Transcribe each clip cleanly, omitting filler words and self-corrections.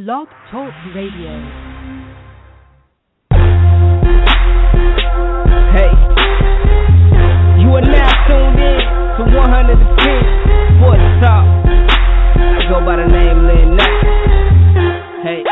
Blog Talk Radio. Hey, you are now tuned in to 110 Sports Talk. I go by the name Lynn Knight. Hey, it's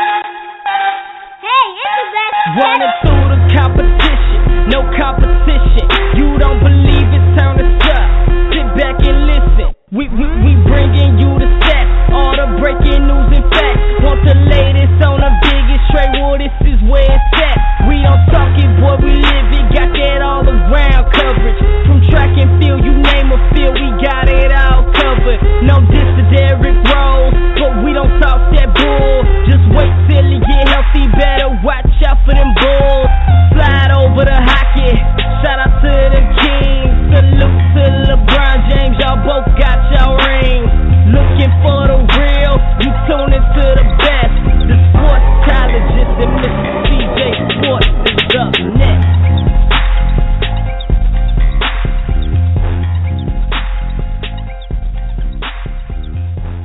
the best. Running through the competition, no competition. You don't believe it, turn us up. Sit back and listen. We bringing you the stats, all the breaking news and facts. Want the latest on the biggest trade, well this is where it's at. We don't talk it, boy, we live it, got that all around coverage. From track and field, you name a field, we got it all covered. No diss to Derrick Rose, but we don't talk that bull. Just wait till he get healthy, better watch out for them bulls. Slide over the hockey, shout out to the Kings. Salute to LeBron James, y'all both got y'all rings. Looking for the real, you tune into the best. The sportologist and Mr. CJ Sports is up next.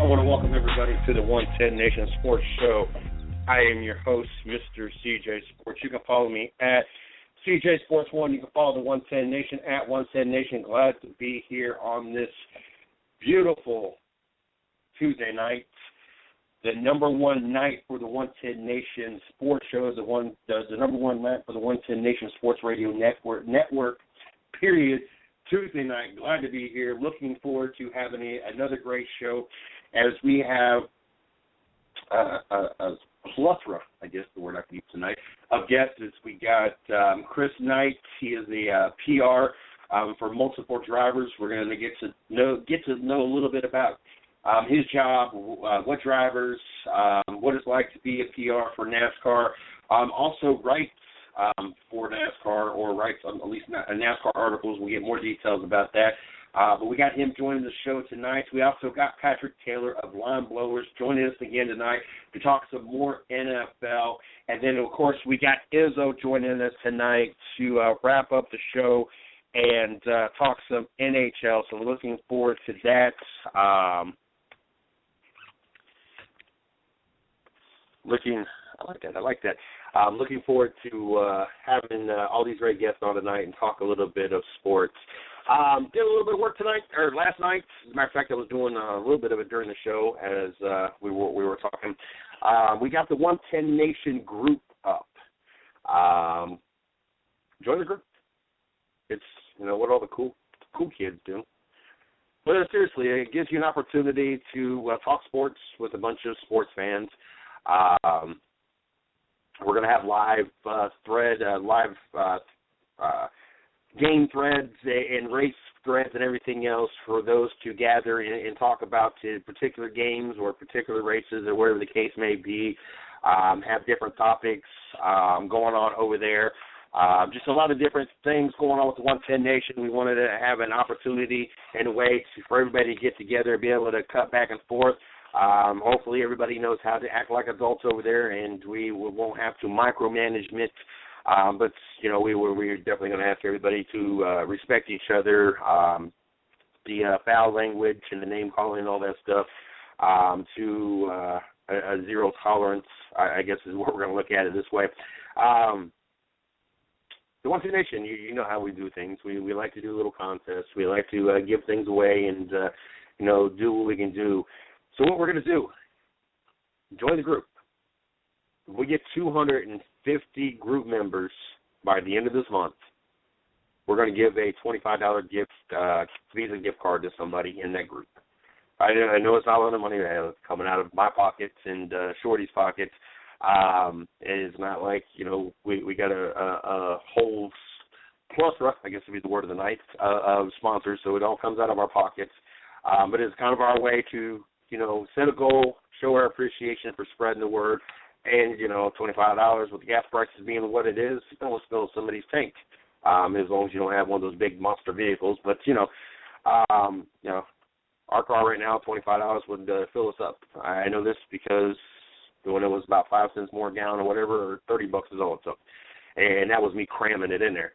I want to welcome everybody to the 110 Nation Sports Show. I am your host, Mr. CJ Sports. You can follow me at CJ Sports 1. You can follow the 110 Nation at 110 Nation. Glad to be here on this beautiful Tuesday night. The number one night for the 110 Nation Sports Show is the number one night for the 110 Nation Sports Radio Network. Period. Tuesday night. Glad to be here. Looking forward to having another great show as we have a plethora, I guess the word I can use tonight, of guests. We got Chris Knight. He is the PR for multiple drivers. We're going to get to know a little bit about his job, what drivers, what it's like to be a PR for NASCAR. Also writes for NASCAR, or writes at least NASCAR articles. We'll get more details about that. But we got him joining the show tonight. We also got Patrick Taylor of Line Blowers joining us again tonight to talk some more NFL. And then, of course, we got Izzo joining us tonight to wrap up the show and talk some NHL. So we're looking forward to that. I like that. Looking forward to having all these great guests on tonight and talk a little bit of sports. Did a little bit of work last night. As a matter of fact, I was doing a little bit of it during the show as we were talking. We got the 110 Nation group up. Join the group. It's what all the cool kids do. But seriously, it gives you an opportunity to talk sports with a bunch of sports fans. We're going to have live game threads and race threads and everything else for those to gather and talk about particular games or particular races or whatever the case may be. Have different topics going on over there. Just a lot of different things going on with the 110 Nation. We wanted to have an opportunity and a way for everybody to get together and be able to cut back and forth. Hopefully everybody knows how to act like adults over there, and we won't have to micromanagement. But we're definitely going to ask everybody to respect each other, the foul language and the name calling and all that stuff, to a zero tolerance, I guess is what we're going to look at it this way. The 110 Nation, you know how we do things. We like to do little contests. We like to give things away and do what we can do. So what we're going to do, join the group. If we get 250 group members by the end of this month, we're going to give a $25 Visa gift card to somebody in that group. I know it's not a lot of money. It's coming out of my pockets and Shorty's pockets. It's not like, we got a whole plethora, I guess would be the word of the night, of sponsors, so it all comes out of our pockets. But it's kind of our way to, set a goal, show our appreciation for spreading the word, and, $25 with the gas prices being what it is, don't spill somebody's tank, as long as you don't have one of those big monster vehicles. But, our car right now, $25 would fill us up. I know this because when it was about 5 cents more a gallon or whatever, or $30 is all it took. And that was me cramming it in there.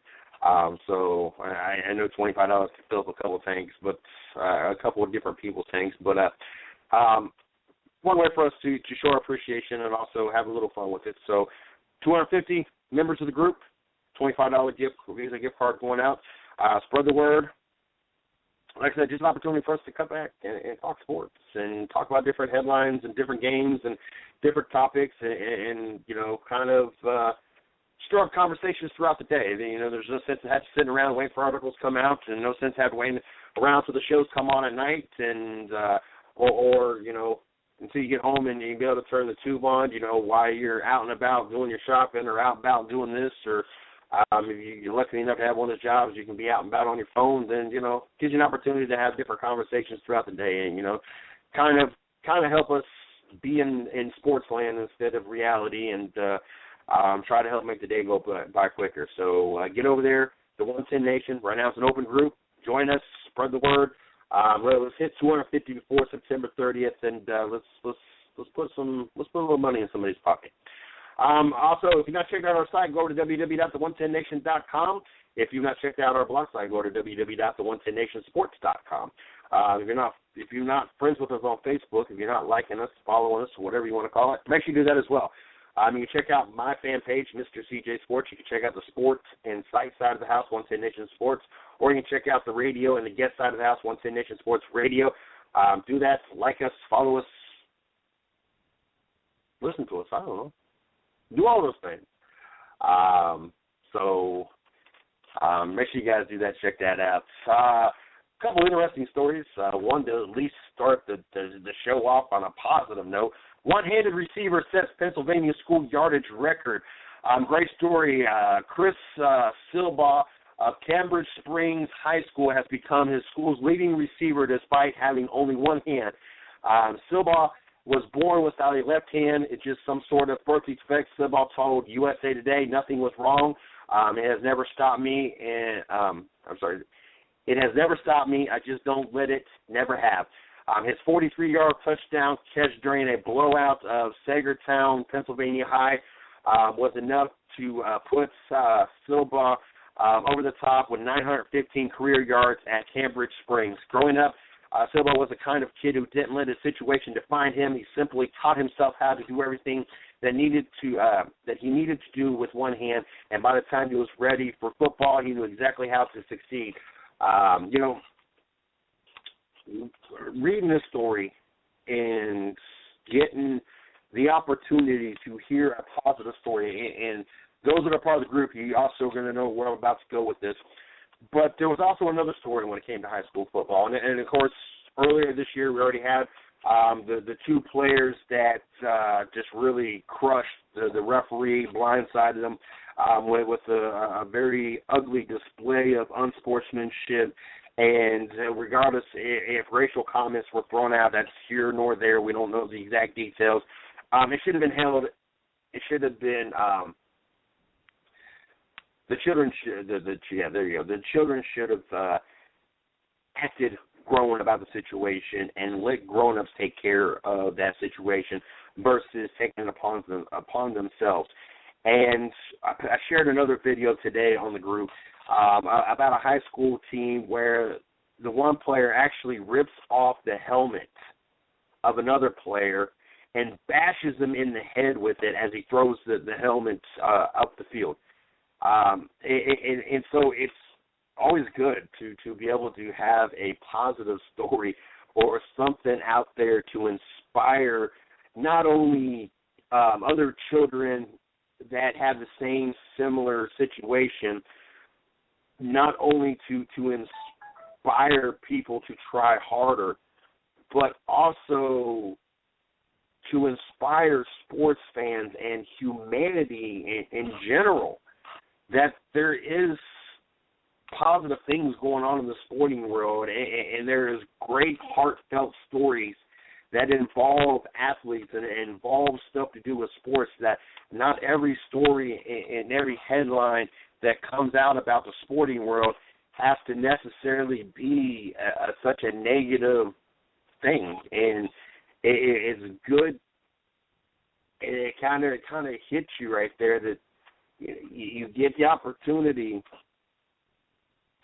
So I know $25 to fill up a couple of tanks, but a couple of different people's tanks. But one way for us to show our appreciation and also have a little fun with it. So 250 members of the group, $25 Visa gift card going out. Spread the word. Like I said, just an opportunity for us to come back and talk sports and talk about different headlines and different games and different topics and kind of stir up conversations throughout the day. There's no sense in sitting around and waiting for articles to come out, and no sense having waiting around till the shows come on at night and or until you get home and you can be able to turn the tube on, while you're out and about doing your shopping or out and about doing this, or if you're lucky enough to have one of those jobs, you can be out and about on your phone, then, gives you an opportunity to have different conversations throughout the day and, kind of help us be in sports land instead of reality and try to help make the day go by quicker. So get over there, the 110 Nation. Right now it's an open group. Join us, spread the word. Let's hit 250 before September 30th, and let's put a little money in somebody's pocket. Also, if you've not checked out our site, go to www.the110nation.com. If you've not checked out our blog site, go to www.the110nationsports.com. If you're not friends with us on Facebook, if you're not liking us, following us, whatever you want to call it, make sure you do that as well. You can check out my fan page, Mr. CJ Sports. You can check out the sports and site side of the house, 110 Nation Sports, or you can check out the radio and the guest side of the house, 110 Nation Sports Radio. Do that, like us, follow us, listen to us, I don't know. Do all those things. Make sure you guys do that. Check that out. A couple interesting stories. One to at least start the show off on a positive note. One-handed receiver sets Pennsylvania school yardage record. Great story. Chris Silbaugh of Cambridge Springs High School has become his school's leading receiver despite having only one hand. Silbaugh was born without a left hand. It's just some sort of birth defect. Silbaugh told USA Today nothing was wrong. It has never stopped me. It has never stopped me. I just don't let it. Never have. His 43-yard touchdown catch during a blowout of Sagertown, Pennsylvania High was enough to put Silbaugh over the top with 915 career yards at Cambridge Springs. Growing up, Silbaugh was the kind of kid who didn't let his situation define him. He simply taught himself how to do everything that he needed to do with one hand, and by the time he was ready for football, he knew exactly how to succeed. Reading this story and getting the opportunity to hear a positive story, and those that are part of the group, you're also going to know where I'm about to go with this. But there was also another story when it came to high school football. And of course, earlier this year, we already had the two players that just really crushed the referee, blindsided them with a very ugly display of unsportsmanship. And regardless if racial comments were thrown out, that's here nor there. We don't know the exact details. It should have been held. It should have been. The children should have acted grown about the situation and let grown-ups take care of that situation versus taking it upon themselves. And I shared another video today on the group about a high school team where the one player actually rips off the helmet of another player and bashes him in the head with it as he throws the helmet up the field. And so it's always good to be able to have a positive story or something out there to inspire not only other children that have the same similar situation, not only to inspire people to try harder, but also to inspire sports fans and humanity in general that there is positive things going on in the sporting world, and there is great heartfelt stories that involve athletes and involve stuff to do with sports, that not every story and every headline that comes out about the sporting world has to necessarily be such a negative thing. And it's good, and it kind of hits you right there that you get the opportunity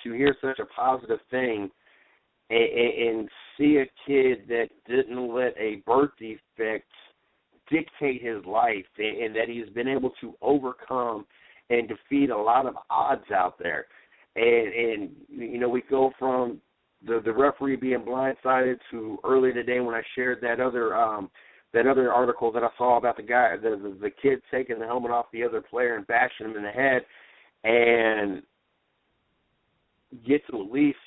to hear such a positive thing and see a kid that didn't let a birth defect dictate his life, and that he's been able to overcome and defeat a lot of odds out there. And you know, we go from the referee being blindsided to earlier today when I shared that other article that I saw about the guy, the kid taking the helmet off the other player and bashing him in the head, and get to at least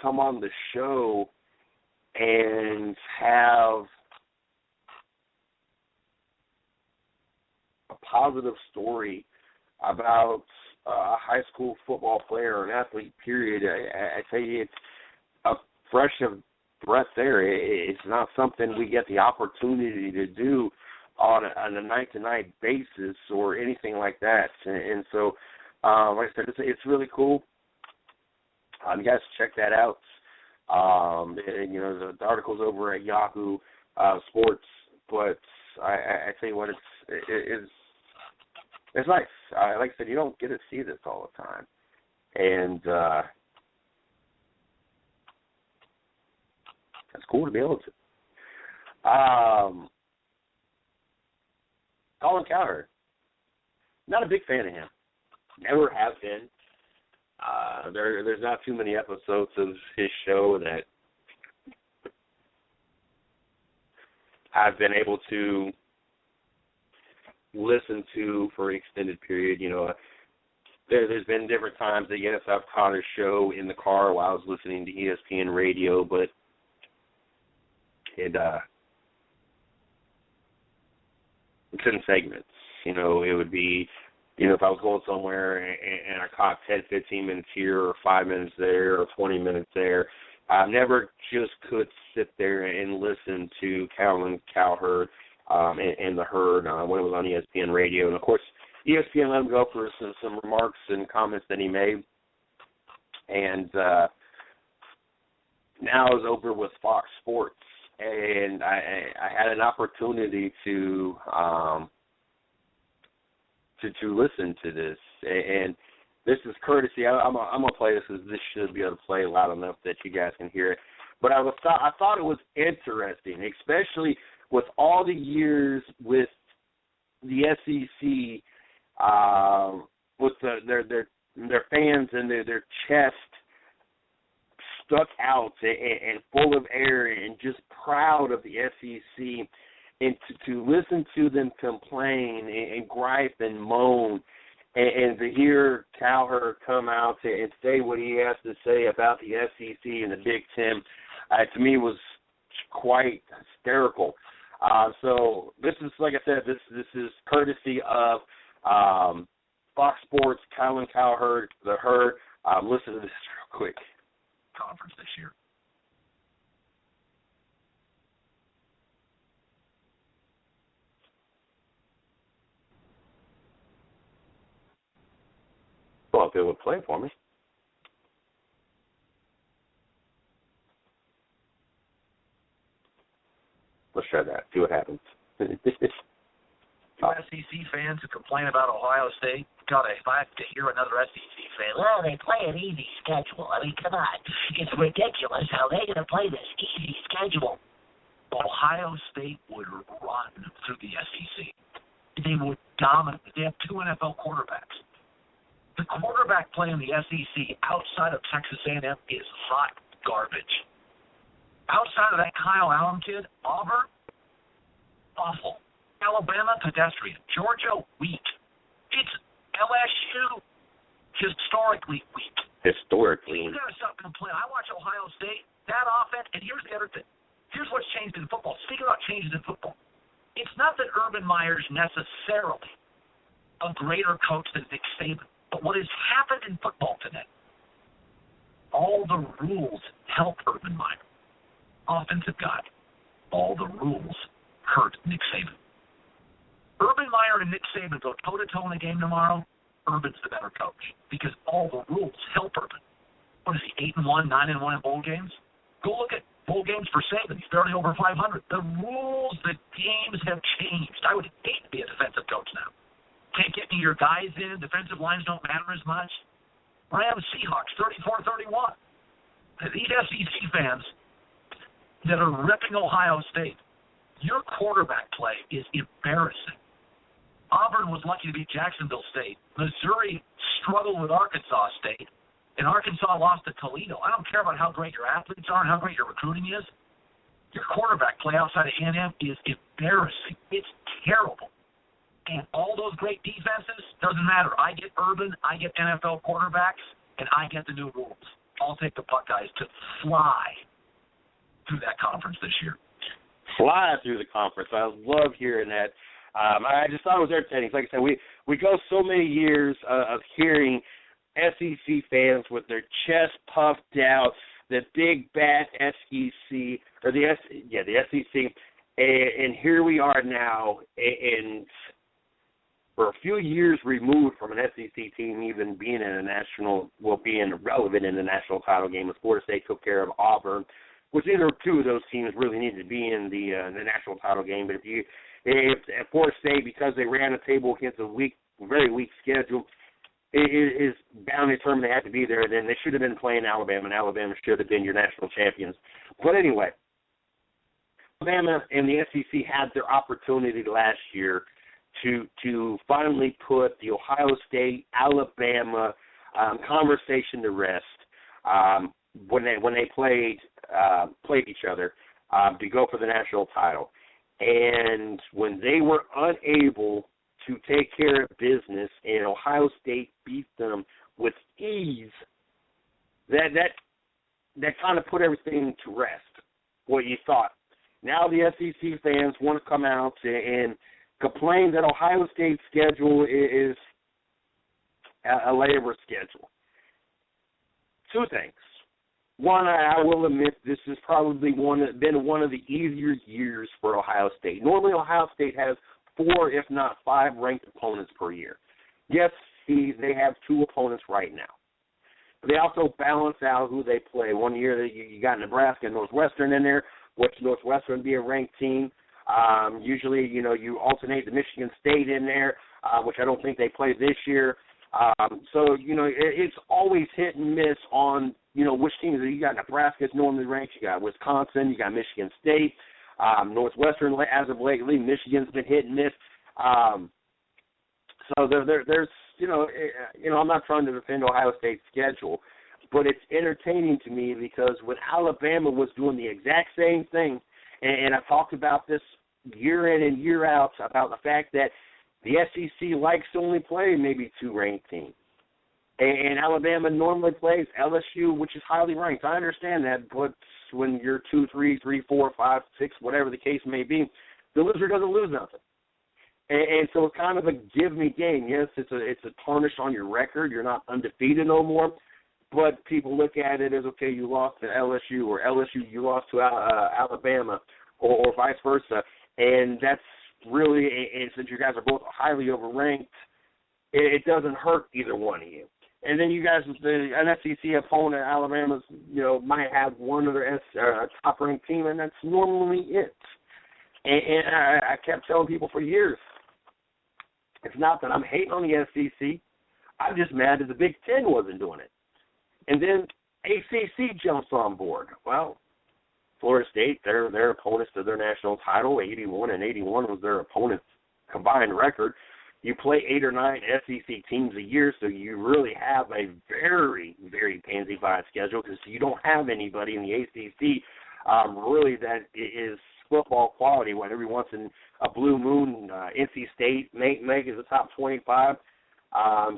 come on the show and have a positive story about a high school football player or an athlete, period. I tell you, it's a fresh of breath there. It's not something we get the opportunity to do on a night-to-night basis or anything like that. And so, like I said, it's really cool. You guys check that out. And, you know, the article's over at Yahoo Sports, but I tell you what, it's nice. Like I said, you don't get to see this all the time. And it's cool to be able to. Colin Cowherd. Not a big fan of him. Never have been. There's not too many episodes of his show that I've been able to listen to for an extended period. You know, there's been different times that, yes, I've caught his show in the car while I was listening to ESPN radio, but it's in segments. You know, it would be, you know, if I was going somewhere and I caught 10, 15 minutes here or 5 minutes there or 20 minutes there, I never just could sit there and listen to Colin Cowherd and the Herd when it was on ESPN radio. And, of course, ESPN let him go for some remarks and comments that he made. And now it's over with Fox Sports. And I had an opportunity to listen to this, and this is courtesy. I'm gonna play this because this should be able to play loud enough that you guys can hear it. But I thought it was interesting, especially with all the years with the SEC, with their fans and their chest stuck out and full of air and just proud of the SEC. And to listen to them complain and gripe and moan, and to hear Cowherd come out and say what he has to say about the SEC and the Big Ten, to me was quite hysterical. So this is, like I said, this is courtesy of Fox Sports, Colin Cowherd, the Herd. Listen to this real quick. Conference this year. Well, if it would play for me. Let's try that. See what happens. SEC fans who complain about Ohio State, God, if I have to hear another SEC fan, well, they play an easy schedule. I mean, come on. It's ridiculous how they're going to play this easy schedule. Ohio State would run through the SEC. They would dominate. They have two NFL quarterbacks. The quarterback play in the SEC outside of Texas A&M is hot garbage. Outside of that Kyle Allen kid, Auburn, awful. Alabama, pedestrian. Georgia, weak. It's LSU, historically weak. Historically. You got to stop complaining. I watch Ohio State, that offense, and here's the other thing. Here's what's changed in football. Speaking about changes in football, it's not that Urban Meyer's necessarily a greater coach than Nick Saban. But what has happened in football today, all the rules help Urban Meyer. Offensive guy. All the rules hurt Nick Saban. Urban Meyer and Nick Saban go toe-to-toe in the game tomorrow. Urban's the better coach because all the rules help Urban. What is he, 8-1, 9-1 in bowl games? Go look at bowl games for Saban. He's barely over 500. The rules, the games have changed. I would hate to be a defensive coach now. Can't get me your guys in. Defensive lines don't matter as much. Rams, Seahawks, 34-31. these SEC fans that are ripping Ohio State, your quarterback play is embarrassing. Auburn was lucky to beat Jacksonville State. Missouri struggled with Arkansas State, and Arkansas lost to Toledo. I don't care about how great your athletes are and how great your recruiting is. Your quarterback play outside of A&M is embarrassing. It's terrible. And all those great defenses, doesn't matter. I get Urban, I get NFL quarterbacks, and I get the new rules. I'll take the Buckeyes to fly through that conference this year. Fly through the conference. I love hearing that. I just thought it was entertaining. Like I said, we go so many years of hearing SEC fans with their chest puffed out, the big bad SEC, or the SEC, and here we are now, and we're a few years removed from an SEC team even being being relevant in the national title game. As Florida State took care of Auburn, which either two of those teams really needed to be in the national title game. But if Florida State, because they ran a table against a very weak schedule, is bound and determined they had to be there, then they should have been playing Alabama, and Alabama should have been your national champions. But anyway, Alabama and the SEC had their opportunity last year to finally put the Ohio State, Alabama conversation to rest when they played each other to go for the national title. And when they were unable to take care of business and Ohio State beat them with ease, that kind of put everything to rest, what you thought. Now the SEC fans want to come out and complain that Ohio State's schedule is a labor schedule. Two things. One, I will admit this has probably been one of the easier years for Ohio State. Normally Ohio State has 4, if not 5, ranked opponents per year. Yes, they have 2 opponents right now. But they also balance out who they play. One year you got Nebraska and Northwestern in there, which Northwestern be a ranked team. Usually, you alternate the Michigan State in there, which I don't think they play this year. So, it's always hit and miss on, which teams. You got Nebraska is normally ranked. You got Wisconsin. You got Michigan State. Northwestern, as of lately, Michigan's been hit and miss. So there's, I'm not trying to defend Ohio State's schedule, but it's entertaining to me because when Alabama was doing the exact same thing, and I've talked about this year in and year out about the fact that the SEC likes to only play maybe 2 ranked teams. And Alabama normally plays LSU, which is highly ranked. I understand that, but when you're 2, 3, 3, 4, 5, 6, whatever the case may be, the loser doesn't lose nothing. And so it's kind of a give-me game. Yes, it's a tarnish on your record. You're not undefeated no more. But people look at it as, okay, you lost to LSU, or LSU, you lost to Alabama, or vice versa. And that's really, and since you guys are both highly overranked, it doesn't hurt either one of you. And then you guys, an SEC opponent, Alabama's, might have one other top-ranked team, and that's normally it. And I kept telling people for years, it's not that I'm hating on the SEC. I'm just mad that the Big Ten wasn't doing it. And then ACC jumps on board. Well, Florida State, their opponents to their national title, 81 and 81 was their opponent's combined record. You play 8 or 9 SEC teams a year, so you really have a very, very pansy-fied schedule because you don't have anybody in the ACC really that is football quality. When every once in a blue moon, NC State make it the top 25.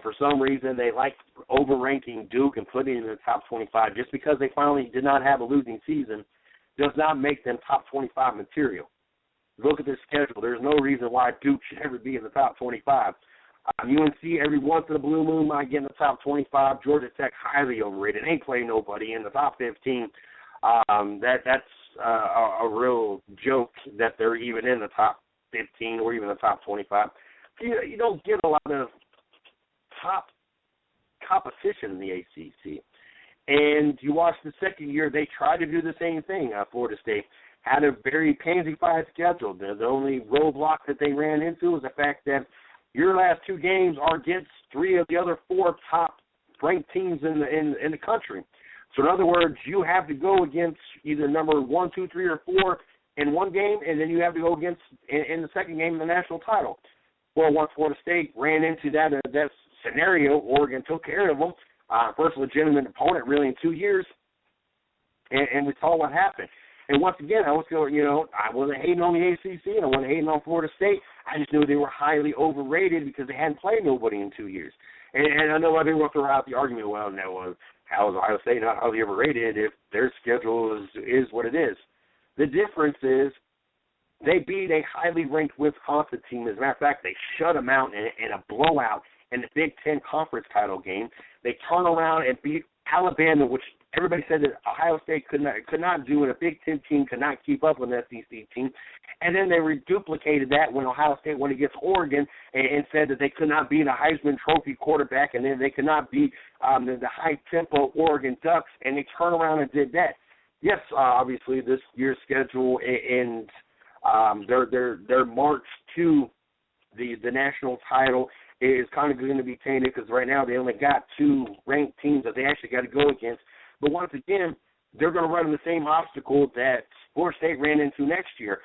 For some reason, they like overranking Duke and putting it in the top 25 just because they finally did not have a losing season does not make them top 25 material. Look at this schedule. There's no reason why Duke should ever be in the top 25. UNC every once in a blue moon might get in the top 25. Georgia Tech highly overrated. Ain't playing nobody in the top 15. That's a real joke that they're even in the top 15 or even the top 25. You don't get a lot of top competition in the ACC. And you watch the second year, they tried to do the same thing. Florida State had a very pansy-fied schedule. The only roadblock that they ran into was the fact that your last 2 games are against 3 of the other 4 top-ranked teams in the country. So in other words, you have to go against either number 1, 2, 3, or 4 in one game, and then you have to go against in the second game in the national title. Well, once Florida State ran into that scenario, Oregon took care of them. First legitimate opponent really in 2 years, and we saw what happened. And once again, I wasn't hating on the ACC, and I wasn't hating on Florida State. I just knew they were highly overrated because they hadn't played nobody in 2 years. And I know everyone will throw out the argument, well, no, how is Ohio State not highly overrated if their schedule is what it is? The difference is they beat a highly ranked Wisconsin team. As a matter of fact, they shut them out in a blowout in the Big Ten conference title game. They turn around and beat Alabama, which everybody said that Ohio State could not do, and a Big Ten team could not keep up with an SEC team. And then they reduplicated that when Ohio State went against Oregon and said that they could not beat a Heisman Trophy quarterback, and then they could not beat the high-tempo Oregon Ducks, and they turned around and did that. Yes, obviously this year's schedule and their march to the national title is kind of going to be tainted because right now they only got 2 ranked teams that they actually got to go against. But once again, they're going to run the same obstacle that Florida State ran into next year.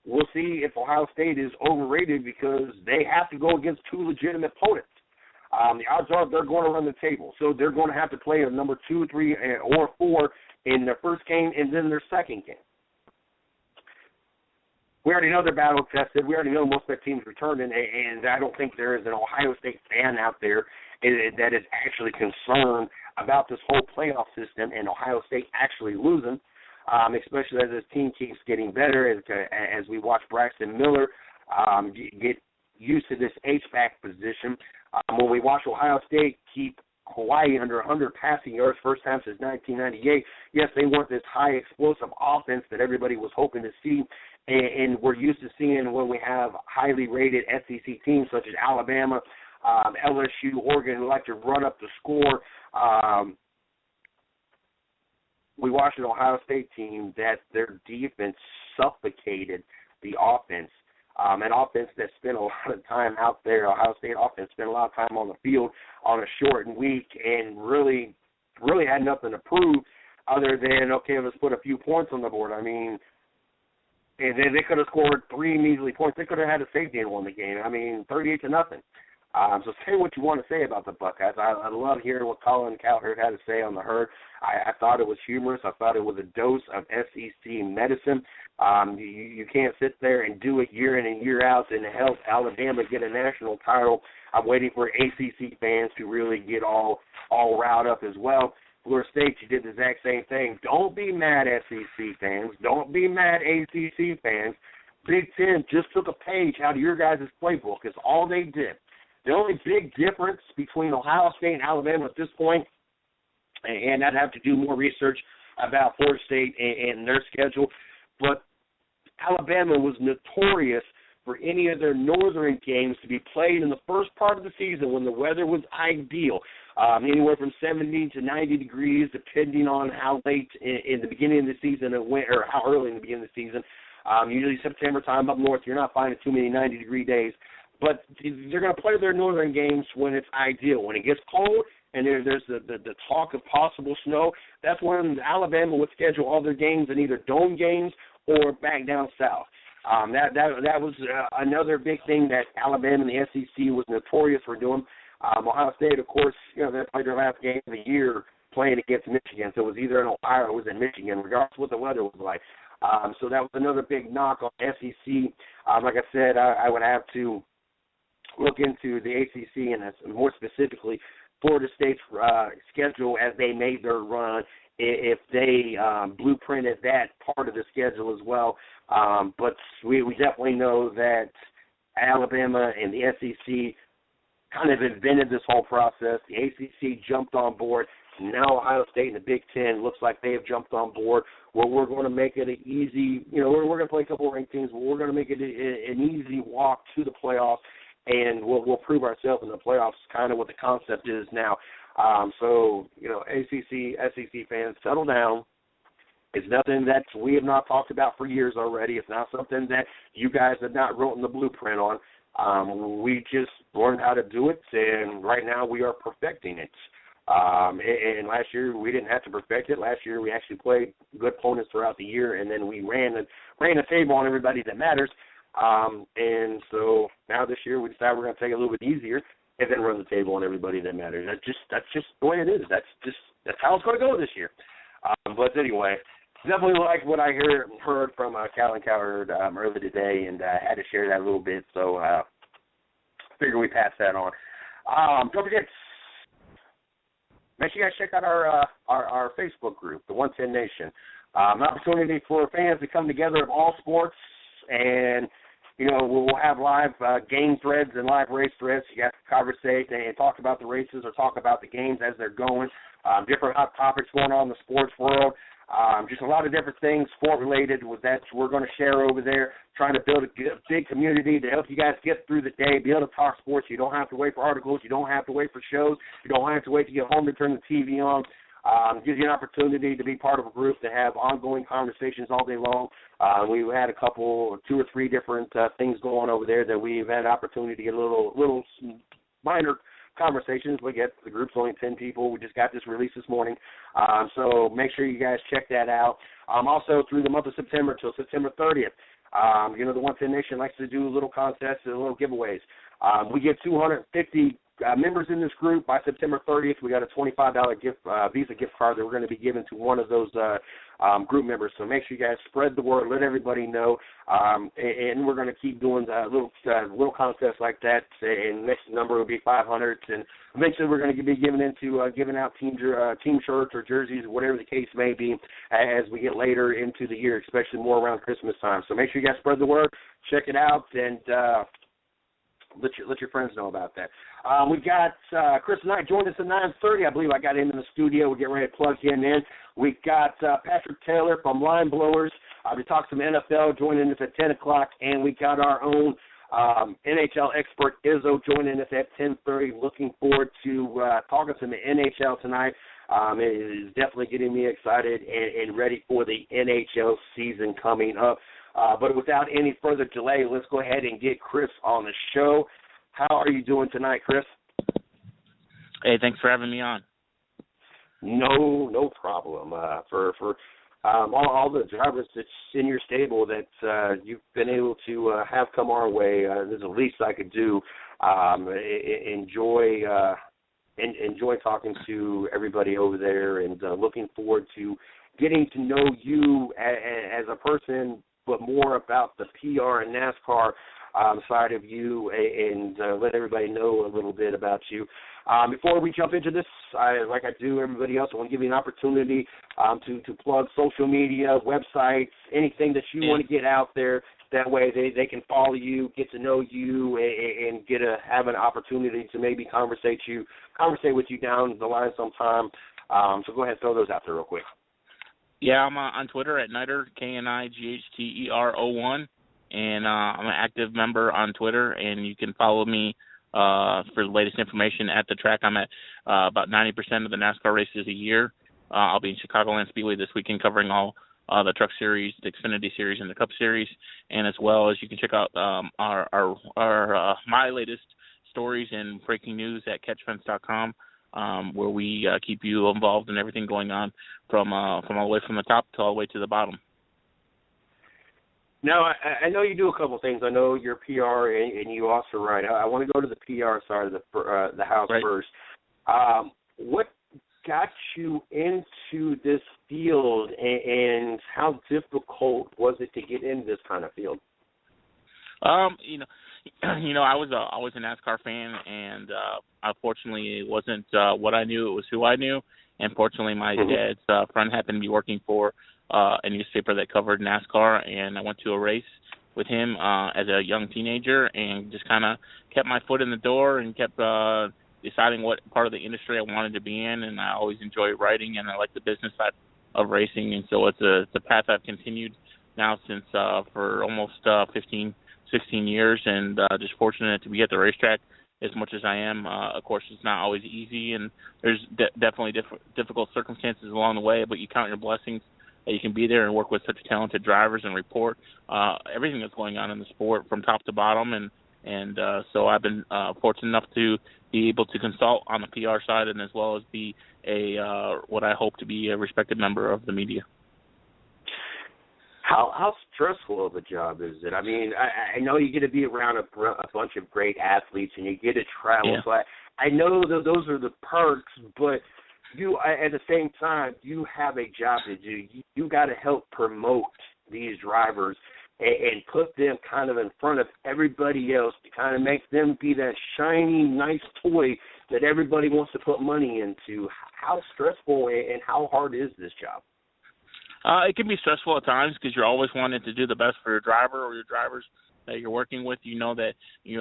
We'll see if Ohio State is overrated because they have to go against 2 legitimate opponents. The odds are they're going to run the table. So they're going to have to play a number 2, 3, or 4 in their first game and then their second game. We already know they're battle tested. We already know most of their teams returned, and I don't think there is an Ohio State fan out there that is actually concerned about this whole playoff system and Ohio State actually losing, especially as this team keeps getting better, as we watch Braxton Miller get used to this H-back position. When we watch Ohio State keep Hawaii under 100 passing yards first time since 1998, yes, they want this high explosive offense that everybody was hoping to see, and we're used to seeing when we have highly rated SEC teams such as Alabama, LSU, Oregon, who like to run up the score. We watched an Ohio State team that their defense suffocated the offense. An offense that spent a lot of time out there, Ohio State offense spent a lot of time on the field on a shortened week and really had nothing to prove other than, okay, let's put a few points on the board. I mean, and then they could have scored 3 measly points. They could have had a safety and won the game. I mean, 38-0. So say what you want to say about the Buckeyes. I love hearing what Colin Cowherd had to say on the Herd. I thought it was humorous. I thought it was a dose of SEC medicine. You can't sit there and do it year in and year out and help Alabama get a national title. I'm waiting for ACC fans to really get all riled up as well. Florida State, you did the exact same thing. Don't be mad, SEC fans. Don't be mad, ACC fans. Big Ten just took a page out of your guys' playbook. It's all they did. The only big difference between Ohio State and Alabama at this point, and I'd have to do more research about Florida State and their schedule, but Alabama was notorious for any of their northern games to be played in the first part of the season when the weather was ideal, anywhere from 70 to 90 degrees, depending on how late in the beginning of the season it went, or how early in the beginning of the season. Usually September time up north, you're not finding too many 90-degree days. But they're going to play their northern games when it's ideal. When it gets cold and there's the talk of possible snow, that's when Alabama would schedule all their games in either dome games or back down south. That was another big thing that Alabama and the SEC was notorious for doing. Ohio State, of course, they played their last game of the year playing against Michigan, so it was either in Ohio or it was in Michigan, regardless of what the weather was like. So that was another big knock on SEC. Like I said, I would have to look into the ACC and more specifically Florida State's schedule as they made their run, if they blueprinted that part of the schedule as well. But we definitely know that Alabama and the SEC kind of invented this whole process. The ACC jumped on board. Now Ohio State and the Big Ten looks like they have jumped on board. Well, we're going to make it an easy, we're going to play a couple of ranked teams, but we're going to make it an easy walk to the playoffs. And we'll prove ourselves in the playoffs, kind of what the concept is now. So, ACC, SEC fans, settle down. It's nothing that we have not talked about for years already. It's not something that you guys have not written the blueprint on. We just learned how to do it, and right now we are perfecting it. And last year we didn't have to perfect it. Last year we actually played good opponents throughout the year, and then we ran a table on everybody that matters. And so now this year we decided we're going to take it a little bit easier and then run the table on everybody that matters. That's just the way it is. That's how it's going to go this year. But anyway, definitely like what I heard from Calvin Cowherd earlier today, and I had to share that a little bit. So figure we pass that on. Don't forget, make sure you guys check out our Facebook group, the 110 Nation. An opportunity for fans to come together of all sports, and we'll have live game threads and live race threads. You guys can conversate and talk about the races or talk about the games as they're going. Different hot topics going on in the sports world. Just a lot of different things sport-related that we're going to share over there, trying to build a big community to help you guys get through the day, be able to talk sports. You don't have to wait for articles. You don't have to wait for shows. You don't have to wait to get home to turn the TV on. Gives you an opportunity to be part of a group to have ongoing conversations all day long. We've had two or three different things going on over there that we've had an opportunity to get little minor conversations. We get the group's only 10 people. We just got this released this morning. So make sure you guys check that out. Also through the month of September till September 30th, the 110 Nation likes to do little contests and little giveaways. We get 250 members in this group. By September 30th, we got a $25 Visa gift card that we're going to be giving to one of those group members. So make sure you guys spread the word, let everybody know, and we're going to keep doing little contests like that. And next number will be 500, and eventually we're going to be giving out team shirts or jerseys, whatever the case may be, as we get later into the year, especially more around Christmas time. So make sure you guys spread the word, check it out, and let your friends know about that. We've got Chris Knight joined us at 9:30. I believe I got him in the studio. We're getting ready to plug him in. We've got Patrick Taylor from Line Blowers. We talked some NFL joining us at 10 o'clock, and we got our own NHL expert Izzo joining us at 10:30. Looking forward to talking some NHL tonight. It is definitely getting me excited and ready for the NHL season coming up. But without any further delay, let's go ahead and get Chris on the show. How are you doing tonight, Chris? Hey, thanks for having me on. No problem. For all the drivers that's in your stable that you've been able to have come our way, there's the least I could do. Enjoy talking to everybody over there, and looking forward to getting to know you as a person, but more about the PR and NASCAR side of you, and let everybody know a little bit about you. Before we jump into this, like I do everybody else, I want to give you an opportunity to plug social media, websites, anything that you want to get out there. That way they can follow you, get to know you, and have an opportunity to maybe conversate with you down the line sometime. So go ahead and throw those out there real quick. Yeah, I'm on Twitter at Nighter, KNIGHTERO1, and I'm an active member on Twitter, and you can follow me for the latest information at the track. I'm at about 90% of the NASCAR races a year. I'll be in Chicagoland Speedway this weekend covering all the Truck Series, the Xfinity Series, and the Cup Series, and as well as you can check out my latest stories and breaking news at catchfence.com. Where we keep you involved in everything going on from all the way from the top to all the way to the bottom. Now, I know you do a couple things. I know you're PR, and you also write. I want to go to the PR side of the house first. What got you into this field, and how difficult was it to get into this kind of field? I was a NASCAR fan, and unfortunately, it wasn't what I knew; it was who I knew. And fortunately, my dad's friend happened to be working for a newspaper that covered NASCAR, and I went to a race with him as a young teenager, and just kind of kept my foot in the door and kept deciding what part of the industry I wanted to be in. And I always enjoy writing, and I like the business side of racing, and so it's a path I've continued now since for almost 16 years, and just fortunate to be at the racetrack as much as I am. Of course, it's not always easy, and there's definitely difficult circumstances along the way, but you count your blessings that you can be there and work with such talented drivers and report everything that's going on in the sport from top to bottom, and And so I've been fortunate enough to be able to consult on the PR side and as well as be what I hope to be a respected member of the media. How stressful of a job is it? I mean, I know you get to be around a bunch of great athletes and you get to travel. Yeah. So I know that those are the perks, but you at the same time, you have a job to do. You got to help promote these drivers and put them kind of in front of everybody else to kind of make them be that shiny, nice toy that everybody wants to put money into. How stressful and how hard is this job? It can be stressful at times because you're always wanting to do the best for your driver or your drivers that you're working with. You know that,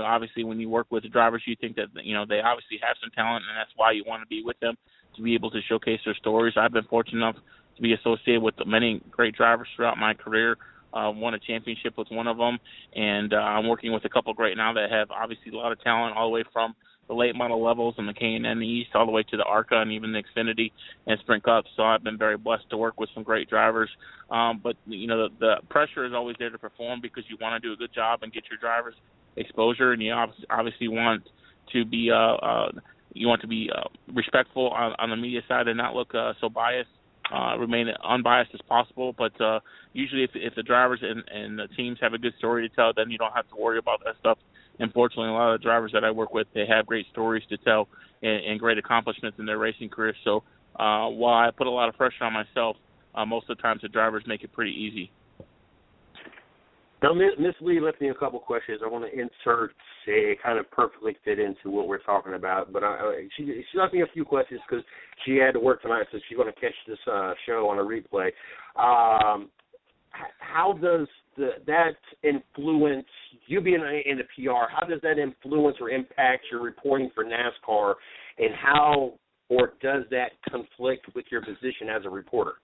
obviously when you work with the drivers, you think that, they obviously have some talent, and that's why you want to be with them, to be able to showcase their stories. I've been fortunate enough to be associated with many great drivers throughout my career. Won a championship with one of them, and I'm working with a couple great now that have obviously a lot of talent all the way from the late model levels and the K&N East all the way to the ARCA and even the Xfinity and Sprint Cup. So I've been very blessed to work with some great drivers. But, the pressure is always there to perform because you want to do a good job and get your drivers exposure, and you obviously want to be respectful on the media side and not look so biased. Remain unbiased as possible, but usually if the drivers and the teams have a good story to tell, then you don't have to worry about that stuff. Unfortunately, a lot of the drivers that I work with, they have great stories to tell and great accomplishments in their racing career. So while I put a lot of pressure on myself, most of the times the drivers make it pretty easy. Now, Ms. Lee left me a couple questions. I want to insert, say, kind of perfectly fit into what we're talking about. But she left me a few questions because she had to work tonight, so she's going to catch this show on a replay. How does that influence, you being in the PR, how does that influence or impact your reporting for NASCAR, and how or does that conflict with your position as a reporter?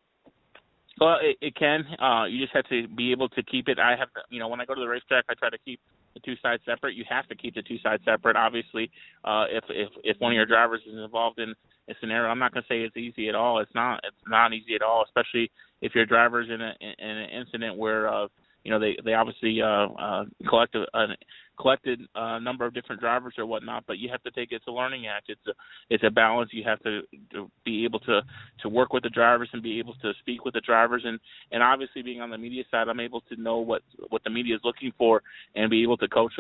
Well, it can. You just have to be able to keep it. I have, when I go to the racetrack, I try to keep the two sides separate. You have to keep the two sides separate. Obviously, if one of your drivers is involved in a scenario, I'm not going to say it's easy at all. It's not easy at all, especially if your driver's in an incident where they obviously collected a number of different drivers or whatnot, but you have to take it's a learning act. It's a balance. You have to be able to work with the drivers and be able to speak with the drivers, and obviously being on the media side, I'm able to know what the media is looking for and be able to coach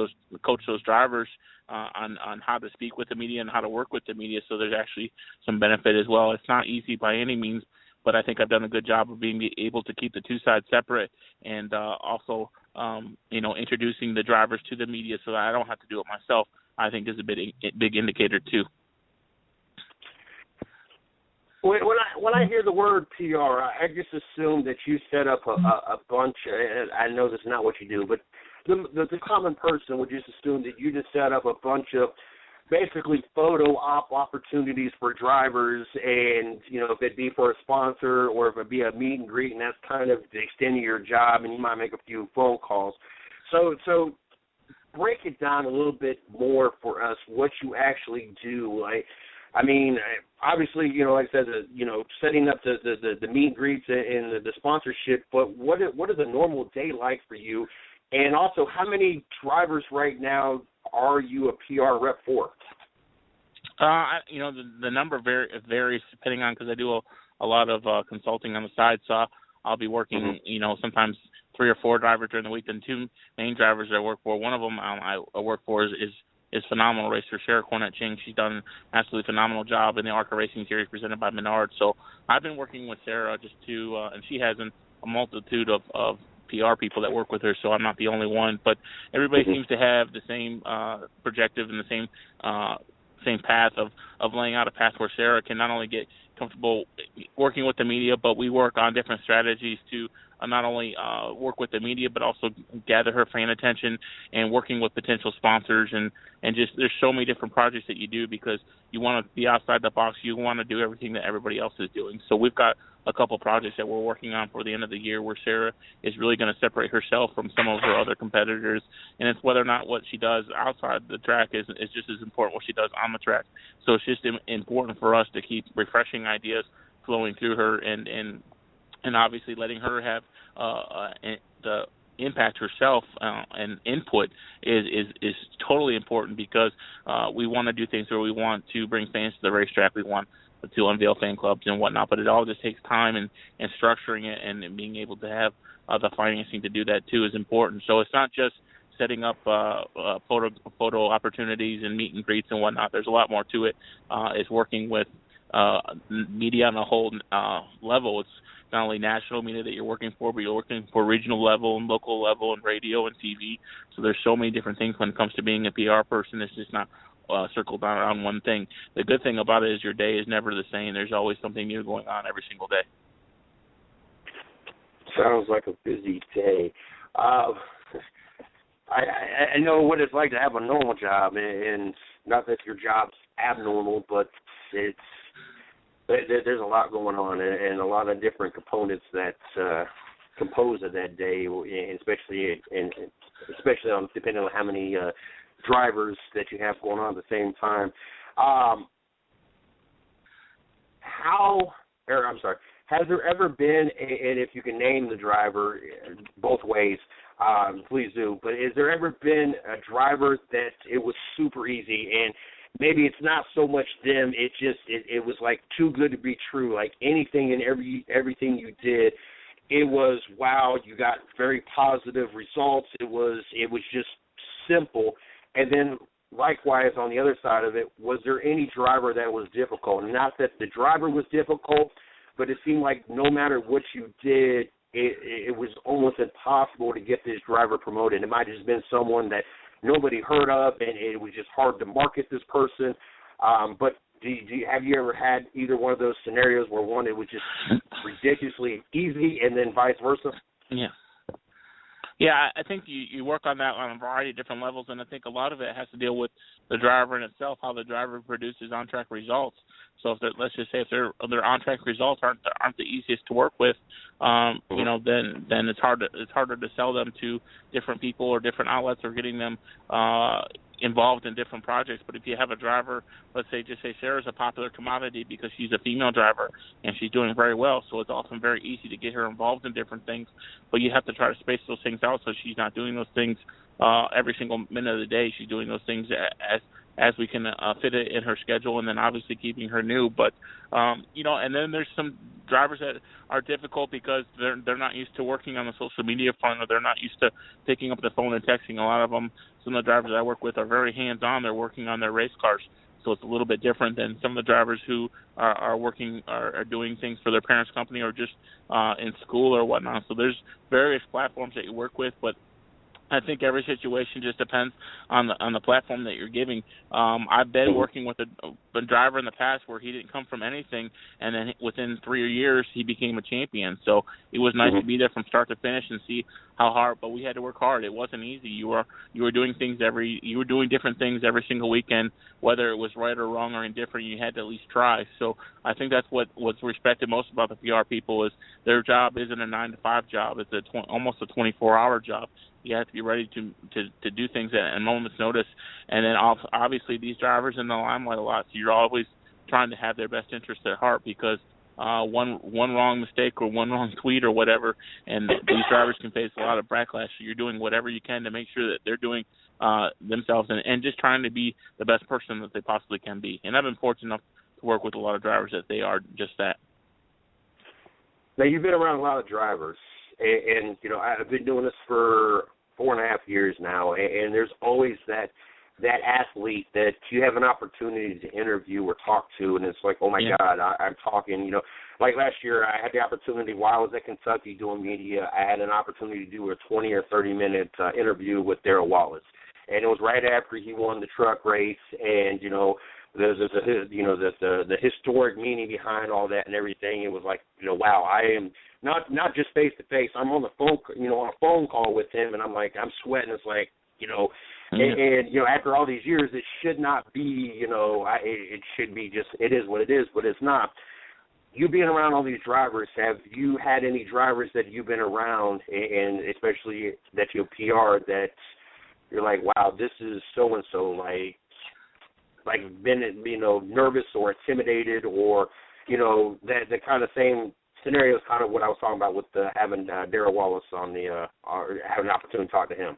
those drivers on how to speak with the media and how to work with the media. So there's actually some benefit as well. It's not easy by any means, but I think I've done a good job of being able to keep the two sides separate and also, introducing the drivers to the media so that I don't have to do it myself, I think is a big indicator too. When I hear the word PR, I just assume that you set up a bunch. I know that's not what you do, but the common person would just assume that you just set up a bunch of basically photo op opportunities for drivers, and if it be for a sponsor or if it be a meet and greet, and that's kind of the extent of your job, and you might make a few phone calls. So break it down a little bit more for us what you actually do. Obviously, like I said, setting up the meet and greets and the sponsorship, but what is a normal day like for you? And also, how many drivers right now are you a PR rep for? The number varies depending on, because I do a lot of consulting on the side, so I'll be working, sometimes 3 or 4 drivers during the week, and 2 main drivers I work for. One of them I work for is phenomenal racer, Sarah Cornett Ching. She's done an absolutely phenomenal job in the ARCA Racing Series presented by Menard. So I've been working with Sarah just to, and she has a multitude of PR people that work with her, so I'm not the only one. But everybody seems to have the same projective and the same path of laying out a path where Sarah can not only get comfortable working with the media, but we work on different strategies to not only work with the media, but also gather her fan attention and working with potential sponsors and just there's so many different projects that you do because you want to be outside the box. You want to do everything that everybody else is doing. So we've got a couple projects that we're working on for the end of the year where Sarah is really going to separate herself from some of her other competitors, and it's whether or not what she does outside the track is just as important what she does on the track. So it's just important for us to keep refreshing ideas flowing through her and obviously letting her have the impact herself and input is totally important, because we want to do things where we want to bring fans to the racetrack, we want to unveil fan clubs and whatnot, but it all just takes time, and structuring it and being able to have the financing to do that too is important. So it's not just setting up photo opportunities and meet and greets and whatnot. There's a lot more to it. It's working with media on a whole level. It's not only national media that you're working for, but you're working for regional level and local level and radio and TV. So there's so many different things when it comes to being a PR person. It's just not circled around one thing. The good thing about it is your day is never the same. There's always something new going on every single day. Sounds like a busy day. I know what it's like to have a normal job, and not that your job's abnormal, but there's a lot going on, and a lot of different components that compose of that day, and especially on depending on how many drivers that you have going on at the same time. Has there ever been, and if you can name the driver both ways, please do, but has there ever been a driver that it was super easy, and maybe it's not so much them, it was like too good to be true, like anything and everything you did, it was wow, you got very positive results, it was just simple. And then likewise on the other side of it, was there any driver that was difficult? Not that the driver was difficult, but it seemed like no matter what you did, it was almost impossible to get this driver promoted. It might have just been someone that nobody heard of, and it was just hard to market this person. But have you ever had either one of those scenarios where one, it was just ridiculously easy, and then vice versa? Yeah. Yeah, I think you work on that on a variety of different levels, and I think a lot of it has to deal with the driver in itself, how the driver produces on-track results. So let's just say if their on-track results aren't the easiest to work with, you know, then it's harder to sell them to different people or different outlets, or getting them involved in different projects. But if you have a driver, let's say Sarah's a popular commodity because she's a female driver and she's doing very well, so it's often very easy to get her involved in different things, but you have to try to space those things out so she's not doing those things every single minute of the day. She's doing those things as we can fit it in her schedule, and then obviously keeping her new. But you know, and then there's some drivers that are difficult because they're not used to working on the social media front, or they're not used to picking up the phone and texting. A lot of them, some of the drivers I work with, are very hands-on. They're working on their race cars, so it's a little bit different than some of the drivers who are doing things for their parents' company, or just in school or whatnot. So there's various platforms that you work with, but I think every situation just depends on the platform that you're giving. I've been working with a driver in the past where he didn't come from anything, and then within 3 years he became a champion. So it was nice to be there from start to finish and see how hard. But we had to work hard. It wasn't easy. You were doing different things every single weekend, whether it was right or wrong or indifferent. You had to at least try. So I think that's what's respected most about the PR people, is their job isn't a 9-to-5 job. It's almost a 24-hour job. You have to be ready to do things at a moment's notice. And then obviously these drivers in the limelight a lot, so you're always trying to have their best interest at heart, because one wrong mistake or one wrong tweet or whatever, and these drivers can face a lot of backlash. So you're doing whatever you can to make sure that they're doing themselves and just trying to be the best person that they possibly can be. And I've been fortunate enough to work with a lot of drivers that they are just that. Now, you've been around a lot of drivers, and you know, I've been doing this for 4.5 years now, and there's always that athlete that you have an opportunity to interview or talk to, and it's like, oh my God, I'm talking, you know, like last year I had the opportunity while I was at Kentucky doing media, I had an opportunity to do a 20 or 30 minute interview with Darrell Wallace, and it was right after he won the truck race, and you know, the historic meaning behind all that and everything. It was like, you know, wow, I am not just face to face. I'm on the phone, you know, on a phone call with him, and I'm sweating. It's like, you know, and you know, after all these years, it should not be, you know, it should be just, it is what it is, but it's not. You being around all these drivers, have you had any drivers that you've been around, and especially that you PR, that you're like, wow, this is so and so, like been, you know, nervous or intimidated, or you know, that the kind of same scenario is kind of what I was talking about with having Darrell Wallace on or having an opportunity to talk to him.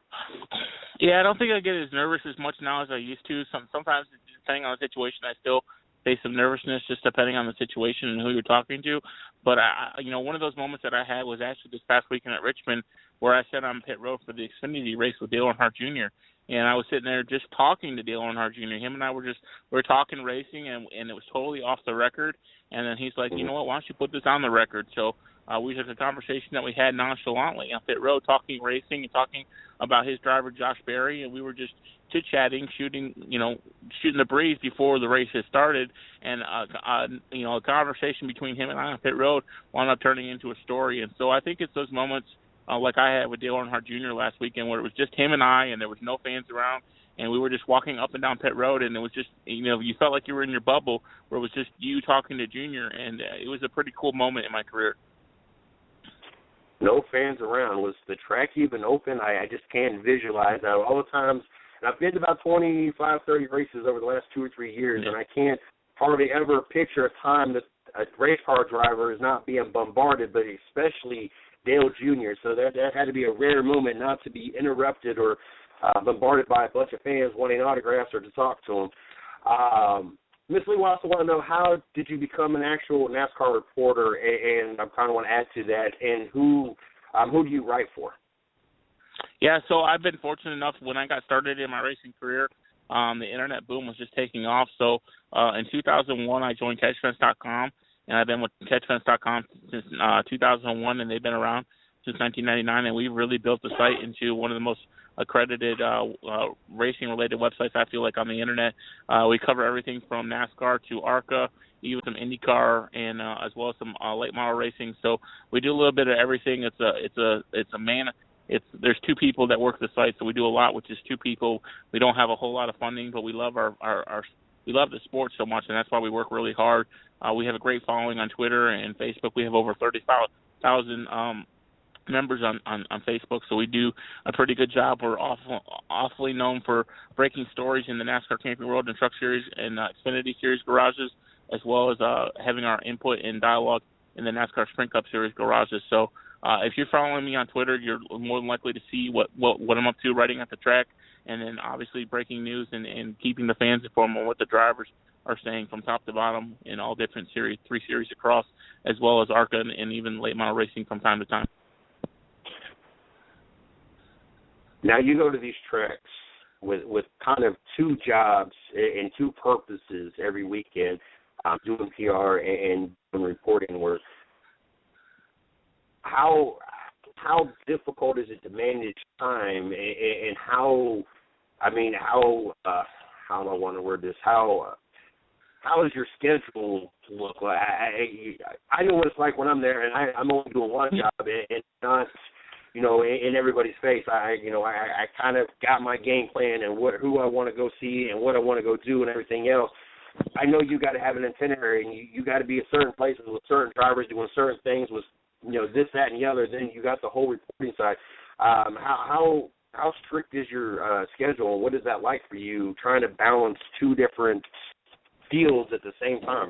Yeah, I don't think I get as nervous as much now as I used to. Sometimes, depending on the situation, I still face some nervousness just depending on the situation and who you're talking to. But, one of those moments that I had was actually this past weekend at Richmond where I sat on pit road for the Xfinity race with Dale Earnhardt Jr., and I was sitting there just talking to Dale Earnhardt Jr. Him and I we were talking racing, and it was totally off the record. And then he's like, you know what, why don't you put this on the record? So we had a conversation that we had nonchalantly on pit road, talking racing and talking about his driver, Josh Berry, and we were just chit-chatting, shooting the breeze before the race had started. And, a conversation between him and I on pit road wound up turning into a story. And so I think it's those moments like I had with Dale Earnhardt Jr. last weekend where it was just him and I, and there was no fans around, and we were just walking up and down pit road, and it was just, you felt like you were in your bubble where it was just you talking to Junior, and it was a pretty cool moment in my career. No fans around. Was the track even open? I just can't visualize that. All the times, and I've been to about 25, 30 races over the last 2 or 3 years, and I can't hardly ever picture a time that a race car driver is not being bombarded, but especially Dale Jr. So that had to be a rare moment not to be interrupted or bombarded by a bunch of fans wanting autographs or to talk to him. Ms. Lee, I also want to know, how did you become an actual NASCAR reporter? And I kind of want to add to that. And who do you write for? Yeah, so I've been fortunate enough when I got started in my racing career, the internet boom was just taking off. So in 2001, I joined CatchFence.com, and I've been with CatchFence.com since 2001, and they've been around since 1999, and we've really built the site into one of the most accredited racing-related websites, I feel like, on the internet. We cover everything from NASCAR to ARCA, even some IndyCar, and as well as some late model racing. So we do a little bit of everything. There's 2 people that work the site, so we do a lot with just 2 people. We don't have a whole lot of funding, but we love we love the sport so much, and that's why we work really hard. We have a great following on Twitter and Facebook. We have over 30,000 members on Facebook, so we do a pretty good job. We're awfully known for breaking stories in the NASCAR Camping World and Truck Series and Xfinity Series garages, as well as having our input and dialogue in the NASCAR Sprint Cup Series garages. So if you're following me on Twitter, you're more than likely to see what I'm up to riding at the track, and then obviously breaking news and keeping the fans informed on what the drivers are saying from top to bottom in all different series, 3 series across, as well as ARCA and even late model racing from time to time. Now, you go to these tracks with kind of 2 jobs and 2 purposes every weekend, doing PR and doing reporting work. How difficult is it to manage time, and how do I want to word this? How does your schedule look like? I know what it's like when I'm there, and I'm only doing one job and not, in everybody's face. I kind of got my game plan and who I want to go see and what I want to go do and everything else. I know you got to have an itinerary, and you got to be at certain places with certain drivers doing certain things with, this, that, and the other. Then you got the whole reporting side. How strict is your schedule, and what is that like for you, trying to balance 2 different fields at the same time?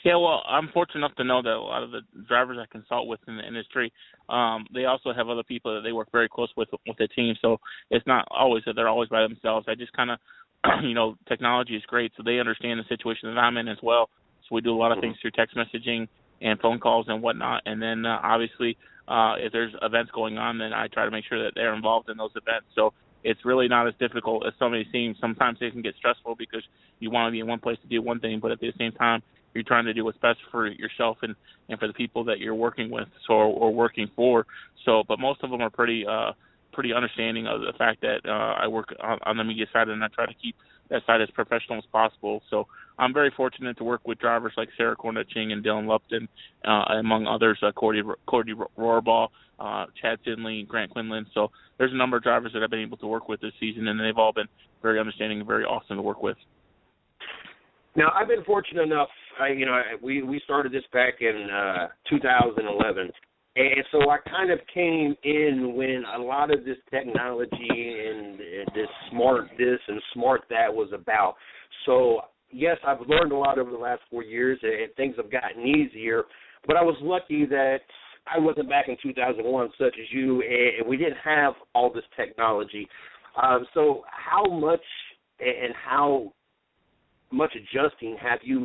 Yeah, well, I'm fortunate enough to know that a lot of the drivers I consult with in the industry, they also have other people that they work very close with the team. So it's not always that they're always by themselves. I just kind of, technology is great, so they understand the situation that I'm in as well. So we do a lot of things through text messaging and phone calls and whatnot. And then obviously, if there's events going on, then I try to make sure that they're involved in those events. So it's really not as difficult as some may seem. Sometimes it can get stressful because you want to be in one place to do one thing, but at the same time, you're trying to do what's best for yourself and for the people that you're working with or working for. So, but most of them are pretty understanding of the fact that I work on the media side, and I try to keep that side as professional as possible. So I'm very fortunate to work with drivers like Sarah Cornett-Ching and Dylan Lupton, among others, Cody Rohrabaugh, Chad Finley, Grant Quinlan. So there's a number of drivers that I've been able to work with this season, and they've all been very understanding and very awesome to work with. Now, I've been fortunate enough, we started this back in 2011, and so I kind of came in when a lot of this technology and this smart this and smart that was about. So, yes, I've learned a lot over the last 4 years, and things have gotten easier, But I was lucky that I wasn't back in 2001 such as you, and we didn't have all this technology. So how much adjusting have you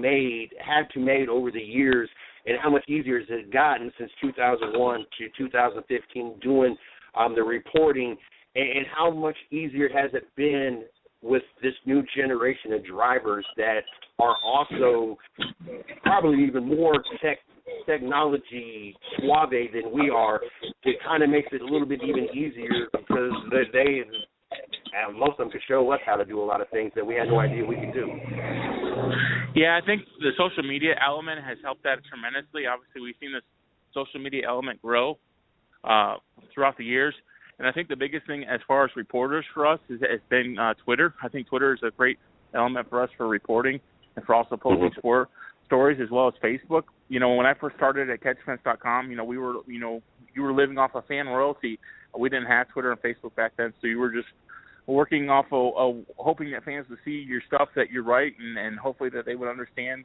had to make over the years, and how much easier has it gotten since 2001 to 2015 doing the reporting, and how much easier has it been with this new generation of drivers that are also probably even more technology suave than we are? It kind of makes it a little bit even easier because most of them could show us how to do a lot of things that we had no idea we could do. Yeah, I think the social media element has helped that tremendously. Obviously, we've seen this social media element grow throughout the years. And I think the biggest thing as far as reporters for us has been Twitter. I think Twitter is a great element for us for reporting and for also posting sport stories, as well as Facebook. You know, when I first started at catchfence.com, you were living off of fan royalty. We didn't have Twitter and Facebook back then, so you were just working off of hoping that fans would see your stuff that you write, and hopefully that they would understand,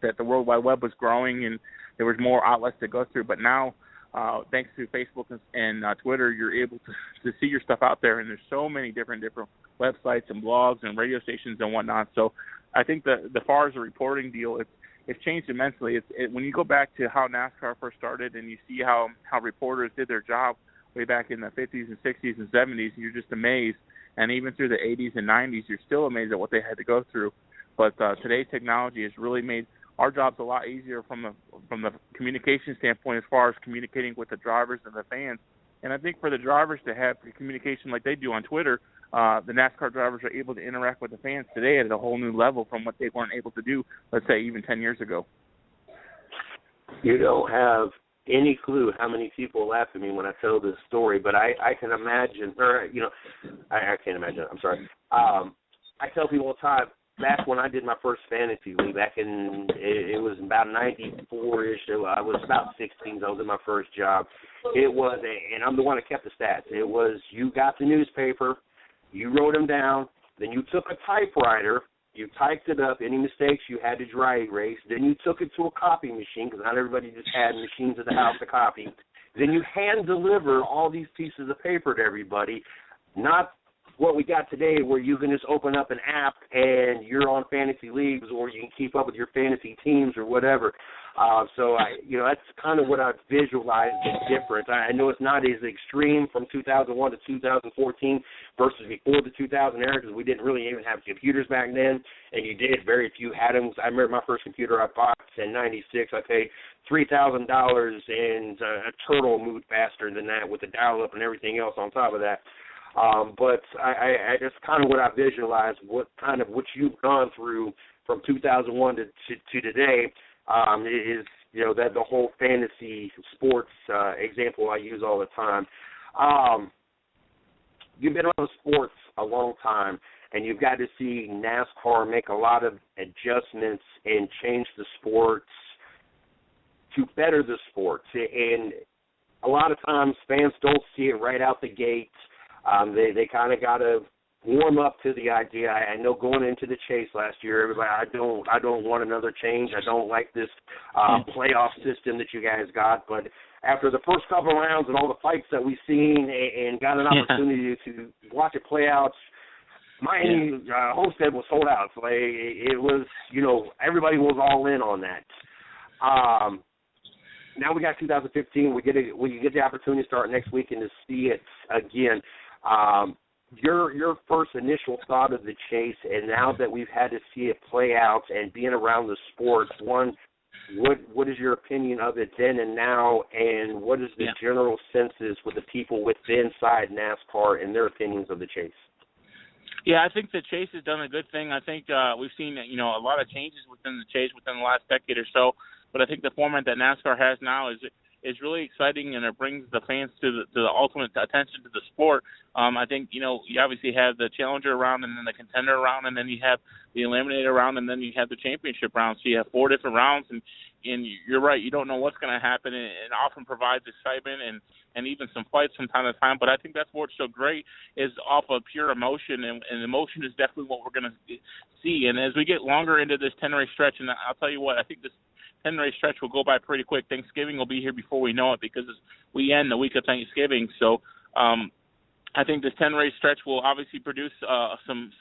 that the World Wide Web was growing and there was more outlets to go through. But now, thanks to Facebook and Twitter, you're able to see your stuff out there, and there's so many different websites and blogs and radio stations and whatnot. So I think the far as the reporting deal, it's changed immensely. When you go back to how NASCAR first started and you see how reporters did their job way back in the 50s and 60s and 70s, you're just amazed. And even through the 80s and 90s, you're still amazed at what they had to go through. But today's technology has really made our jobs a lot easier from the communication standpoint, as far as communicating with the drivers and the fans. And I think for the drivers to have communication like they do on Twitter, the NASCAR drivers are able to interact with the fans today at a whole new level from what they weren't able to do, let's say, even 10 years ago. You don't have any clue how many people laugh at me when I tell this story, but I can imagine, I can't imagine, I'm sorry. I tell people all the time, back when I did my first fantasy league, back in, it was about 94-ish, I was about 16, so I was in my first job. It was, and I'm the one that kept the stats, it was you got the newspaper, you wrote them down, then you took a typewriter, you typed it up, any mistakes you had to dry erase, then you took it to a copy machine, because not everybody just had machines at the house to copy. Then you hand-deliver all these pieces of paper to everybody, not what we got today where you can just open up an app and you're on fantasy leagues, or you can keep up with your fantasy teams or whatever. So that's kind of what I visualized as different. I know it's not as extreme from 2001 to 2014 versus before the 2000 era, because we didn't really even have computers back then, and you did. Very few had them. I remember my first computer I bought in '96. I paid $3,000, and a turtle moved faster than that with the dial-up and everything else on top of that. But I just kind of what I visualize, what you've gone through from 2001 to today is, that the whole fantasy sports example I use all the time. You've been around sports a long time, and you've got to see NASCAR make a lot of adjustments and change the sports to better the sports. And a lot of times fans don't see it right out the gate. They kind of got to warm up to the idea. I know going into the chase last year, everybody, I don't want another change. I don't like this playoff system that you guys got. But after the first couple of rounds and all the fights that we've seen and got an opportunity to watch it play out, Miami Homestead was sold out. So it was, everybody was all in on that. Now we got 2015. We get the opportunity to start next week and to see it again. Your first initial thought of the chase, and now that we've had to see it play out and being around the sports, one, what is your opinion of it then and now, and what is the general census with the people inside NASCAR and their opinions of the chase? Yeah, I think the chase has done a good thing. I think we've seen a lot of changes within the chase within the last decade or so, but I think the format that NASCAR has now is really exciting, and it brings the fans to the ultimate attention to the sport. I think, you obviously have the Challenger round, and then the Contender round, and then you have the Eliminator round, and then you have the Championship round. So you have 4 different rounds, and you're right, you don't know what's going to happen. It often provides excitement and even some fights from time to time. But I think that's what's so great is off of pure emotion, and emotion is definitely what we're going to see. And as we get longer into this 10-race stretch, and I'll tell you what, I think this 10-race stretch will go by pretty quick. Thanksgiving will be here before we know it because we end the week of Thanksgiving. So I think this 10-race stretch will obviously produce some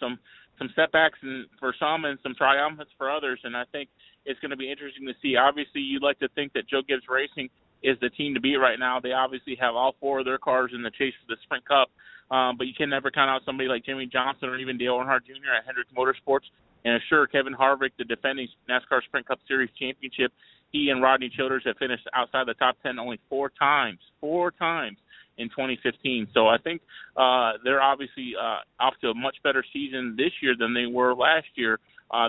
setbacks for some and some triumphs for others, and I think it's going to be interesting to see. Obviously, you'd like to think that Joe Gibbs Racing is the team to beat right now. They obviously have all four of their cars in the chase for the Sprint Cup, but you can never count out somebody like Jimmy Johnson or even Dale Earnhardt Jr. at Hendrick Motorsports. And sure, Kevin Harvick, the defending NASCAR Sprint Cup Series championship, he and Rodney Childers have finished outside the top 10 only four times in 2015. So I think they're obviously off to a much better season this year than they were last year.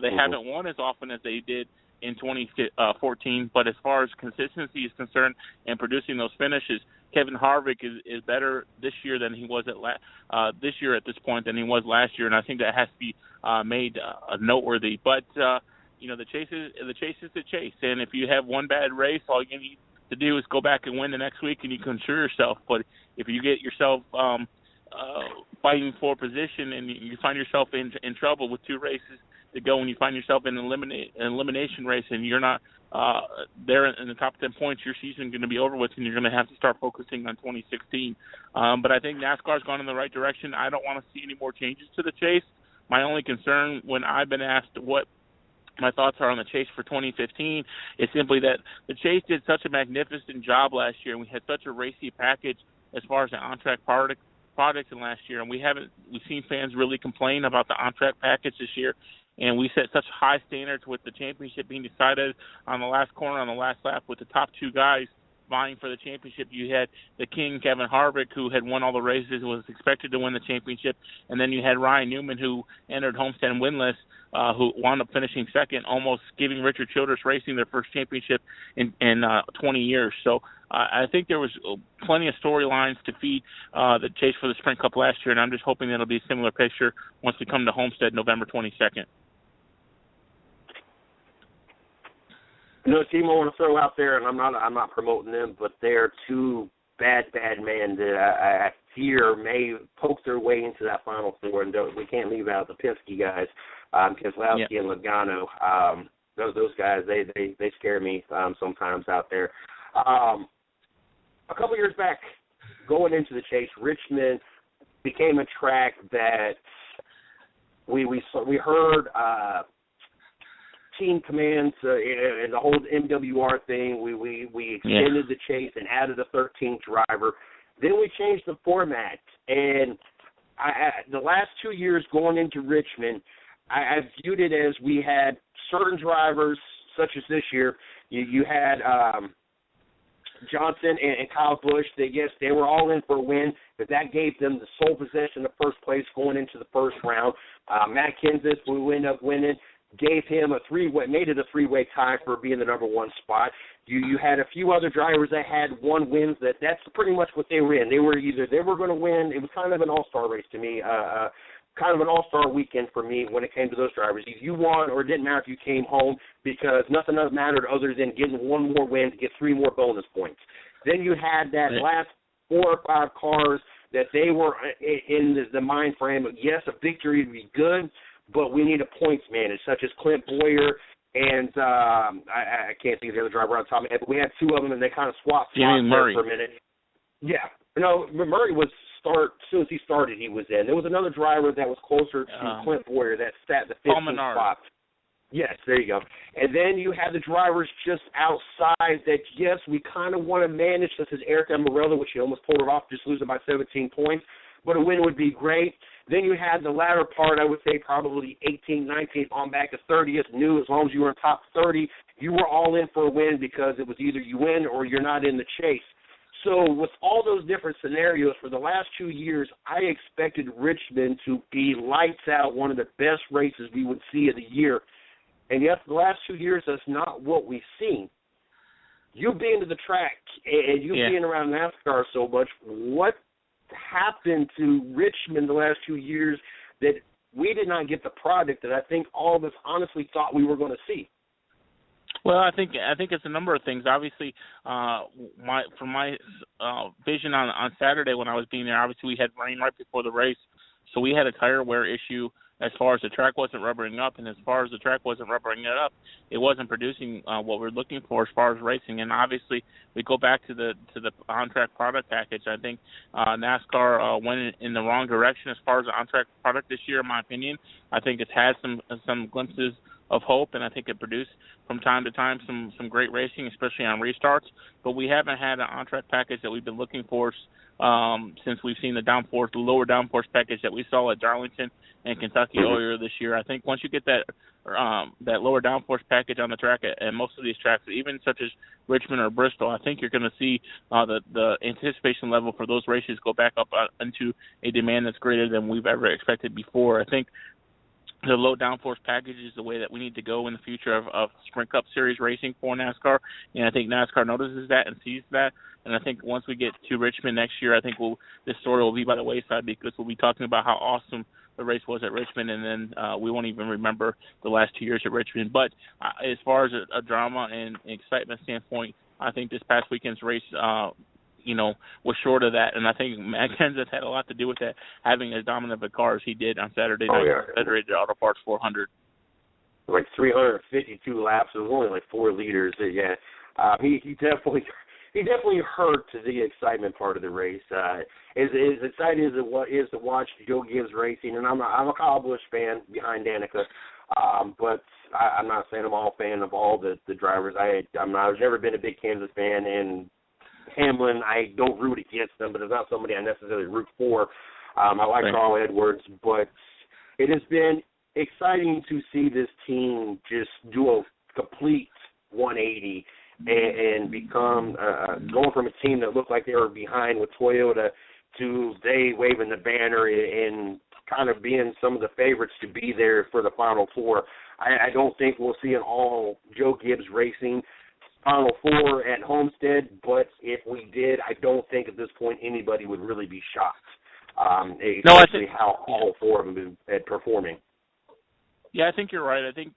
They haven't won as often as they did in 2014, but as far as consistency is concerned and producing those finishes, Kevin Harvick is better this year than he was this year at this point than he was last year, and I think that has to be made noteworthy. But the chase is the chase, and if you have one bad race, all you need to do is go back and win the next week, and you can assure yourself. But if you get yourself fighting for position and you find yourself in trouble with two races to go, and you find yourself in an elimination race and you're not there in the top 10 points, your season is going to be over with, and you're going to have to start focusing on 2016. But I think NASCAR's gone in the right direction. I don't want to see any more changes to the chase. My only concern when I've been asked what my thoughts are on the chase for 2015 is simply that the chase did such a magnificent job last year, and we had such a racy package as far as the on-track products in last year, and we've seen fans really complain about the on-track package this year. And we set such high standards with the championship being decided on the last corner, on the last lap, with the top two guys vying for the championship. You had the king, Kevin Harvick, who had won all the races, was expected to win the championship. And then you had Ryan Newman, who entered Homestead winless, who wound up finishing second, almost giving Richard Childress Racing their first championship in 20 years. So I think there was plenty of storylines to feed the chase for the Sprint Cup last year, and I'm just hoping that it'll be a similar picture once we come to Homestead November 22nd. Team I want to throw out there, and I'm not promoting them, but they're two bad men that I fear may poke their way into that Final Four, and we can't leave out the Penske guys, Keselowski and Logano. Those guys, they scare me sometimes out there. A couple years back, going into the chase, Richmond became a track that we heard. Team commands and the whole MWR thing. We extended the chase and added a 13th driver. Then we changed the format. And the last 2 years going into Richmond, I viewed it as we had certain drivers, such as this year. You had Johnson and Kyle Busch. They were all in for a win, but that gave them the sole possession of first place going into the first round. Matt Kenseth, who ended up winning, gave him made it a three-way tie for being the number one spot. You had a few other drivers that had one wins. That's pretty much what they were in. They were going to win. It was kind of an all-star race to me, kind of an all-star weekend for me when it came to those drivers. If you won, or it didn't matter if you came home, because nothing else mattered other than getting one more win to get 3 more bonus points. Then you had that last 4 or 5 cars that they were in the mind frame of, yes, a victory would be good, but we need a points man, such as Clint Boyer and I can't think of the other driver on top of my head, but we had 2 of them, and they kind of swapped Murray for a minute. Yeah. No, Murray was as soon as he started, he was in. There was another driver that was closer to Clint Boyer that sat the 15th spot. Yes, there you go. And then you had the drivers just outside that, yes, we kind of want to manage, such as Eric Amarello, which he almost pulled it off, just losing by 17 points. But a win would be great. Then you had the latter part, I would say probably 18, 19, on back to 30th. Knew as long as you were in top 30, you were all in for a win, because it was either you win or you're not in the chase. So with all those different scenarios for the last 2 years, I expected Richmond to be lights out, one of the best races we would see of the year. And yet the last 2 years, that's not what we've seen. You being to the track and you being around NASCAR so much, what happened to Richmond the last 2 years that we did not get the product that I think all of us honestly thought we were going to see? Well, I think it's a number of things. Obviously, from my vision on Saturday when I was being there, obviously we had rain right before the race, So we had a tire wear issue as far as the track wasn't rubbering up, and as far as the track wasn't rubbering it up, it wasn't producing what we're looking for as far as racing. And obviously, we go back to the on-track product package. I think NASCAR went in the wrong direction as far as the on-track product this year, in my opinion. I think it's had some glimpses of hope, and I think it produced from time to time some great racing, especially on restarts. But we haven't had an on-track package that we've been looking for since we've seen the lower downforce package that we saw at Darlington and Kentucky earlier this year. I think once you get that lower downforce package on the track at most of these tracks, even such as Richmond or Bristol, I think you're going to see the anticipation level for those races go back up into a demand that's greater than we've ever expected before. I think the low downforce package is the way that we need to go in the future of Sprint Cup Series racing for NASCAR, and I think NASCAR notices that and sees that. And I think once we get to Richmond next year, I think this story will be by the wayside, because we'll be talking about how awesome the race was at Richmond, and then we won't even remember the last 2 years at Richmond. But as far as a drama and excitement standpoint, I think this past weekend's race was short of that, and I think Matt Kenseth had a lot to do with that, having as dominant of a car as he did on Saturday night at Federated Auto Parts 400. Like 352 laps, it was only like 4 liters. Yeah, he definitely hurt the excitement part of the race. As exciting as it is to watch Joe Gibbs racing, and I'm a Kyle Busch fan behind Danica, but I'm not saying I'm all fan of all the drivers. I've never been a big Kenseth fan, and Hamlin, I don't root against them, but it's not somebody I necessarily root for. I like Carl Edwards, but it has been exciting to see this team just do a complete 180 and become going from a team that looked like they were behind with Toyota to they waving the banner and kind of being some of the favorites to be there for the Final Four. I don't think we'll see an all Joe Gibbs racing Final Four at Homestead, but if we did, I don't think at this point anybody would really be shocked, especially how all 4 of them have been performing. Yeah, I think you're right. I think,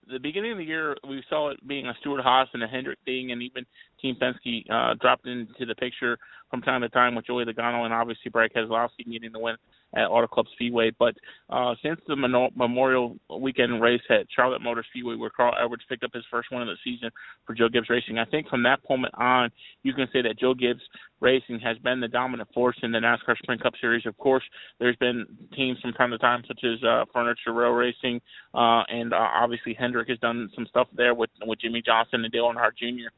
the beginning of the year, we saw it being a Stewart-Haas and a Hendrick thing, and even Team Penske dropped into the picture from time to time with Joey Logano and obviously Brad Keselowski getting the win at Auto Club Speedway. But since the Memorial Weekend race at Charlotte Motor Speedway, where Carl Edwards picked up his first win of the season for Joe Gibbs Racing, I think from that moment on, you can say that Joe Gibbs Racing has been the dominant force in the NASCAR Sprint Cup Series. Of course, there's been teams from time to time, such as Furniture Rail Racing, and obviously Hendrick has done some stuff there with Jimmy Johnson and Dale Earnhardt Jr.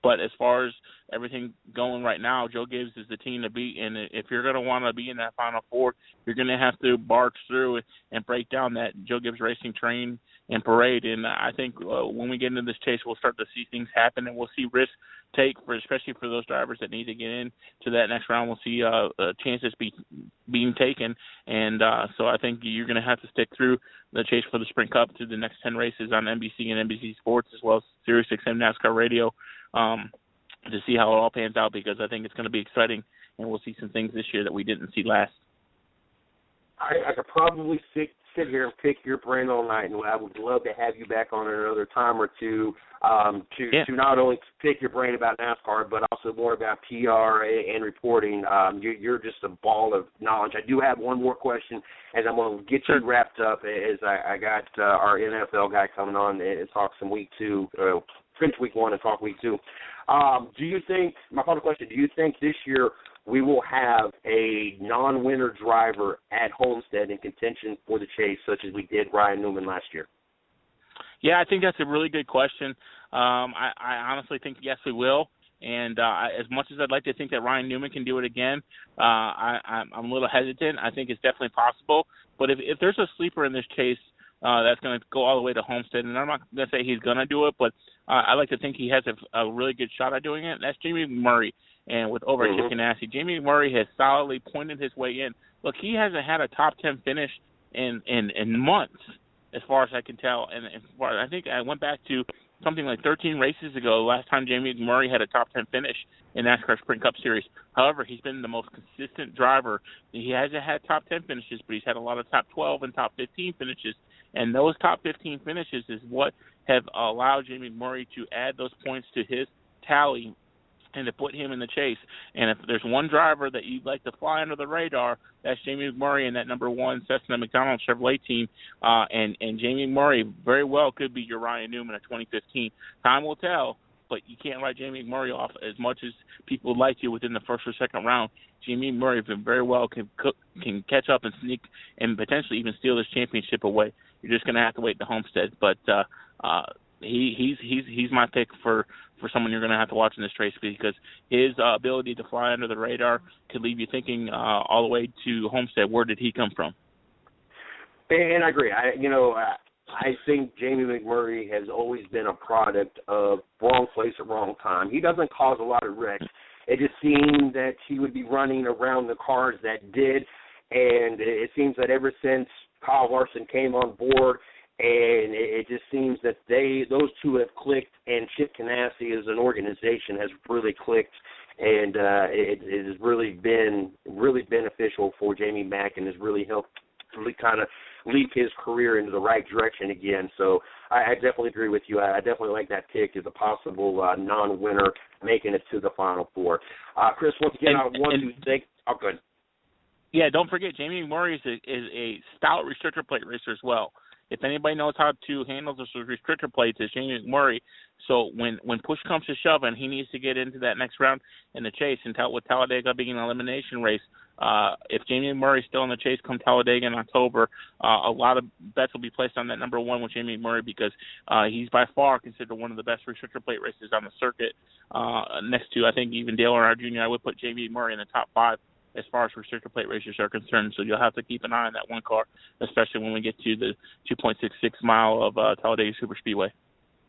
But as far as everything going right now, Joe Gibbs is the team to beat, and if you're going to want to be in that Final Four, you're going to have to barge through and break down that Joe Gibbs Racing train and parade. And I think when we get into this chase, we'll start to see things happen, and we'll see risk take, especially for those drivers that need to get in to that next round. We'll see chances being taken, and so I think you're going to have to stick through the chase for the Sprint Cup through the next 10 races on NBC and NBC Sports, as well as SiriusXM NASCAR Radio, to see how it all pans out, because I think it's going to be exciting, and we'll see some things this year that we didn't see last. I could probably sit here and pick your brain all night, and I would love to have you back on another time or two to not only pick your brain about NASCAR, but also more about PR and reporting. You're just a ball of knowledge. I do have one more question, and I'm going to get you wrapped up, as I got our NFL guy coming on and talk some week 2, finish week 1 and talk week 2. Do you think, my final question, do you think this year we will have a non-winner driver at Homestead in contention for the chase, such as we did Ryan Newman last year? Yeah, I think that's a really good question. I honestly think, yes, we will. And as much as I'd like to think that Ryan Newman can do it again, I'm a little hesitant. I think it's definitely possible. But if there's a sleeper in this chase that's going to go all the way to Homestead, and I'm not going to say he's going to do it, but I like to think he has a really good shot at doing it. That's Jamie McMurray. And with over Chip Ganassi, Jamie McMurray has solidly pointed his way in. Look, he hasn't had a top 10 finish in months, as far as I can tell. And I think I went back to something like 13 races ago, last time Jamie McMurray had a top 10 finish in NASCAR Sprint Cup Series. However, he's been the most consistent driver. He hasn't had top 10 finishes, but he's had a lot of top 12 and top 15 finishes. And those top 15 finishes is what have allowed Jamie McMurray to add those points to his tally and to put him in the chase. And if there's one driver that you'd like to fly under the radar, that's Jamie McMurray and that number 1 Cessna McDonald Chevrolet team. And Jamie McMurray very well could be your Ryan Newman of 2015. Time will tell, but you can't write Jamie McMurray off as much as people would like to within the first or second round. Jamie McMurray very well can catch up and sneak and potentially even steal this championship away. You're just going to have to wait to Homestead. But he's my pick for someone you're going to have to watch in this race, because his ability to fly under the radar could leave you thinking all the way to Homestead, where did he come from? And I agree. I think Jamie McMurray has always been a product of wrong place at wrong time. He doesn't cause a lot of wrecks. It just seemed that he would be running around the cars that did, and it seems that ever since Kyle Larson came on board, and it just seems that those two have clicked, and Chip Ganassi as an organization has really clicked, and it has really been beneficial for Jamie Mack, and has really helped really kind of leap his career into the right direction again. So I definitely agree with you. I definitely like that pick as a possible non-winner making it to the Final Four. Chris, once again, I want to thank – oh, good. Yeah, don't forget, Jamie McMurray is a stout restrictor plate racer as well. If anybody knows how to handle the restrictor plates, it's Jamie McMurray. So when push comes to shove and he needs to get into that next round in the chase, and with Talladega being an elimination race, if Jamie McMurray is still in the chase come Talladega in October, a lot of bets will be placed on that number 1 with Jamie McMurray, because he's by far considered one of the best restrictor plate races on the circuit. Next to, I think, even Dale Earnhardt Jr., I would put Jamie McMurray in the top 5 as far as restrictor plate racers are concerned. So you'll have to keep an eye on that one car, especially when we get to the 2.66 mile of Talladega Superspeedway.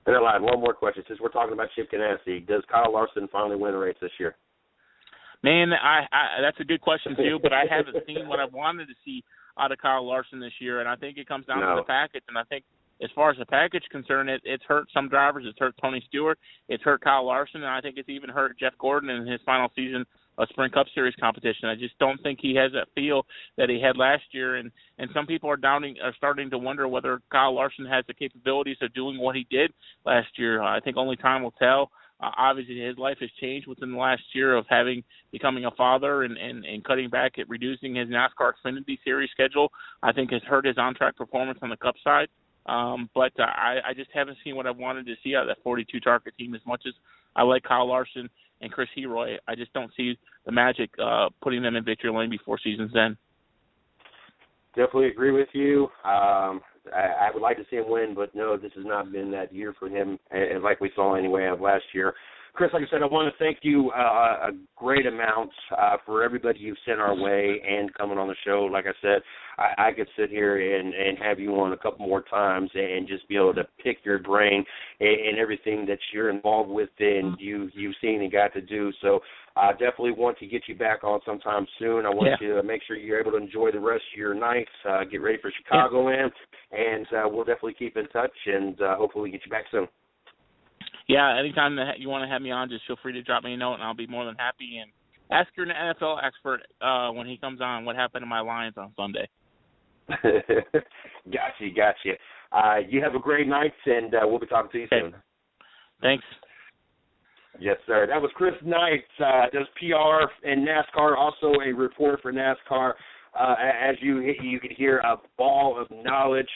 And I lied. One more question. Since we're talking about Chip Ganassi, does Kyle Larson finally win a race this year? Man, I that's a good question too, but I haven't seen what I wanted to see out of Kyle Larson this year, and I think it comes down to the package. And I think as far as the package is concerned, it's hurt some drivers. It's hurt Tony Stewart. It's hurt Kyle Larson, and I think it's even hurt Jeff Gordon in his final season of Sprint Cup Series competition. I just don't think he has that feel that he had last year, and some people are starting to wonder whether Kyle Larson has the capabilities of doing what he did last year. I think only time will tell. Obviously, his life has changed within the last year of becoming a father and cutting back at reducing his NASCAR Xfinity Series schedule. I think has hurt his on-track performance on the Cup side. But I just haven't seen what I wanted to see out of that 42 Tarka team. As much as I like Kyle Larson and Chris Heroy, I just don't see the magic putting them in victory lane before season's end. Definitely agree with you. I would like to see him win, but no, this has not been that year for him, like we saw anyway of last year. Chris, like I said, I want to thank you a great amount for everybody you've sent our way and coming on the show. Like I said, I could sit here and have you on a couple more times and just be able to pick your brain and everything that you're involved with and you've seen and got to do. So I definitely want to get you back on sometime soon. I want you to make sure you're able to enjoy the rest of your nights, get ready for Chicagoland, and we'll definitely keep in touch and hopefully we get you back soon. Yeah, anytime that you want to have me on, just feel free to drop me a note, and I'll be more than happy. And ask your NFL expert when he comes on what happened to my Lions on Sunday. Gotcha. You have a great night, and we'll be talking to you soon. Thanks. Yes, sir. That was Chris Knight, does PR and NASCAR, also a reporter for NASCAR. As you could hear, a ball of knowledge.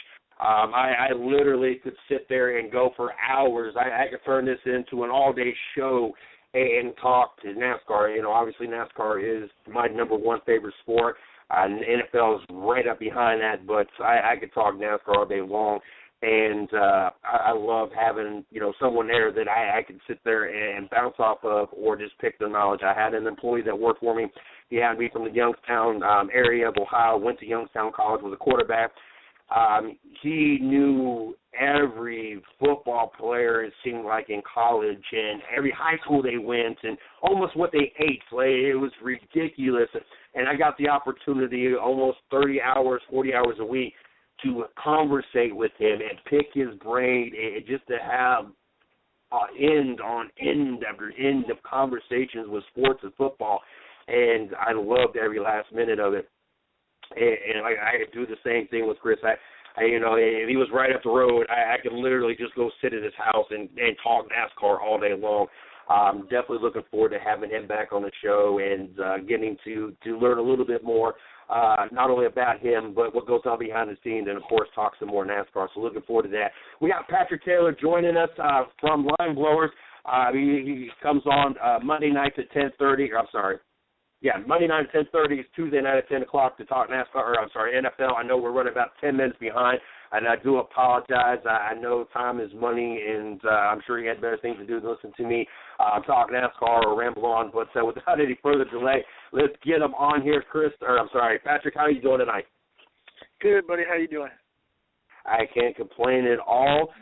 I literally could sit there and go for hours. I could turn this into an all-day show and talk to NASCAR. You know, obviously NASCAR is my number 1 favorite sport. And NFL is right up behind that, but I could talk NASCAR all day long. And I love having, someone there that I can sit there and bounce off of or just pick the knowledge. I had an employee that worked for me. He had me from the Youngstown area of Ohio, went to Youngstown College, was a quarterback. He knew every football player, it seemed like, in college and every high school they went and almost what they ate. It was ridiculous. And I got the opportunity almost 30 hours, 40 hours a week to conversate with him and pick his brain and just to have end after end of conversations with sports and football. And I loved every last minute of it. And I could do the same thing with Chris. If he was right up the road, I could literally just go sit at his house and talk NASCAR all day long. Definitely looking forward to having him back on the show and getting to learn a little bit more, not only about him, but what goes on behind the scenes, and, of course, talk some more NASCAR. So looking forward to that. We got Patrick Taylor joining us from Line Blowers. He comes on Monday nights at 10:30. Monday night at 10:30, Tuesday night at 10 o'clock to talk NFL. I know we're running about 10 minutes behind, and I do apologize. I know time is money, and I'm sure you had better things to do than listen to me talk NASCAR or ramble on. But without any further delay, let's get him on here. Patrick, how are you doing tonight? Good, buddy. How you doing? I can't complain at all.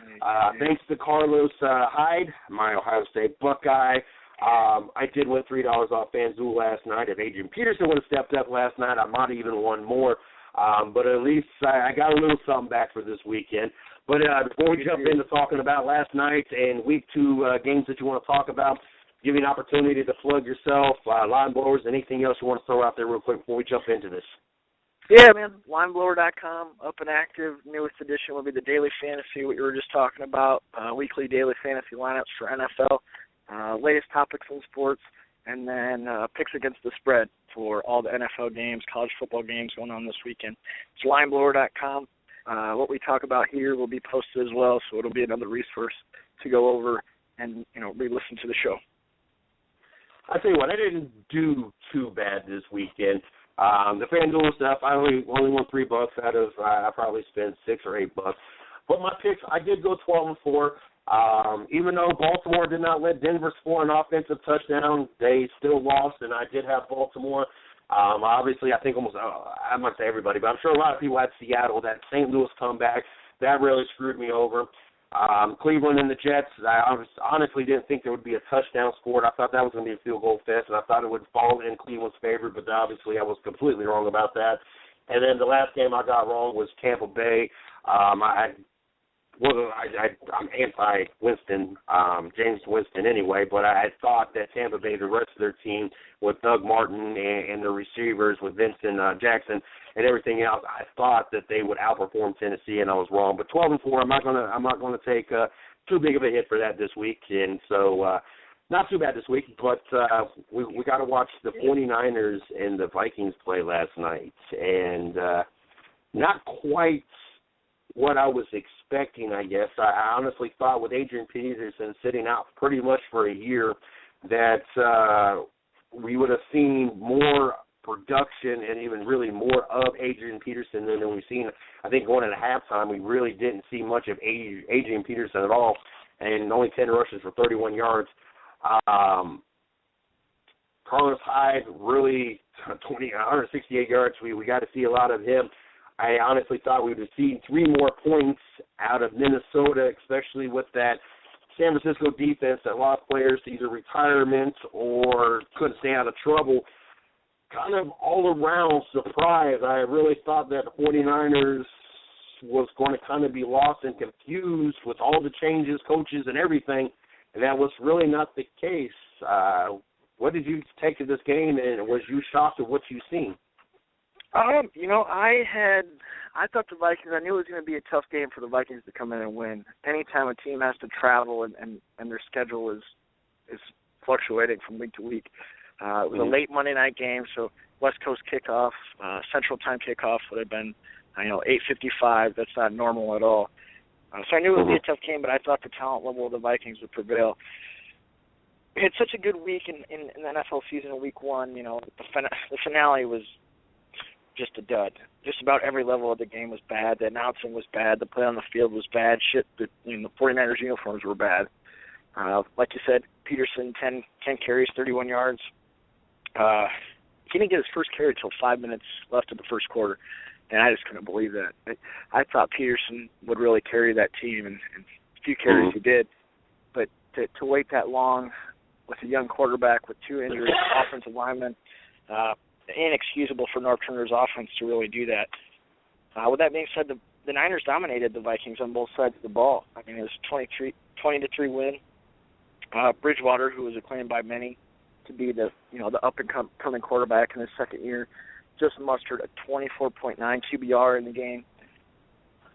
Thanks to Carlos Hyde, my Ohio State Buckeye. I did win $3 off FanDuel last night. If Adrian Peterson would have stepped up last night, I might have even won more. But at least I got a little something back for this weekend. But before we jump into talking about last night and Week 2 games that you want to talk about, give you an opportunity to plug yourself, Line Blowers, anything else you want to throw out there real quick before we jump into this. Yeah, man, lineblower.com, up and active. Newest edition will be the Daily Fantasy, what you were just talking about, weekly daily fantasy lineups for NFL, latest topics in sports, and then picks against the spread for all the NFL games, college football games going on this weekend. It's lineblower.com. What we talk about here will be posted as well, so it'll be another resource to go over and, re-listen to the show. I tell you what, I didn't do too bad this weekend. The FanDuel stuff, I only won $3 out of I probably spent $6 or $8. But my picks, I did go 12-4. Even though Baltimore did not let Denver score an offensive touchdown, they still lost, and I did have Baltimore. Obviously, I think almost, I'm not say everybody, but I'm sure a lot of people had Seattle, that St. Louis comeback. That really screwed me over. Cleveland and the Jets, I honestly didn't think there would be a touchdown scored. I thought that was going to be a field goal fest, and I thought it would fall in Cleveland's favor, but obviously I was completely wrong about that. And then the last game I got wrong was Tampa Bay. I'm anti-Winston, James Winston anyway, but I thought that Tampa Bay, the rest of their team, with Doug Martin and the receivers, with Vincent Jackson and everything else, I thought that they would outperform Tennessee, and I was wrong. But 12-4, I'm not gonna take too big of a hit for that this week, and so not too bad this week. But we got to watch the 49ers and the Vikings play last night, and not quite what I was expecting, I guess. I honestly thought with Adrian Peterson sitting out pretty much for a year that we would have seen more production and even really more of Adrian Peterson than we've seen. I think going into halftime, we really didn't see much of Adrian Peterson at all, and only 10 rushes for 31 yards. Carlos Hyde, really 168 yards. We got to see a lot of him. I honestly thought we would have seen 3 more points out of Minnesota, especially with that San Francisco defense that lost players to either retirement or couldn't stay out of trouble. Kind of all-around surprise. I really thought that the 49ers was going to kind of be lost and confused with all the changes, coaches, and everything, and that was really not the case. What did you take to this game, and was you shocked at what you've seen? I thought the Vikings, I knew it was going to be a tough game for the Vikings to come in and win. Anytime a team has to travel and their schedule is fluctuating from week to week. It was a late Monday night game, so West Coast kickoff, Central Time kickoff would have been, 8:55. That's not normal at all. So I knew it would be a tough game, but I thought the talent level of the Vikings would prevail. We had such a good week in the NFL season in Week 1. The finale was just a dud. Just about every level of the game was bad. The announcing was bad. The play on the field was bad. The 49ers uniforms were bad. Like you said, Peterson, 10 carries, 31 yards. He didn't get his first carry until 5 minutes left of the first quarter, and I just couldn't believe that. I thought Peterson would really carry that team, and a few carries he did. But to wait that long with a young quarterback with 2 injured offensive linemen, inexcusable for Norv Turner's offense to really do that. With that being said, the Niners dominated the Vikings on both sides of the ball. I mean, it was 20-3 win. Bridgewater, who was acclaimed by many to be the up-and-coming quarterback in his second year, just mustered a 24.9 QBR in the game.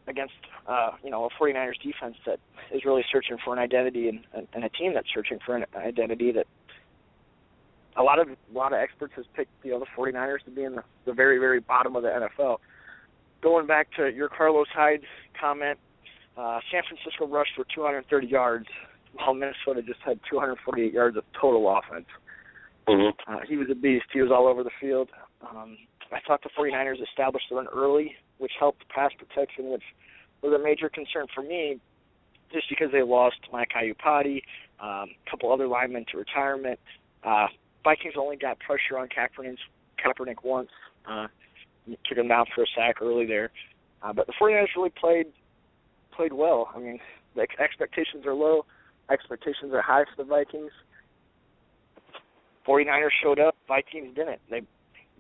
against a 49ers defense that is really searching for an identity and a team that's searching for an identity that a lot of experts has picked the 49ers to be in the very, very bottom of the NFL. Going back to your Carlos Hyde comment, San Francisco rushed for 230 yards, while Minnesota just had 248 yards of total offense. Mm-hmm. He was a beast. He was all over the field. I thought the 49ers established the run early, which helped pass protection, which was a major concern for me just because they lost Mike Iupati, a couple other linemen to retirement. Vikings only got pressure on Kaepernick once, took him down for a sack early there. But the 49ers really played well. I mean, the expectations are low. Expectations are high for the Vikings. 49ers showed up. Vikings didn't.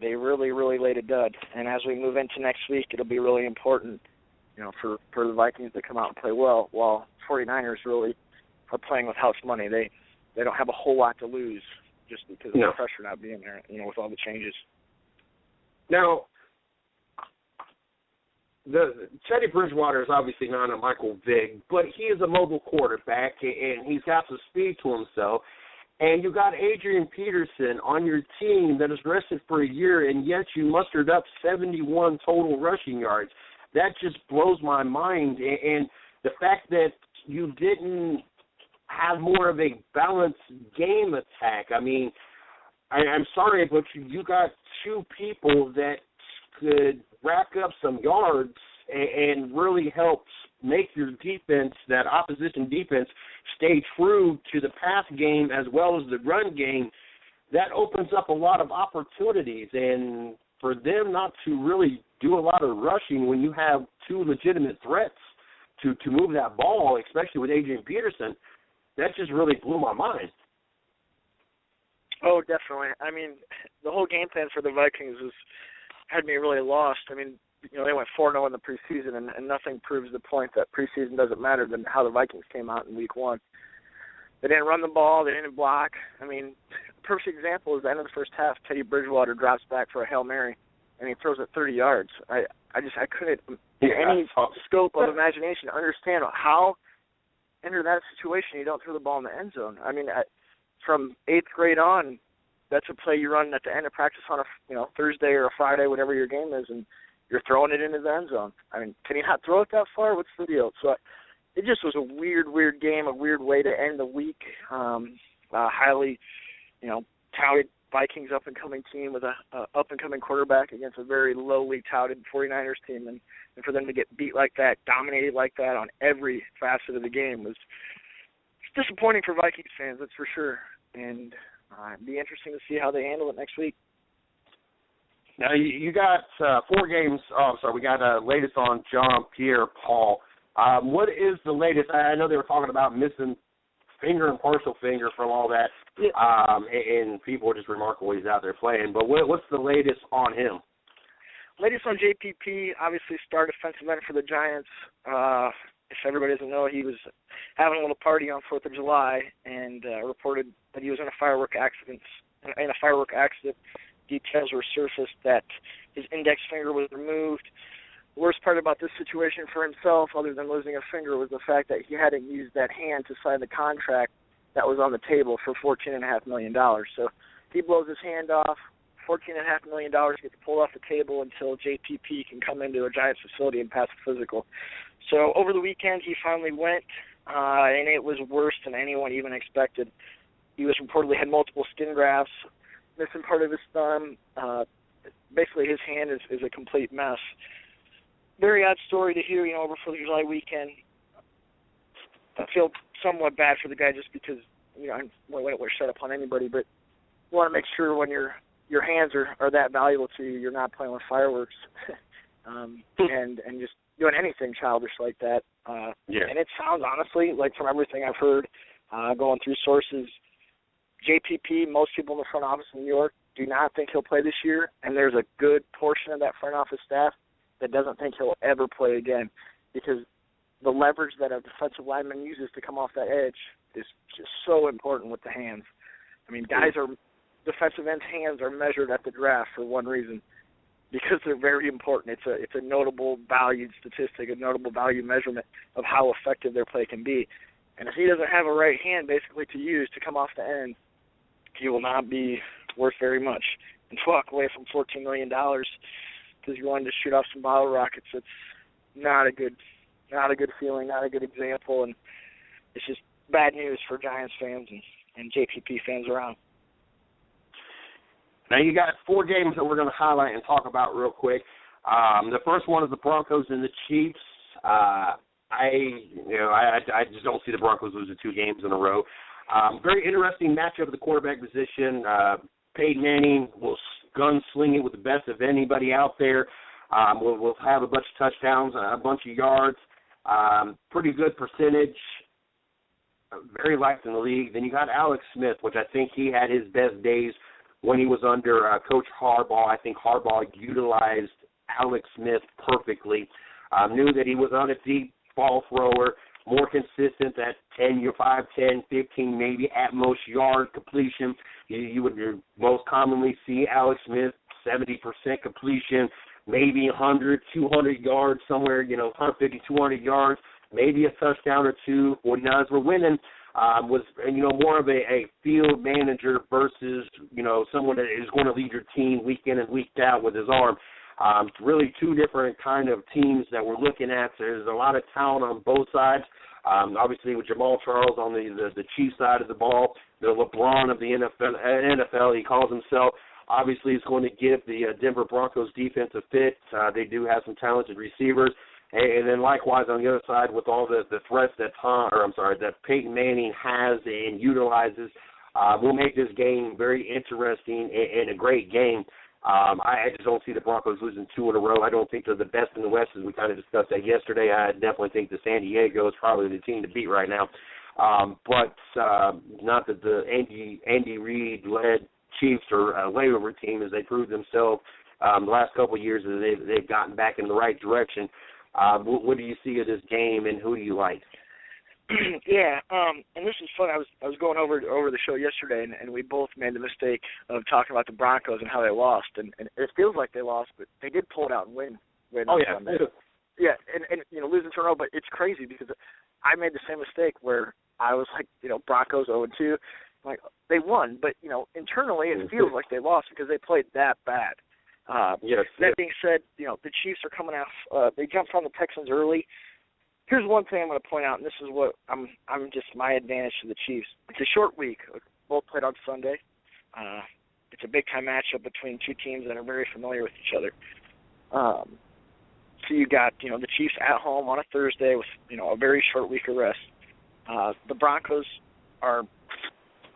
They really, really laid a dud. And as we move into next week, it'll be really important, for the Vikings to come out and play well, while 49ers really are playing with house money. They don't have a whole lot to lose just because of the pressure not being there, with all the changes. Now, Teddy Bridgewater is obviously not a Michael Vick, but he is a mobile quarterback, and he's got some speed to himself. And you got Adrian Peterson on your team that is rested for a year, and yet you mustered up 71 total rushing yards. That just blows my mind. And the fact that you didn't have more of a balanced game attack. I mean, I'm sorry, but you got two people that could rack up some yards and really help make your defense, that opposition defense, stay true to the pass game as well as the run game. That opens up a lot of opportunities. And for them not to really do a lot of rushing when you have two legitimate threats to move that ball, especially with Adrian Peterson, that just really blew my mind. Oh, definitely. I mean, the whole game plan for the Vikings had me really lost. I mean, they went 4-0 in the preseason, and nothing proves the point that preseason doesn't matter than how the Vikings came out in week one. They didn't run the ball. They didn't block. I mean, a perfect example is the end of the first half, Teddy Bridgewater drops back for a Hail Mary, and he throws it 30 yards. I couldn't, in any scope of imagination, understand how, under that situation, you don't throw the ball in the end zone. I mean, from 8th grade on, that's a play you run at the end of practice on a Thursday or a Friday, whatever your game is, and you're throwing it into the end zone. I mean, can you not throw it that far? What's the deal? So it just was a weird game, a weird way to end the week. Highly, touted Vikings up-and-coming team with a up-and-coming quarterback against a very lowly touted 49ers team, and for them to get beat like that, dominated like that on every facet of the game was disappointing for Vikings fans, that's for sure. And it'd be interesting to see how they handle it next week. Now, you got 4 games. We got latest on Jean-Pierre-Paul. What is the latest? I know they were talking about missing finger and partial finger from all that, and people are just remarkable he's out there playing. But what's the latest on him? Latest on JPP, obviously star defensive end for the Giants. If everybody doesn't know, he was having a little party on 4th of July and reported that he was in a firework accident. Details were surfaced that his index finger was removed. The worst part about this situation for himself, other than losing a finger, was the fact that he hadn't used that hand to sign the contract that was on the table for $14.5 million. So he blows his hand off. $14.5 million gets pulled off the table until JPP can come into a Giants facility and pass a physical. So over the weekend, he finally went, and it was worse than anyone even expected. He was reportedly had multiple skin grafts, missing part of his thumb. Basically, his hand is a complete mess. Very odd story to hear, over 4th of July weekend. I feel somewhat bad for the guy just because, I wouldn't wish that upon anybody, but you want to make sure when your hands are that valuable to you, you're not playing with fireworks and just doing anything childish like that. And it sounds, honestly, like from everything I've heard, going through sources, JPP, most people in the front office in New York do not think he'll play this year, and there's a good portion of that front office staff that doesn't think he'll ever play again because the leverage that a defensive lineman uses to come off that edge is just so important with the hands. I mean, defensive ends' hands are measured at the draft for one reason. because they're very important. It's a notable valued statistic, a notable value measurement of how effective their play can be. And if he doesn't have a right hand basically to use to come off the end, he will not be worth very much. And to walk away from $14 million because you're wanting to shoot off some bottle rockets, it's not a good feeling, not a good example, and it's just bad news for Giants fans and JPP fans around. Now you got 4 games that we're going to highlight and talk about real quick. The first one is the Broncos and the Chiefs. I just don't see the Broncos losing 2 games in a row. Very interesting matchup at the quarterback position. Peyton Manning will gunsling it with the best of anybody out there. We'll have a bunch of touchdowns, a bunch of yards, pretty good percentage, very liked in the league. Then you got Alex Smith, which I think he had his best days when he was under Coach Harbaugh. I think Harbaugh utilized Alex Smith perfectly. Knew that he was on a deep ball thrower, more consistent at 5, 10, 15, maybe at most yard completion. You would most commonly see Alex Smith 70% completion, maybe 100, 200 yards somewhere, 150, 200 yards, maybe a touchdown or 2. When guys were winning, was more of a field manager versus someone that is going to lead your team week in and week out with his arm. Really 2 different kind of teams that we're looking at. There's a lot of talent on both sides. Obviously with Jamal Charles on the Chiefs side of the ball, the LeBron of the NFL, he calls himself. Obviously, it's going to give the Denver Broncos defense a fit. They do have some talented receivers. And then likewise on the other side with all the threats that Peyton Manning has and utilizes, will make this game very interesting and a great game. I just don't see the Broncos losing 2 in a row. I don't think they're the best in the West, as we kind of discussed that yesterday. I definitely think the San Diego is probably the team to beat right now. But not that the Andy Reid-led Chiefs are a layover team, as they proved themselves the last couple of years, as they've gotten back in the right direction. What do you see of this game, and who do you like? Yeah, and this is fun. I was going over the show yesterday, and we both made the mistake of talking about the Broncos and how they lost, and it feels like they lost, but they did pull it out and win. Oh yeah, yeah, and losing to a row, but it's crazy because I made the same mistake where I was like, Broncos 0-2, like they won, but internally it feels like they lost because they played that bad. Yes. That being said, the Chiefs are coming off. They jumped on the Texans early. Here's one thing I'm going to point out, and this is what I'm just my advantage to the Chiefs. It's a short week. Both played on Sunday. It's a big-time matchup between 2 teams that are very familiar with each other. So you got, the Chiefs at home on a Thursday with, a very short week of rest. The Broncos are,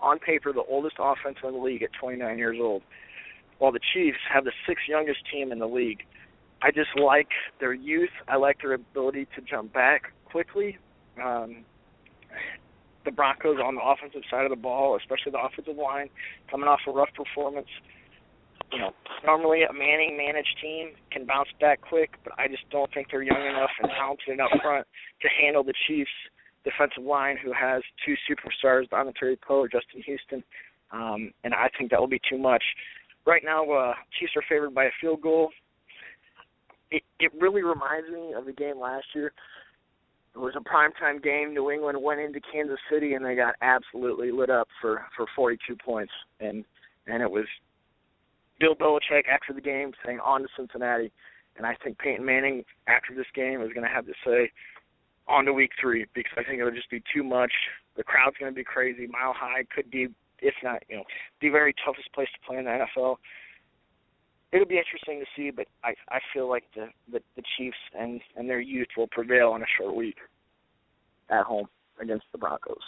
on paper, the oldest offense in the league at 29 years old, while the Chiefs have the 6th youngest team in the league. I just like their youth. I like their ability to jump back quickly. The Broncos on the offensive side of the ball, especially the offensive line, coming off a rough performance. Normally a Manning-managed team can bounce back quick, but I just don't think they're young enough and talented enough front to handle the Chiefs' defensive line, who has 2 superstars, Dontari Poe, Justin Houston, and I think that will be too much. Right now, Chiefs are favored by a field goal. It really reminds me of the game last year. It was a primetime game. New England went into Kansas City, and they got absolutely lit up for 42 points. And it was Bill Belichick after the game saying, on to Cincinnati. And I think Peyton Manning, after this game, is going to have to say, on to week 3, because I think it would just be too much. The crowd's going to be crazy. Mile High could be, if not, the very toughest place to play in the NFL. It'll be interesting to see, but I feel like the Chiefs and their youth will prevail on a short week at home against the Broncos.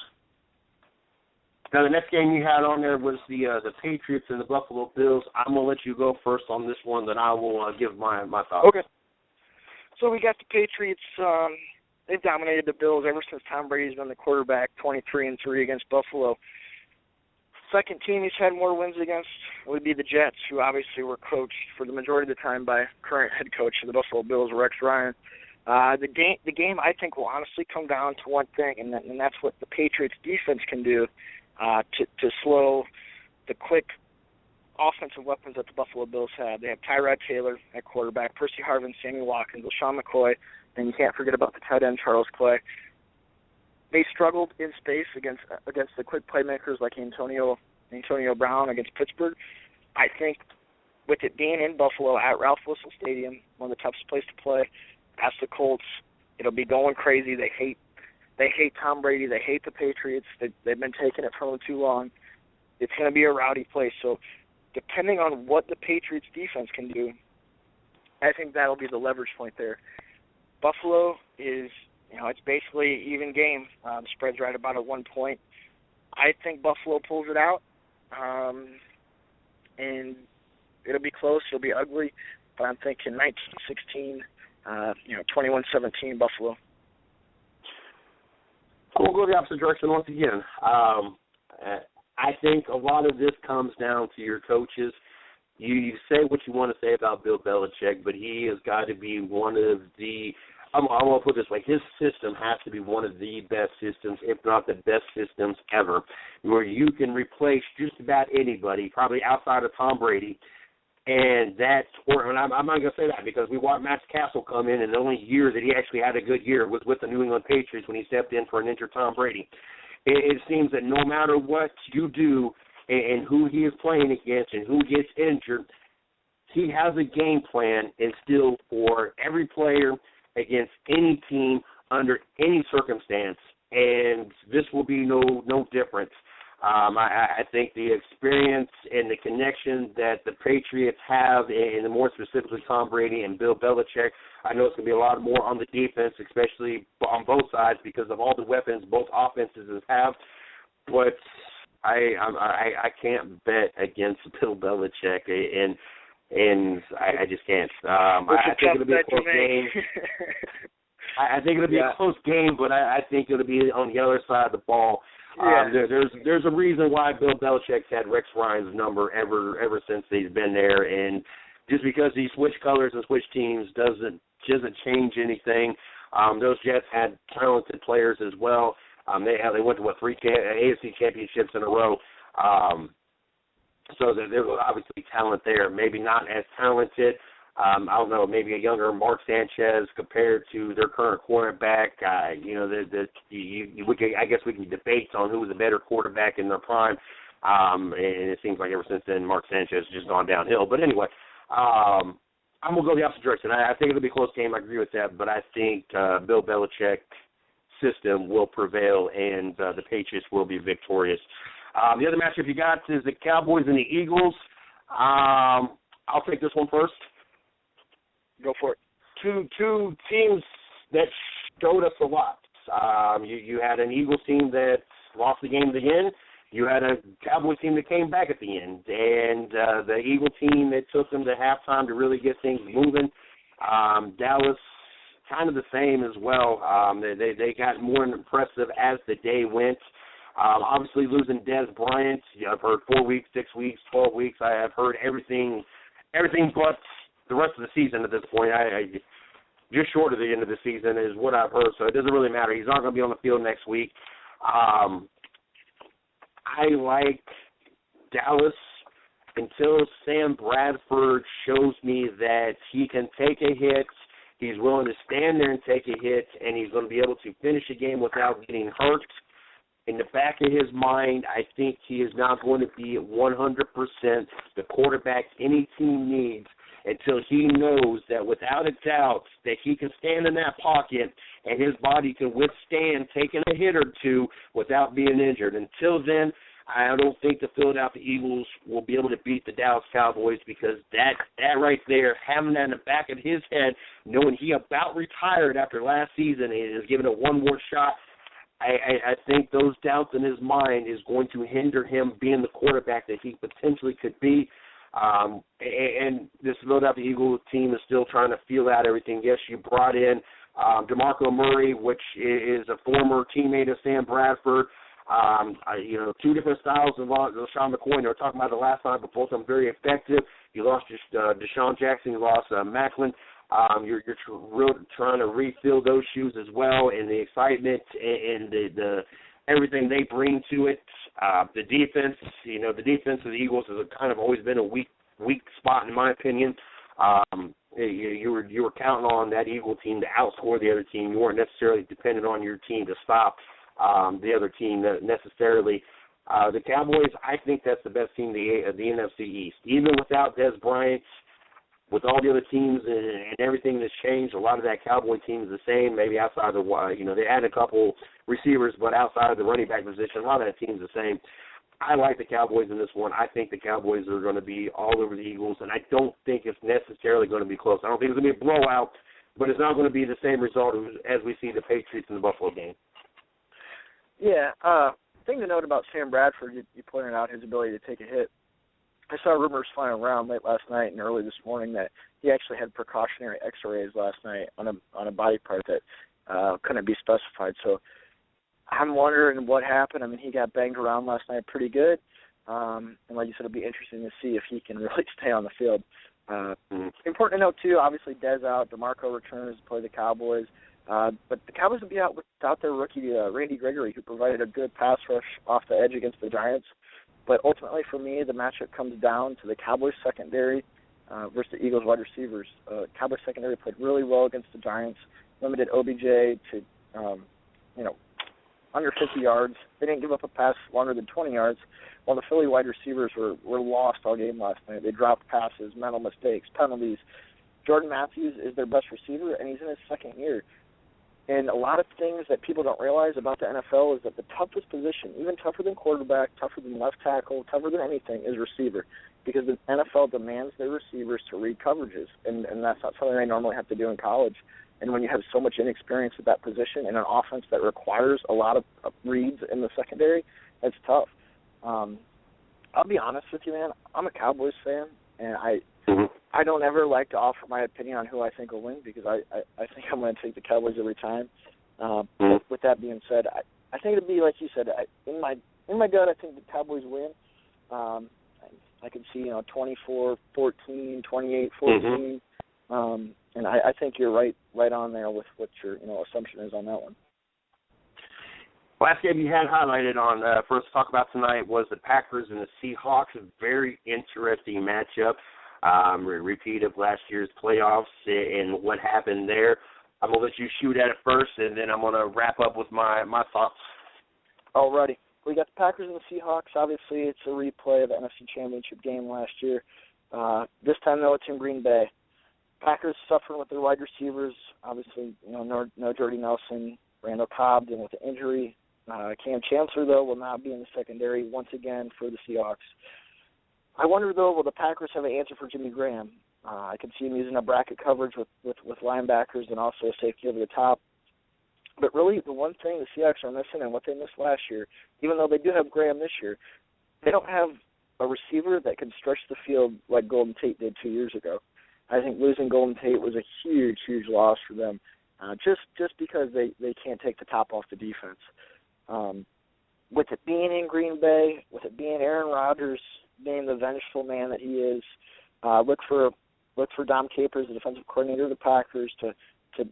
Now, the next game you had on there was the Patriots and the Buffalo Bills. I'm going to let you go first on this one, then I will give my thoughts. Okay. So we got the Patriots. They've dominated the Bills ever since Tom Brady's been the quarterback, 23-3 against Buffalo. Second team he's had more wins against would be the Jets, who obviously were coached for the majority of the time by current head coach of the Buffalo Bills, Rex Ryan. The game I think will honestly come down to one thing, and that's what the Patriots defense can do to slow the quick offensive weapons that the Buffalo Bills have. They have Tyrod Taylor at quarterback, Percy Harvin, Sammy Watkins, LaShawn McCoy, and you can't forget about the tight end Charles Clay. They struggled in space against the quick playmakers like Antonio Brown against Pittsburgh. I think with it being in Buffalo at Ralph Wilson Stadium, one of the toughest places to play, ask the Colts, it'll be going crazy. They hate Tom Brady. They hate the Patriots. They've been taking it from them too long. It's going to be a rowdy place. So depending on what the Patriots defense can do, I think that'll be the leverage point there. Buffalo is, it's basically even game. The spread's right about at 1 point. I think Buffalo pulls it out, and it'll be close. It'll be ugly, but I'm thinking 19-16, 21-17 Buffalo. We'll go the opposite direction once again. I think a lot of this comes down to your coaches. You say what you want to say about Bill Belichick, but he has got to be one of the – I want to put it this way. His system has to be one of the best systems, if not the best systems ever, where you can replace just about anybody, probably outside of Tom Brady. And I'm not going to say that because we watched Matt Castle come in, and the only year that he actually had a good year was with the New England Patriots when he stepped in for an injured Tom Brady. It seems that no matter what you do and who he is playing against and who gets injured, he has a game plan instilled for every player against any team under any circumstance, and this will be no different. I think the experience and the connection that the Patriots have, and more specifically Tom Brady and Bill Belichick, I know it's going to be a lot more on the defense, especially on both sides because of all the weapons both offenses have. But I can't bet against Bill Belichick, and I just can't. I think it'll be a close game. I think it'll be a close game, but I think it'll be on the other side of the ball. Yeah. There's a reason why Bill Belichick's had Rex Ryan's number ever since he's been there, and just because he switched colors and switched teams doesn't change anything. Those Jets had talented players as well. They went to 3 AFC championships in a row. So there was obviously talent there. Maybe not as talented. I don't know, maybe a younger Mark Sanchez compared to their current quarterback. I guess we can debate on who was a better quarterback in their prime. And it seems like ever since then, Mark Sanchez has just gone downhill. But anyway, I'm going to go the opposite direction. I think it'll be a close game. I agree with that. But I think Bill Belichick's system will prevail, and the Patriots will be victorious. The other matchup you got is the Cowboys and the Eagles. I'll take this one first. Go for it. Two teams that showed us a lot. You had an Eagles team that lost the game at the end. You had a Cowboys team that came back at the end. And the Eagle team, it took them to halftime to really get things moving. Dallas, kind of the same as well. They got more impressive as the day went. Obviously, losing Dez Bryant, I've heard 4 weeks, 6 weeks, 12 weeks. I have heard everything but the rest of the season at this point. I just short of the end of the season is what I've heard, so it doesn't really matter. He's not going to be on the field next week. I like Dallas until Sam Bradford shows me that he can take a hit, he's willing to stand there and take a hit, and he's going to be able to finish a game without getting hurt. In the back of his mind, I think he is not going to be at 100% the quarterback any team needs until he knows that without a doubt that he can stand in that pocket and his body can withstand taking a hit or two without being injured. Until then, I don't think the Philadelphia Eagles will be able to beat the Dallas Cowboys because that right there, having that in the back of his head, knowing he about retired after last season and is given it one more shot, I think those doubts in his mind is going to hinder him being the quarterback that he potentially could be. And this Philadelphia Eagles team is still trying to feel out everything. Yes, you brought in DeMarco Murray, which is a former teammate of Sam Bradford. Two different styles of LaShawn McCoy. They were talking about it last time, but both of them very effective. You lost Deshaun Jackson. You lost Macklin. You're trying to refill those shoes as well, and the excitement and the everything they bring to it. The defense, the defense of the Eagles has kind of always been a weak spot in my opinion. You were counting on that Eagle team to outscore the other team. You weren't necessarily dependent on your team to stop the other team necessarily. The Cowboys, I think that's the best team of the NFC East. Even without Dez Bryant, with all the other teams and everything that's changed, a lot of that Cowboy team is the same. Maybe outside of they add a couple receivers, but outside of the running back position, a lot of that team's the same. I like the Cowboys in this one. I think the Cowboys are going to be all over the Eagles, and I don't think it's necessarily going to be close. I don't think it's going to be a blowout, but it's not going to be the same result as we see the Patriots in the Buffalo game. Yeah, thing to note about Sam Bradford, you pointed out his ability to take a hit. I saw rumors flying around late last night and early this morning that he actually had precautionary X-rays last night on a body part that couldn't be specified. So I'm wondering what happened. I mean, he got banged around last night pretty good. And like you said, it'll be interesting to see if he can really stay on the field. Important to note, too, obviously Dez out, DeMarco returns to play the Cowboys. But the Cowboys will be out without their rookie, Randy Gregory, who provided a good pass rush off the edge against the Giants. But ultimately, for me, the matchup comes down to the Cowboys secondary versus the Eagles wide receivers. Cowboys secondary played really well against the Giants, limited OBJ to, under 50 yards. They didn't give up a pass longer than 20 yards, while the Philly wide receivers were lost all game last night. They dropped passes, mental mistakes, penalties. Jordan Matthews is their best receiver, and he's in his second year. And a lot of things that people don't realize about the NFL is that the toughest position, even tougher than quarterback, tougher than left tackle, tougher than anything, is receiver, because the NFL demands their receivers to read coverages, and that's not something they normally have to do in college. And when you have so much inexperience at that position and an offense that requires a lot of reads in the secondary, it's tough. I'll be honest with you, man. I'm a Cowboys fan, and I don't ever like to offer my opinion on who I think will win, because I think I'm going to take the Cowboys every time. With that being said, I think it'll be like you said. In my gut, I think the Cowboys win. I can see 24-14, 28-14, and I think you're right on there with what your assumption is on that one. Last game you had highlighted on for us to talk about tonight was the Packers and the Seahawks. A very interesting matchup. Repeat of last year's playoffs and what happened there. I'm going to let you shoot at it first, and then I'm going to wrap up with my thoughts. Alrighty. We got the Packers and the Seahawks. Obviously, it's a replay of the NFC Championship game last year. This time, though, it's in Green Bay. Packers suffering with their wide receivers. Obviously, no Jordy Nelson, Randall Cobb dealing with the injury. Cam Chancellor, though, will not be in the secondary once again for the Seahawks. I wonder, though, will the Packers have an answer for Jimmy Graham? I can see him using a bracket coverage with linebackers and also a safety over the top. But really, the one thing the Seahawks are missing and what they missed last year, even though they do have Graham this year, they don't have a receiver that can stretch the field like Golden Tate did 2 years ago. I think losing Golden Tate was a huge, huge loss for them, just because they can't take the top off the defense. With it being in Green Bay, with it being Aaron Rodgers being the vengeful man that he is, look for Dom Capers, the defensive coordinator of the Packers, to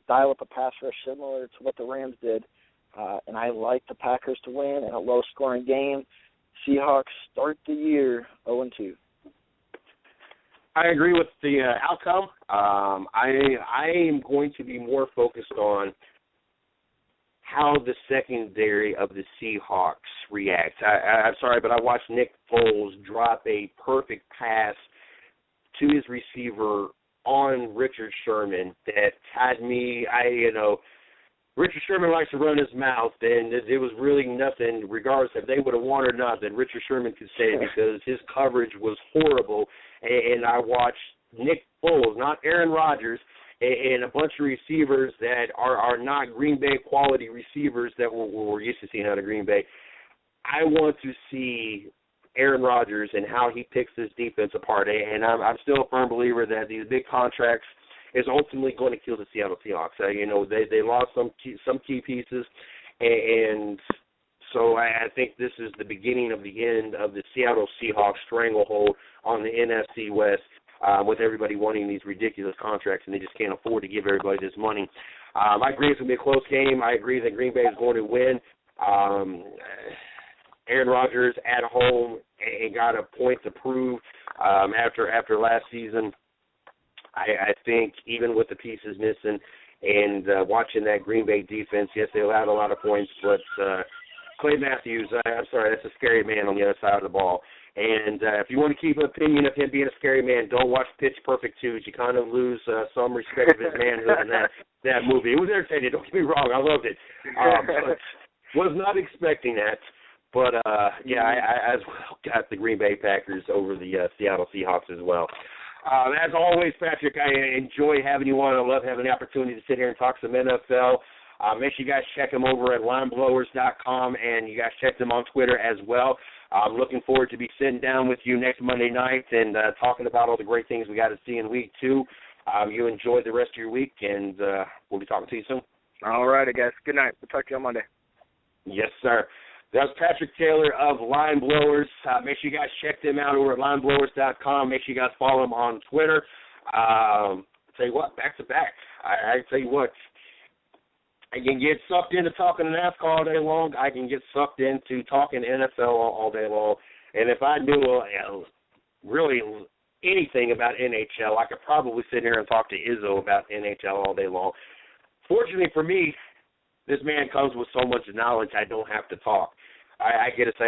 dial up a pass rush similar to what the Rams did. And I like the Packers to win in a low-scoring game. Seahawks start the year 0-2. I agree with the outcome. I am going to be more focused on how the secondary of the Seahawks reacts. I'm sorry, but I watched Nick Foles drop a perfect pass to his receiver on Richard Sherman that had me, Richard Sherman likes to run his mouth, and it was really nothing, regardless if they would have won or not, that Richard Sherman could say it, because his coverage was horrible. And I watched Nick Foles, not Aaron Rodgers, and a bunch of receivers that are not Green Bay quality receivers that we're used to seeing out of Green Bay. I want to see Aaron Rodgers and how he picks this defense apart. And I'm still a firm believer that these big contracts is ultimately going to kill the Seattle Seahawks. They lost some key pieces, and so I think this is the beginning of the end of the Seattle Seahawks stranglehold on the NFC West, with everybody wanting these ridiculous contracts, and they just can't afford to give everybody this money. I agree it's going to be a close game. I agree that Green Bay is going to win. Aaron Rodgers at home and got a point to prove after last season. I think even with the pieces missing and watching that Green Bay defense, yes, they allowed a lot of points, but Clay Matthews, I'm sorry, that's a scary man on the other side of the ball. And if you want to keep an opinion of him being a scary man, don't watch Pitch Perfect 2. You kind of lose some respect of his manhood in that movie. It was entertaining, don't get me wrong, I loved it. But was not expecting that. But, I as well got the Green Bay Packers over the Seattle Seahawks as well. As always, Patrick, I enjoy having you on. I love having the opportunity to sit here and talk some NFL. Make sure you guys check them over at lineblowers.com, and you guys check them on Twitter as well. I'm looking forward to be sitting down with you next Monday night and talking about all the great things we got to see in Week 2. You enjoy the rest of your week, and we'll be talking to you soon. All righty, guys. Good night. We'll talk to you on Monday. Yes, sir. That was Patrick Taylor of Line Blowers. Make sure you guys check them out over at lineblowers.com. Make sure you guys follow them on Twitter. I'll tell you what, back to back. I tell you what, I can get sucked into talking NASCAR all day long. I can get sucked into talking NFL all day long. And if I knew really anything about NHL, I could probably sit here and talk to Izzo about NHL all day long. Fortunately for me, this man comes with so much knowledge I don't have to talk. I get to say,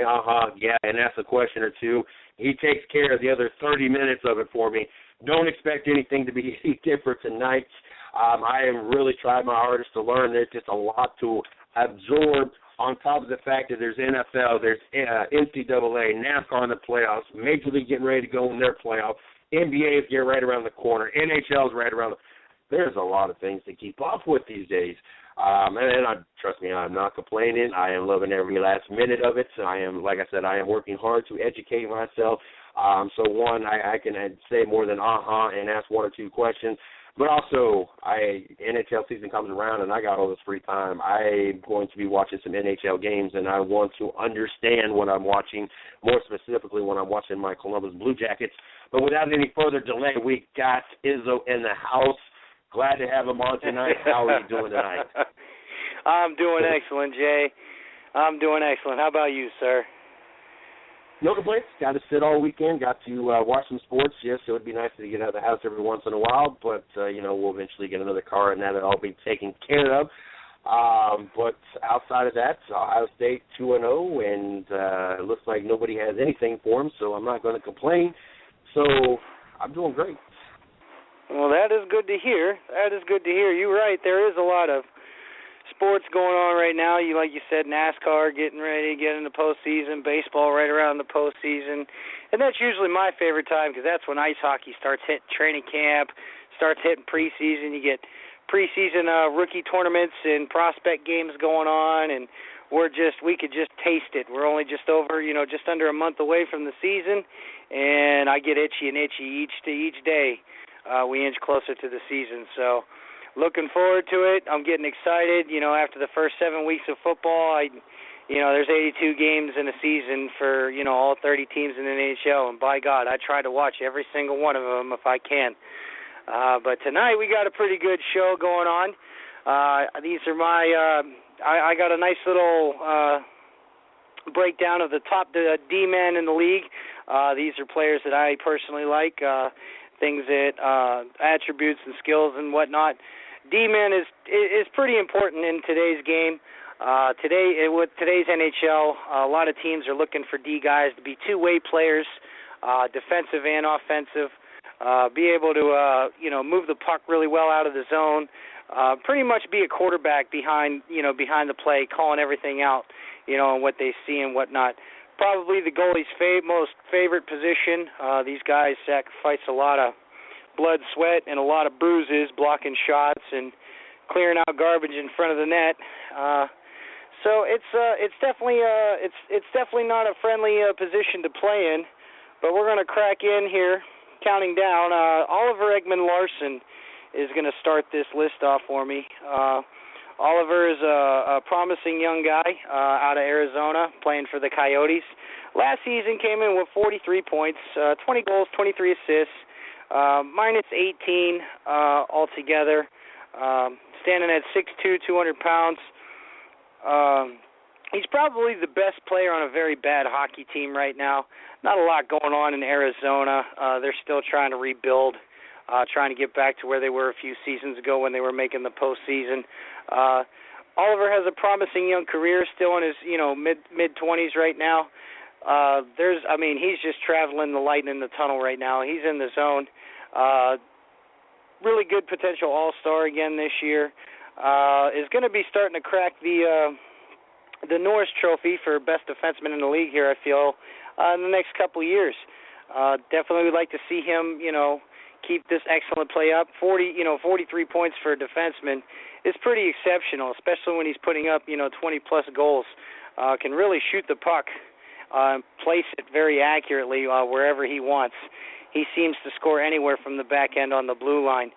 yeah, and ask a question or two. He takes care of the other 30 minutes of it for me. Don't expect anything to be different tonight. I am really trying my hardest to learn. There's just a lot to absorb on top of the fact that there's NFL, there's NCAA, NASCAR in the playoffs, Major League getting ready to go in their playoffs, NBA is getting right around the corner, NHL is right around the There's a lot of things to keep up with these days. Trust me, I'm not complaining. I am loving every last minute of it. I am, like I said, I am working hard to educate myself. So one, I can say more than and ask one or two questions. But also, NHL season comes around and I got all this free time. I'm going to be watching some NHL games, and I want to understand what I'm watching, more specifically when I'm watching my Columbus Blue Jackets. But without any further delay, we got Izzo in the house. Glad to have him on tonight. How are you doing tonight? I'm doing excellent, Jay. I'm doing excellent. How about you, sir? No complaints. Got to sit all weekend. Got to watch some sports. Yes, it would be nice to get out of the house every once in a while, but, we'll eventually get another car, and that'll all be taken care of. But outside of that, Ohio State 2-0, and it looks like nobody has anything for them, so I'm not going to complain. So I'm doing great. Well, that is good to hear. That is good to hear. You're right. There is a lot of sports going on right now. Like you said, NASCAR getting ready to get in the postseason, baseball right around the postseason. And that's usually my favorite time because that's when ice hockey starts hitting training camp, starts hitting preseason. You get preseason rookie tournaments and prospect games going on, and we could just taste it. We're only just over, just under a month away from the season, and I get itchy and itchy each day. We inch closer to the season, so looking forward to it. I'm getting excited. After the first 7 weeks of football, there's 82 games in a season for all 30 teams in the NHL, and by God, I try to watch every single one of them if I can. But tonight we got a pretty good show going on. These are my. I got a nice little breakdown of the top D-men in the league. These are players that I personally like. Things that attributes and skills and whatnot. D-man is pretty important in today's game. With today's NHL, a lot of teams are looking for D guys to be two-way players, defensive and offensive, be able to move the puck really well out of the zone, pretty much be a quarterback behind the play, calling everything out, and what they see and whatnot. Probably the goalie's most favorite position. These guys sacrifice a lot of blood, sweat, and a lot of bruises, blocking shots and clearing out garbage in front of the net. So it's definitely not a friendly position to play in. But we're going to crack in here, counting down. Oliver Ekman-Larsson is going to start this list off for me. Oliver is a promising young guy out of Arizona, playing for the Coyotes. Last season came in with 43 points, 20 goals, 23 assists, minus 18 altogether, standing at 6'2", 200 pounds. he's probably the best player on a very bad hockey team right now. Not a lot going on in Arizona. They're still trying to rebuild, trying to get back to where they were a few seasons ago when they were making the postseason. Oliver has a promising young career, still in his mid-20s right now. He's just traveling the light in the tunnel right now. He's in the zone. Really good potential all-star again this year. Is going to be starting to crack the Norris Trophy for best defenseman in the league here, I feel, in the next couple of years. Definitely would like to see him, keep this excellent play up. 43 points for a defenseman is pretty exceptional, especially when he's putting up, 20-plus goals. Can really shoot the puck, place it very accurately wherever he wants. He seems to score anywhere from the back end on the blue line.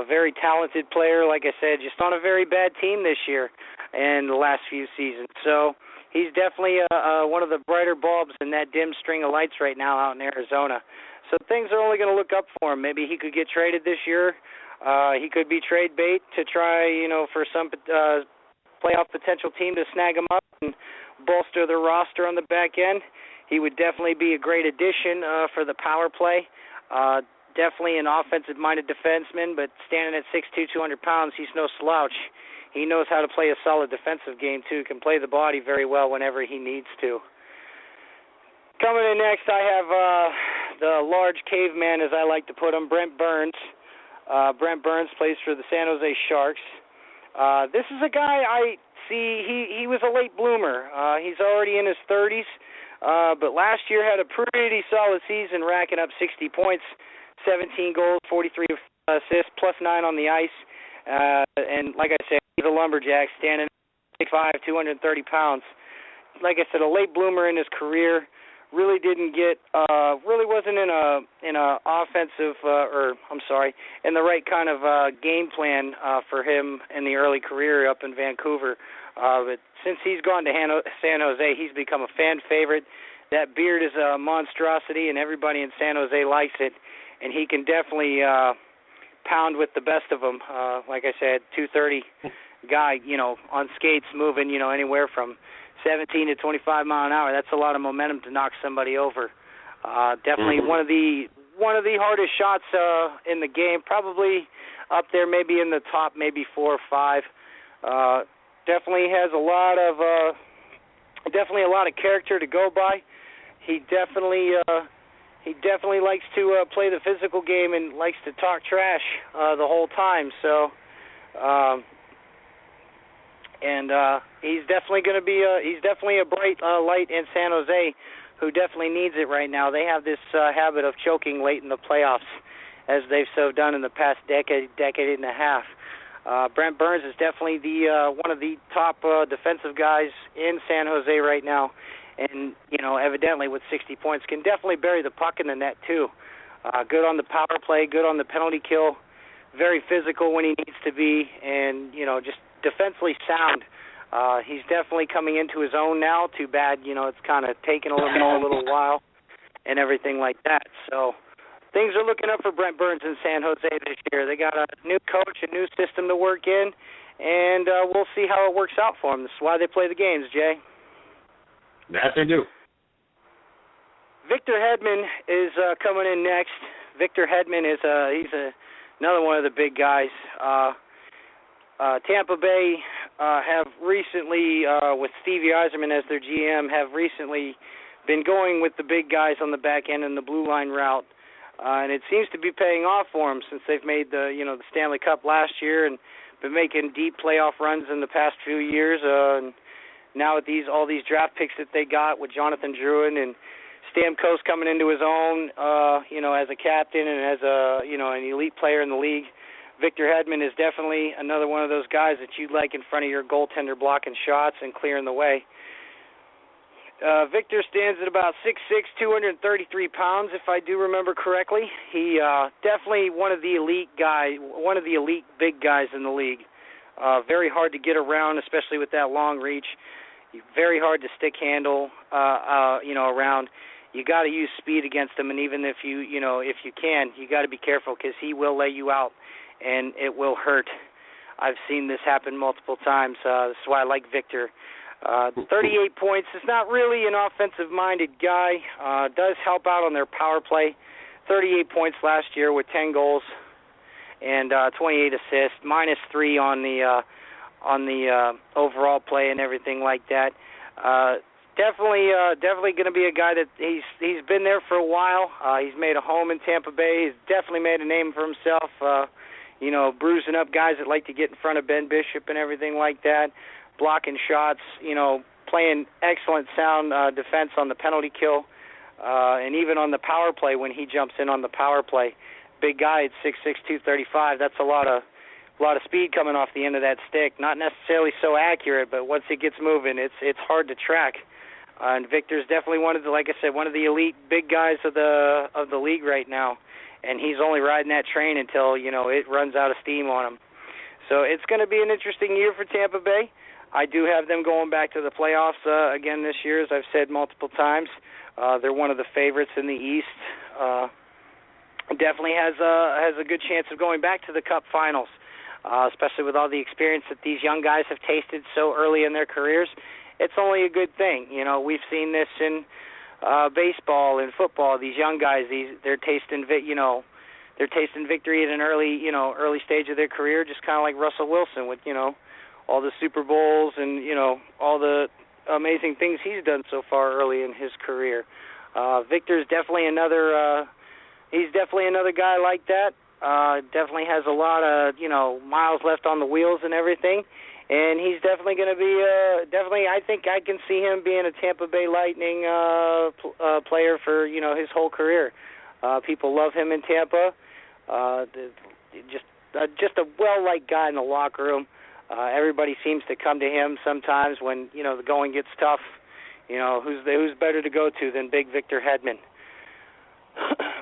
Very talented player, like I said, just on a very bad team this year and the last few seasons. So he's definitely one of the brighter bulbs in that dim string of lights right now out in Arizona. So things are only going to look up for him. Maybe he could get traded this year. He could be trade bait to try, for some playoff potential team to snag him up and bolster their roster on the back end. He would definitely be a great addition for the power play. Definitely an offensive-minded defenseman, but standing at 6'2", 200 pounds, he's no slouch. He knows how to play a solid defensive game, too. Can play the body very well whenever he needs to. Coming in next, I have the large caveman, as I like to put him, Brent Burns. Brent Burns plays for the San Jose Sharks. This is a guy I see, he was a late bloomer. He's already in his 30s, but last year had a pretty solid season, racking up 60 points, 17 goals, 43 assists, plus 9 on the ice. And like I said, he's a lumberjack, standing 6'5", 230 pounds. Like I said, a late bloomer in his career. Really wasn't in a offensive, in the right kind of game plan for him in the early career up in Vancouver. But since he's gone to San Jose, he's become a fan favorite. That beard is a monstrosity, and everybody in San Jose likes it. And he can definitely pound with the best of them. Like I said, 230 guy, on skates, moving, anywhere from 17 to 25 mile an hour. That's a lot of momentum to knock somebody over. Definitely one of the hardest shots in the game. Probably up there, maybe in the top, maybe 4 or 5. Definitely has a lot of character to go by. He definitely likes to play the physical game and likes to talk trash the whole time. So. He's definitely going to be he's definitely a bright light in San Jose, who definitely needs it right now. They have this habit of choking late in the playoffs, as they've so done in the past decade and a half. Brent Burns is definitely one of the top defensive guys in San Jose right now, and evidently with 60 points can definitely bury the puck in the net too. Good on the power play, good on the penalty kill, very physical when he needs to be, and just defensively sound. He's definitely coming into his own now. Too bad, it's kind of taken a little while and everything like that. So things are looking up for Brent Burns in San Jose this year. They got a new coach, a new system to work in, and we'll see how it works out for them. This is why they play the games, Jay. That they do. Victor Hedman is coming in next. Victor Hedman is another one of the big guys. Tampa Bay have recently, with Stevie Yzerman as their GM, have recently been going with the big guys on the back end and the blue line route, and it seems to be paying off for them since they've made the Stanley Cup last year and been making deep playoff runs in the past few years. And now with all these draft picks that they got with Jonathan Drouin and Stamkos coming into his own, as a captain and as an elite player in the league. Victor Hedman is definitely another one of those guys that you'd like in front of your goaltender blocking shots and clearing the way. Victor stands at about 6'6", 233 pounds, if I do remember correctly. He definitely one of the elite big guys in the league. Very hard to get around, especially with that long reach. Very hard to stick handle, around. You got to use speed against him, and even if you can, you got to be careful because he will lay you out. And it will hurt. I've seen this happen multiple times. That's why I like Victor. 38 points. Is not really an offensive-minded guy. Does help out on their power play. 38 points last year with 10 goals and 28 assists, -3 on the overall play and everything like that. Definitely going to be a guy that he's been there for a while. He's made a home in Tampa Bay. He's definitely made a name for himself. Bruising up guys that like to get in front of Ben Bishop and everything like that, blocking shots. Playing excellent sound defense on the penalty kill, and even on the power play when he jumps in on the power play. Big guy at 6'6", 235. That's a lot of speed coming off the end of that stick. Not necessarily so accurate, but once it gets moving, it's hard to track. And Victor's definitely one of the elite big guys of the league right now. And he's only riding that train until it runs out of steam on him. So it's going to be an interesting year for Tampa Bay. I do have them going back to the playoffs again this year, as I've said multiple times. They're one of the favorites in the East. Definitely has a good chance of going back to the Cup Finals, especially with all the experience that these young guys have tasted so early in their careers. It's only a good thing. We've seen this in baseball and football. These young guys, they're tasting victory at an early stage of their career, just kind of like Russell Wilson with all the Super Bowls and all the amazing things he's done so far early in his career. Victor's definitely another. He's definitely another guy like that. Definitely has a lot of miles left on the wheels and everything. And he's definitely going to be I think I can see him being a Tampa Bay Lightning player for his whole career. People love him in Tampa. Just a well-liked guy in the locker room. Everybody seems to come to him sometimes when the going gets tough. Who's better to go to than Big Victor Hedman?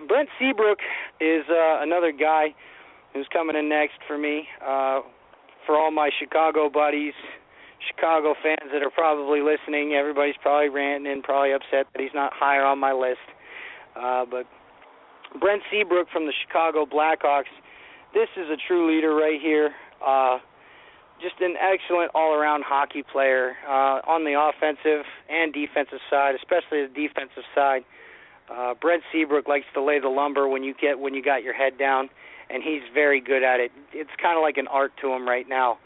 Brent Seabrook is another guy who's coming in next for me. For all my Chicago buddies, Chicago fans that are probably listening, everybody's probably ranting and probably upset that he's not higher on my list. But Brent Seabrook from the Chicago Blackhawks, this is a true leader right here. Just an excellent all-around hockey player on the offensive and defensive side, especially the defensive side. Brent Seabrook likes to lay the lumber when you got your head down, and he's very good at it. It's kind of like an art to him right now,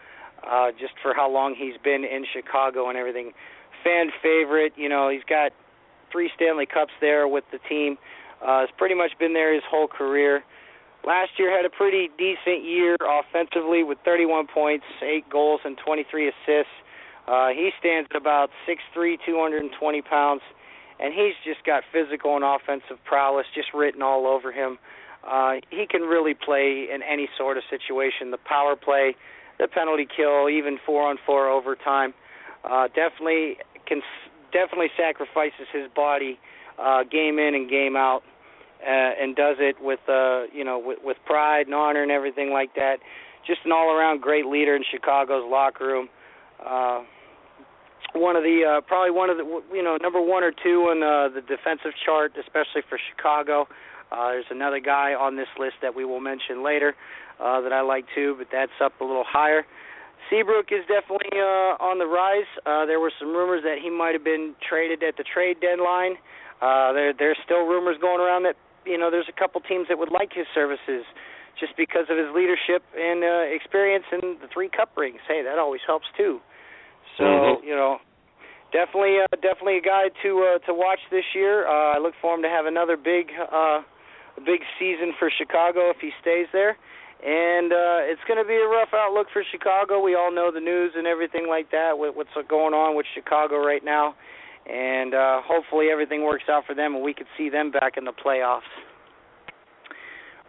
just for how long he's been in Chicago and everything. Fan favorite, he's got 3 Stanley Cups there with the team. Has pretty much been there his whole career. Last year had a pretty decent year offensively with 31 points, 8 goals, and 23 assists. He stands at about 6'3", 220 pounds, and he's just got physical and offensive prowess just written all over him. He can really play in any sort of situation, the power play, the penalty kill, even 4-on-4 overtime. Definitely sacrifices his body game in and game out. And does it with with pride and honor and everything like that. Just an all-around great leader in Chicago's locker room. Probably one of the number 1 or 2 on the defensive chart, especially for Chicago. There's another guy on this list that we will mention later that I like too, but that's up a little higher. Seabrook is definitely on the rise. There were some rumors that he might have been traded at the trade deadline. There's still rumors going around that there's a couple teams that would like his services just because of his leadership and experience in the 3 cup rings. Hey, that always helps too. So definitely a guy to watch this year. I look for him to have another big season for Chicago if he stays there. And it's going to be a rough outlook for Chicago. We all know the news and everything like that, what's going on with Chicago right now. And hopefully everything works out for them and we can see them back in the playoffs.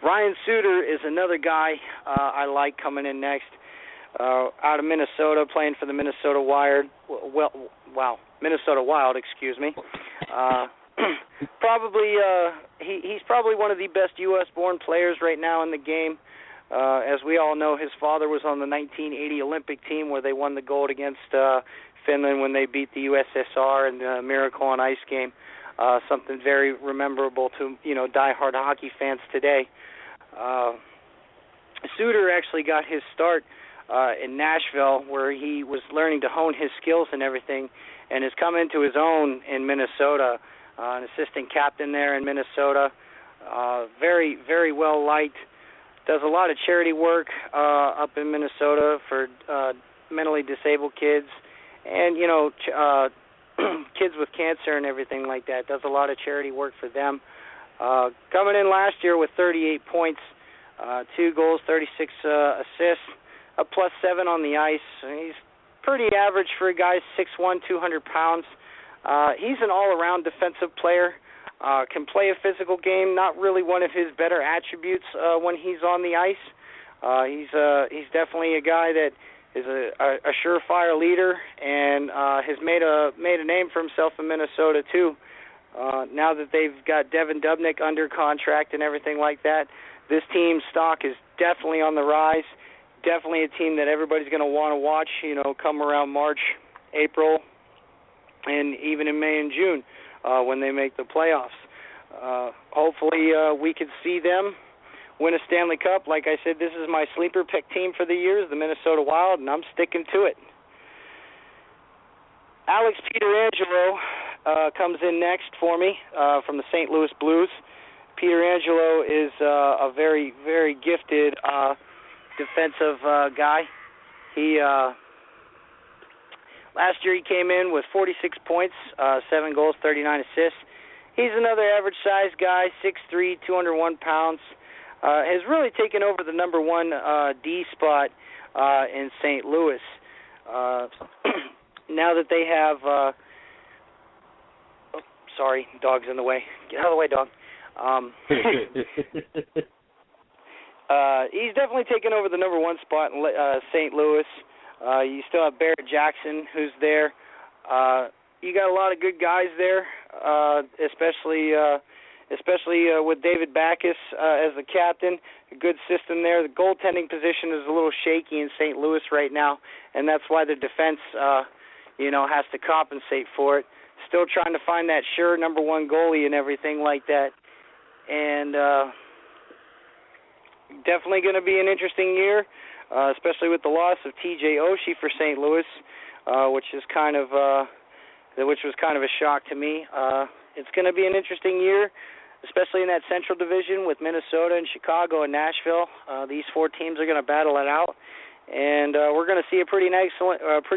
Ryan Suter is another guy I like coming in next. Out of Minnesota, playing for the Minnesota Wild. Minnesota Wild, excuse me. He's probably one of the best U.S.-born players right now in the game. As we all know, his father was on the 1980 Olympic team where they won the gold against Finland when they beat the USSR in the Miracle on Ice game. Something very memorable to diehard hockey fans today. Suter actually got his start in Nashville, where he was learning to hone his skills and everything, and has come into his own in Minnesota. An assistant captain there in Minnesota. Very, very well liked. Does a lot of charity work up in Minnesota for mentally disabled kids and, kids with cancer and everything like that. Does a lot of charity work for them. Coming in last year with 38 points, 2 goals, 36 assists, a +7 on the ice. He's pretty average for a guy 6'1", 200 pounds. He's an all-around defensive player. Can play a physical game. Not really one of his better attributes when he's on the ice. He's definitely a guy that is a surefire leader and has made a name for himself in Minnesota too. Now that they've got Devin Dubnyk under contract and everything like that, this team's stock is definitely on the rise. Definitely a team that everybody's going to want to watch, come around March, April, and even in May and June when they make the playoffs. Hopefully we could see them win a Stanley Cup. Like I said, this is my sleeper pick team for the year, the Minnesota Wild, and I'm sticking to it. Alex Pietrangelo comes in next for me from the St. Louis Blues. Pietrangelo is a very, very gifted defensive guy. He last year he came in with 46 points, 7 goals, 39 assists. He's another average-sized guy, 6'3", 201 pounds. Has really taken over the number 1 D spot in St. Louis. Now that they have sorry, dog's in the way. Get out of the way, dog. He's definitely taken over the number 1 spot in St. Louis. You still have Barrett Jackson, who's there. You got a lot of good guys there, especially with David Backes as the captain. A good system there. The goaltending position is a little shaky in St. Louis right now, and that's why the defense, has to compensate for it. Still trying to find that sure number 1 goalie and everything like that. And definitely going to be an interesting year, especially with the loss of T.J. Oshie for St. Louis, which was kind of a shock to me. It's going to be an interesting year, especially in that Central Division with Minnesota and Chicago and Nashville. These 4 teams are going to battle it out, and we're going to see a pretty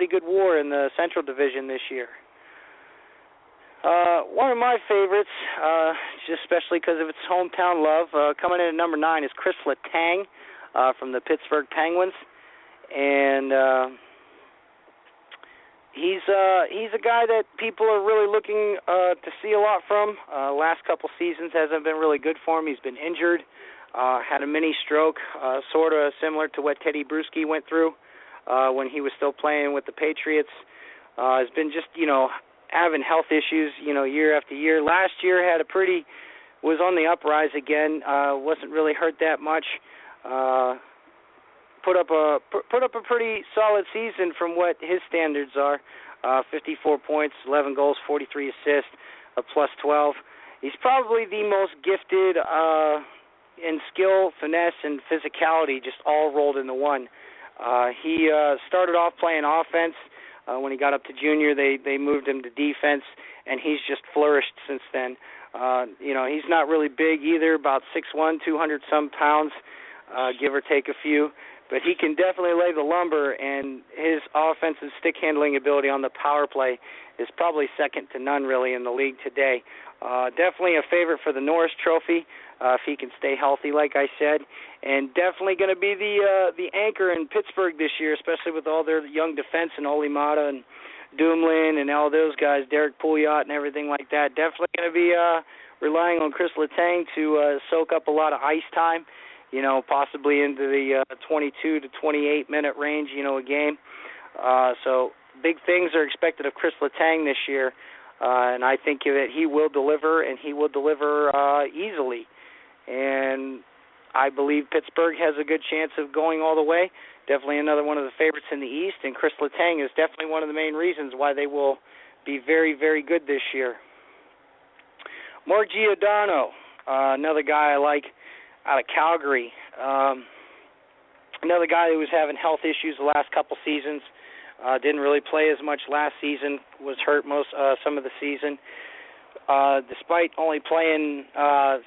good war in the Central Division this year. One of my favorites, just especially because of its hometown love, coming in at number 9 is Chris Letang from the Pittsburgh Penguins, and he's a guy that people are really looking to see a lot from. Last couple seasons hasn't been really good for him. He's been injured, had a mini stroke, sort of similar to what Teddy Bruschi went through when he was still playing with the Patriots. Has been just having health issues, year after year. Last year was on the uprise again. Wasn't really hurt that much. Put up a pretty solid season from what his standards are. 54 points, 11 goals, 43 assists, a +12. He's probably the most gifted in skill, finesse, and physicality, just all rolled into one. He started off playing offense. When he got up to junior, they moved him to defense, and he's just flourished since then. He's not really big either, about 6'1", 200-some pounds, give or take a few. But he can definitely lay the lumber, and his offensive stick-handling ability on the power play is probably second to none, really, in the league today. Definitely a favorite for the Norris Trophy if he can stay healthy, like I said, and definitely going to be the anchor in Pittsburgh this year, especially with all their young defense and Olli Maatta and Dumoulin and all those guys, Derek Pouliot and everything like that. Definitely going to be relying on Chris Letang to soak up a lot of ice time, possibly into the 22 to 28-minute range, a game. So big things are expected of Chris Letang this year, and I think that he will deliver, and he will deliver easily. And I believe Pittsburgh has a good chance of going all the way. Definitely another one of the favorites in the East, and Chris Letang is definitely one of the main reasons why they will be very, very good this year. Mark Giordano, another guy I like out of Calgary. Another guy who was having health issues the last couple seasons, didn't really play as much last season, was hurt some of the season. Despite only playing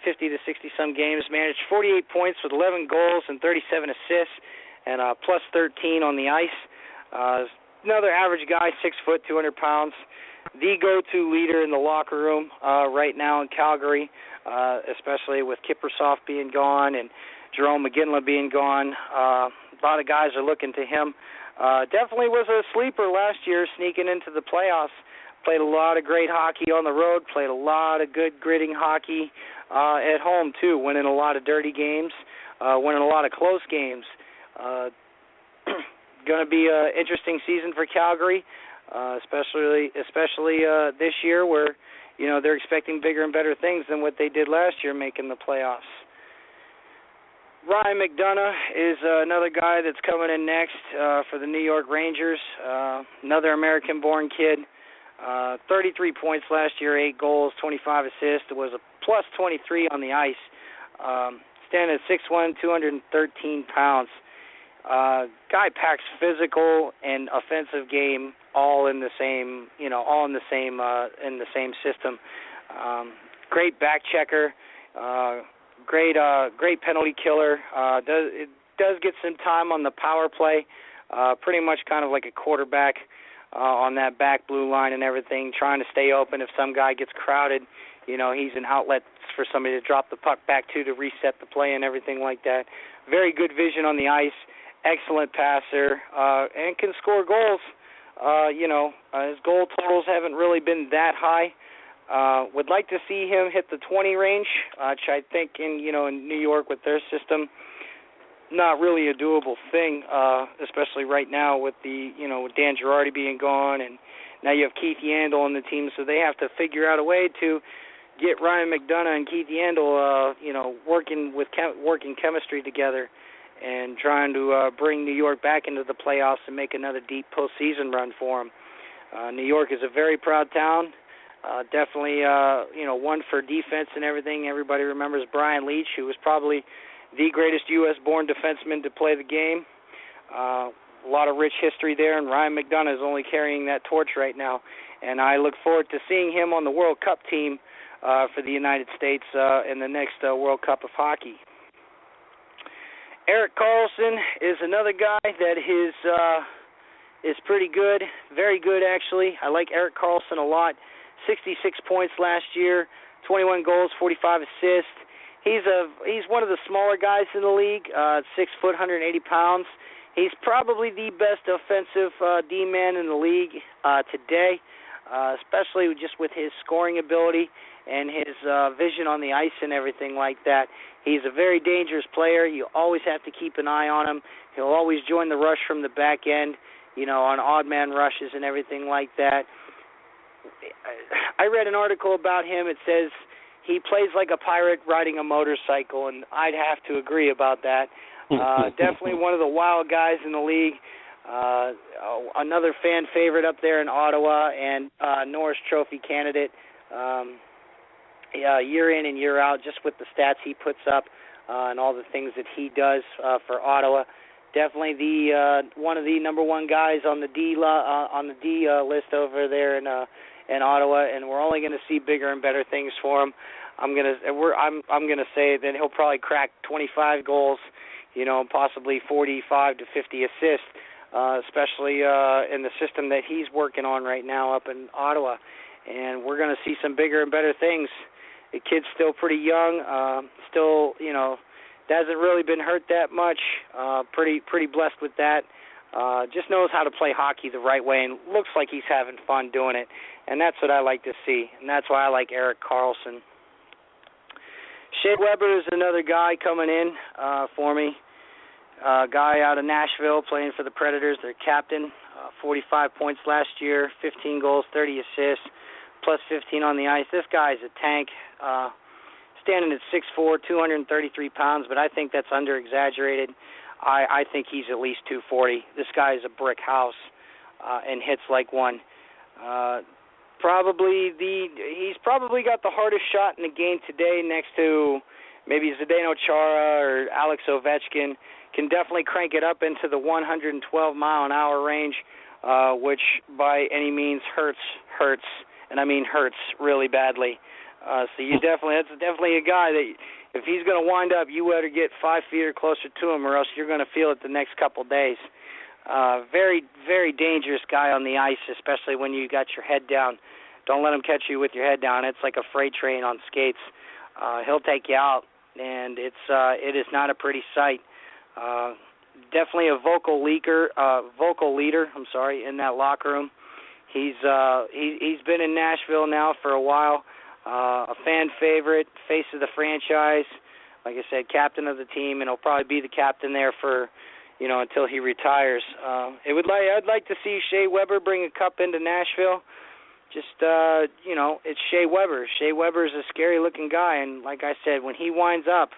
50 to 60-some games, managed 48 points with 11 goals and 37 assists and plus 13 on the ice. Another average guy, 6 foot, 200 pounds. The go-to leader in the locker room right now in Calgary, especially with Kiprusoff being gone and Jerome McGinley being gone. A lot of guys are looking to him. Definitely was a sleeper last year, sneaking into the playoffs. Played a lot of great hockey on the road, played a lot of good gritting hockey at home, too, winning a lot of dirty games, winning a lot of close games. Going to be an interesting season for Calgary, especially this year where, they're expecting bigger and better things than what they did last year making the playoffs. Ryan McDonough is another guy that's coming in next for the New York Rangers, another American-born kid. 33 points last year, 8 goals, 25 assists. It was a plus 23 on the ice. Standing at 6'1", 213 pounds. Guy packs physical and offensive game all in the same, in the same system. Great back checker. Great penalty killer. It does get some time on the power play. Pretty much kind of like a quarterback. On that back blue line and everything, trying to stay open. If some guy gets crowded, he's an outlet for somebody to drop the puck back to reset the play and everything like that. Very good vision on the ice, excellent passer, and can score goals. His goal totals haven't really been that high. Would like to see him hit the 20 range, which I think in New York with their system, not really a doable thing, especially right now with with Dan Girardi being gone, and now you have Keith Yandle on the team, so they have to figure out a way to get Ryan McDonough and Keith Yandle, working chemistry together, and trying to bring New York back into the playoffs and make another deep postseason run for them. New York is a very proud town. Definitely, one for defense and everything. Everybody remembers Brian Leetch, who was probably the greatest U.S.-born defenseman to play the game. A lot of rich history there, and Ryan McDonough is only carrying that torch right now. And I look forward to seeing him on the World Cup team for the United States in the next World Cup of Hockey. Erik Karlsson is another guy that is pretty good, very good actually. I like Erik Karlsson a lot. 66 points last year, 21 goals, 45 assists. He's one of the smaller guys in the league, 6 foot, 180 pounds. He's probably the best offensive D-man in the league today, especially just with his scoring ability and his vision on the ice and everything like that. He's a very dangerous player. You always have to keep an eye on him. He'll always join the rush from the back end, on odd man rushes and everything like that. I read an article about him. It says he plays like a pirate riding a motorcycle, and I'd have to agree about that. Definitely one of the wild guys in the league. Another fan favorite up there in Ottawa, and Norris Trophy candidate year in and year out, just with the stats he puts up and all the things that he does for Ottawa. Definitely one of the number one guys on the D list over there in Ottawa, and we're only going to see bigger and better things for him. I'm gonna say that he'll probably crack 25 goals, possibly 45 to 50 assists, especially in the system that he's working on right now up in Ottawa. And we're going to see some bigger and better things. The kid's still pretty young, still hasn't really been hurt that much. Pretty blessed with that. Just knows how to play hockey the right way, and looks like he's having fun doing it. And that's what I like to see, and that's why I like Erik Karlsson. Shea Weber is another guy coming in for me. Guy out of Nashville playing for the Predators, their captain. 45 points last year, 15 goals, 30 assists, plus 15 on the ice. This guy's a tank. Standing at 6'4", 233 pounds, but I think that's under-exaggerated. I think he's at least 240. This guy is a brick house and hits like one. He's probably got the hardest shot in the game today next to maybe Zdeno Chara or Alex Ovechkin can definitely crank it up into the 112-mile-an-hour range, which by any means hurts, and I mean hurts really badly. So that's definitely a guy that if he's going to wind up, you better get 5 feet or closer to him, or else you're going to feel it the next couple days. Very, very dangerous guy on the ice, especially when you got your head down. Don't let him catch you with your head down. It's like a freight train on skates. He'll take you out, and it is not a pretty sight. Definitely a vocal leader. In that locker room. He's been in Nashville now for a while. A fan favorite, face of the franchise. Like I said, captain of the team, and he'll probably be the captain there for, until he retires. I'd like to see Shea Weber bring a cup into Nashville. Just, it's Shea Weber. Shea Weber is a scary-looking guy, and like I said, when he winds up,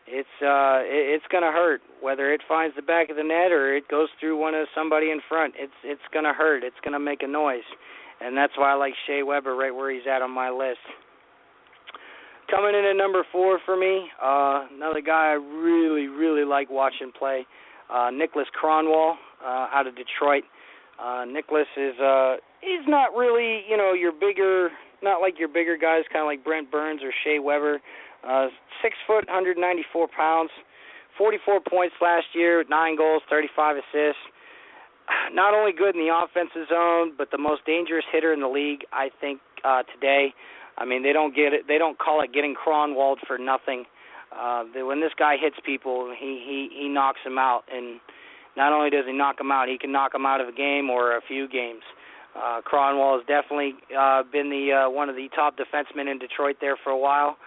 it's going to hurt. Whether it finds the back of the net or it goes through somebody in front, it's going to hurt. It's going to make a noise, and that's why I like Shea Weber right where he's at on my list. Coming in at number 4 for me, another guy I really, really like watching play, Nicholas Kronwall out of Detroit. Nicholas is he's not really, not like your bigger guys, kind of like Brent Burns or Shea Weber. 6 foot, 194 pounds, 44 points last year, 9 goals, 35 assists. Not only good in the offensive zone, but the most dangerous hitter in the league, I think, today. I mean, they don't call it getting Kronwalled for nothing. When this guy hits people, he knocks them out, and not only does he knock them out, he can knock them out of a game or a few games. Kronwall has definitely been one of the top defensemen in Detroit there for a while.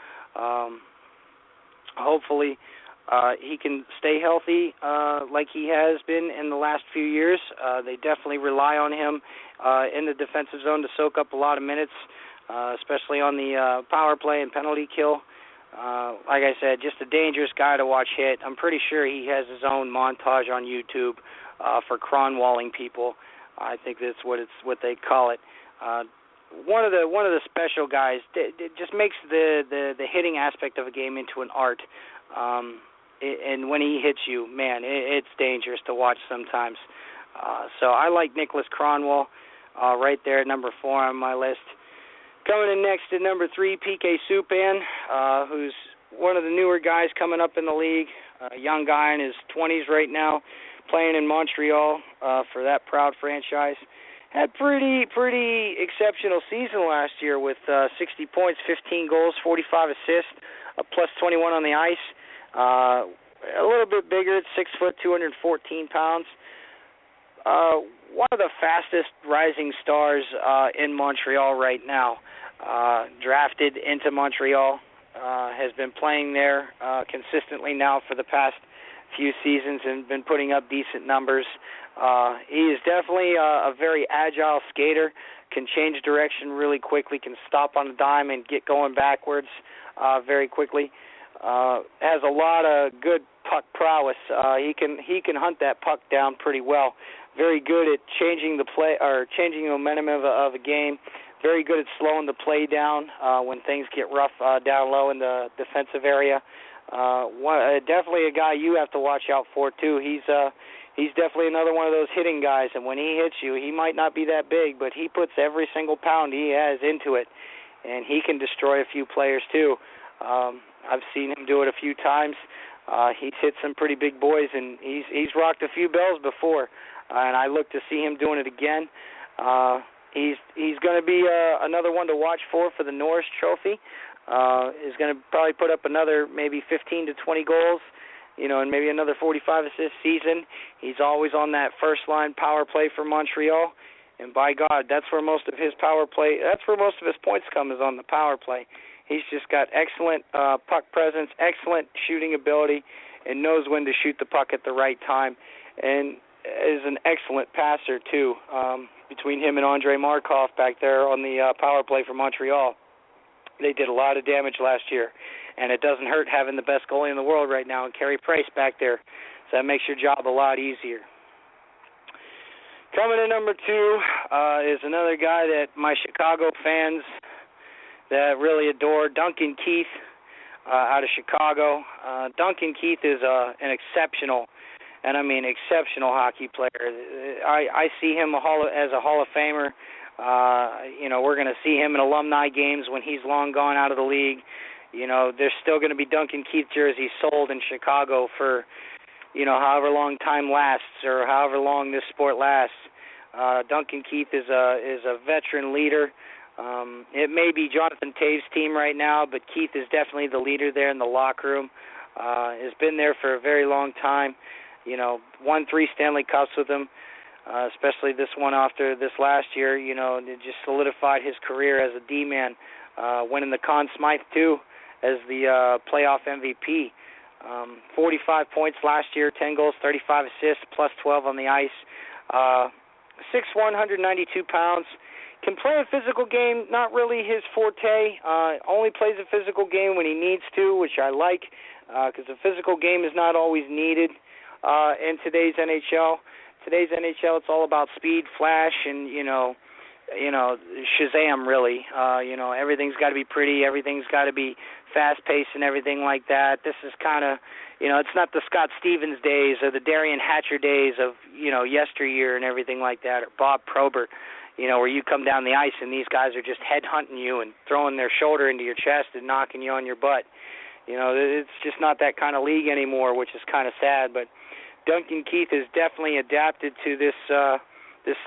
Hopefully he can stay healthy like he has been in the last few years. They definitely rely on him in the defensive zone to soak up a lot of minutes, especially on the power play and penalty kill. Like I said, just a dangerous guy to watch hit. I'm pretty sure he has his own montage on YouTube for Kronwalling people. I think that's what they call it. One of the special guys. It just makes the hitting aspect of a game into an art. And when he hits you, man, it's dangerous to watch sometimes. So I like Nicholas Kronwall right there at number 4 on my list. Coming in next at number 3, PK Subban, who's one of the newer guys coming up in the league. A young guy in his 20s right now, playing in Montreal for that proud franchise. Had pretty exceptional season last year with 60 points, 15 goals, 45 assists, a plus 21 on the ice. A little bit bigger, 6 foot, 214 pounds. One of the fastest rising stars in Montreal right now. Drafted into Montreal, has been playing there consistently now for the past few seasons and been putting up decent numbers. He is definitely a very agile skater, can change direction really quickly, can stop on a dime and get going backwards very quickly. Has a lot of good puck prowess. He can hunt that puck down pretty well. Very good at changing the play or changing the momentum of a game. Very good at slowing the play down when things get rough down low in the defensive area. Definitely a guy you have to watch out for too. He's definitely another one of those hitting guys, and when he hits you, he might not be that big, but he puts every single pound he has into it, and he can destroy a few players too. I've seen him do it a few times. He's hit some pretty big boys, and he's rocked a few bells before, and I look to see him doing it again. He's going to be another one to watch for the Norris Trophy. Is going to probably put up another maybe 15 to 20 goals, and maybe another 45 assist season. He's always on that first line power play for Montreal, and by God, that's where most of his points come, is on the power play. He's just got excellent puck presence, excellent shooting ability, and knows when to shoot the puck at the right time, and is an excellent passer too. Between him and Andrei Markov back there on the power play for Montreal, they did a lot of damage last year, and it doesn't hurt having the best goalie in the world right now, and Carey Price back there, so that makes your job a lot easier. Coming in number 2 is another guy that my Chicago fans that really adore, Duncan Keith. out of Chicago. Duncan Keith is an exceptional, and I mean exceptional hockey player. I see him as a Hall of Famer. We're going to see him in alumni games when he's long gone out of the league. There's still going to be Duncan Keith jerseys sold in Chicago for, however long time lasts or however long this sport lasts. Duncan Keith is a veteran leader. It may be Jonathan Taves' team right now, but Keith is definitely the leader there in the locker room. Has been there for a very long time. Won 3 Stanley Cups with him, especially this one after this last year. It just solidified his career as a D-man, winning the Conn Smythe too as the playoff MVP. 45 points last year, 10 goals, 35 assists, plus 12 on the ice. 6'1", 192 pounds. Can play a physical game, not really his forte. Only plays a physical game when he needs to, which I like, because the physical game is not always needed in today's NHL. Today's NHL, it's all about speed, flash, and Shazam, really. Everything's got to be pretty, everything's got to be fast-paced and everything like that. This is kind of, it's not the Scott Stevens days or the Darian Hatcher days of, yesteryear and everything like that, or Bob Probert, where you come down the ice and these guys are just head-hunting you and throwing their shoulder into your chest and knocking you on your butt. It's just not that kind of league anymore, which is kind of sad. But Duncan Keith has definitely adapted to this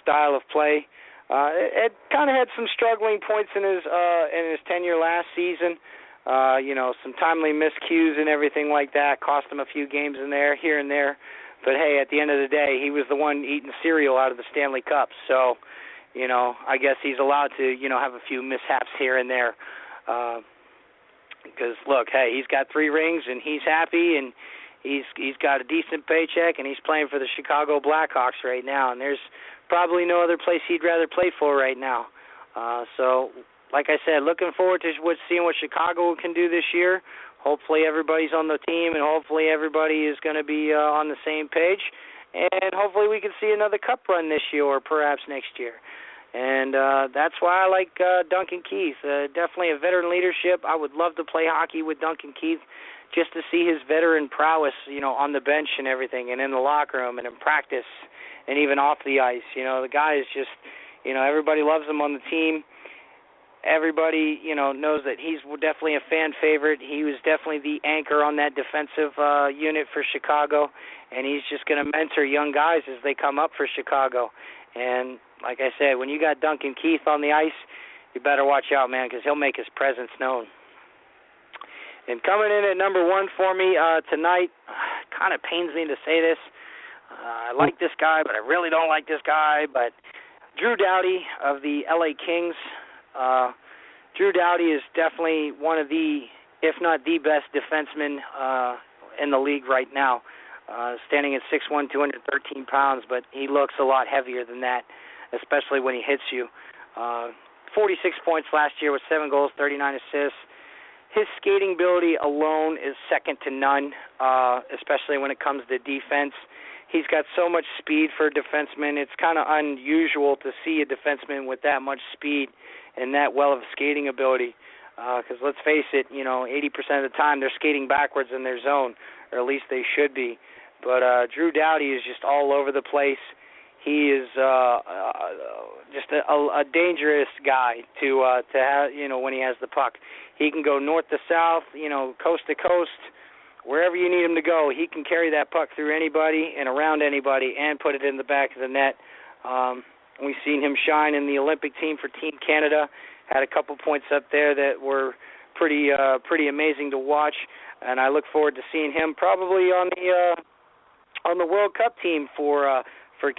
style of play. It kind of had some struggling points in his tenure last season. Some timely miscues and everything like that cost him a few games here and there. But hey, at the end of the day, he was the one eating cereal out of the Stanley Cup. So, I guess he's allowed to, have a few mishaps here and there. Because look, hey, he's got 3 rings and he's happy, and he's got a decent paycheck, and he's playing for the Chicago Blackhawks right now. And there's probably no other place he'd rather play for right now. So, like I said, looking forward to seeing what Chicago can do this year. Hopefully everybody's on the team, and hopefully everybody is going to be on the same page. And hopefully we can see another cup run this year or perhaps next year. And that's why I like Duncan Keith. Definitely a veteran leadership. I would love to play hockey with Duncan Keith just to see his veteran prowess, on the bench and everything, and in the locker room and in practice and even off the ice. The guy is just, everybody loves him on the team. Everybody, knows that he's definitely a fan favorite. He was definitely the anchor on that defensive unit for Chicago, and he's just going to mentor young guys as they come up for Chicago. And like I said, when you got Duncan Keith on the ice, you better watch out, man, because he'll make his presence known. And coming in at number 1 for me tonight, kind of pains me to say this. I like this guy, but I really don't like this guy. But Drew Doughty of the LA Kings. Drew Doughty is definitely one of the, if not the best defenseman in the league right now. Standing at 6'1", 213 pounds, but he looks a lot heavier than that, especially when he hits you. 46 points last year with 7 goals, 39 assists. His skating ability alone is second to none, especially when it comes to defense. He's got so much speed for a defenseman. It's kind of unusual to see a defenseman with that much speed and that well of skating ability. Because let's face it, 80% of the time they're skating backwards in their zone, or at least they should be. But Drew Doughty is just all over the place. He is just a dangerous guy to have, when he has the puck. He can go north to south, coast to coast, wherever you need him to go. He can carry that puck through anybody and around anybody and put it in the back of the net. We've seen him shine in the Olympic team for Team Canada. Had a couple points up there that were pretty amazing to watch, and I look forward to seeing him probably on the World Cup team for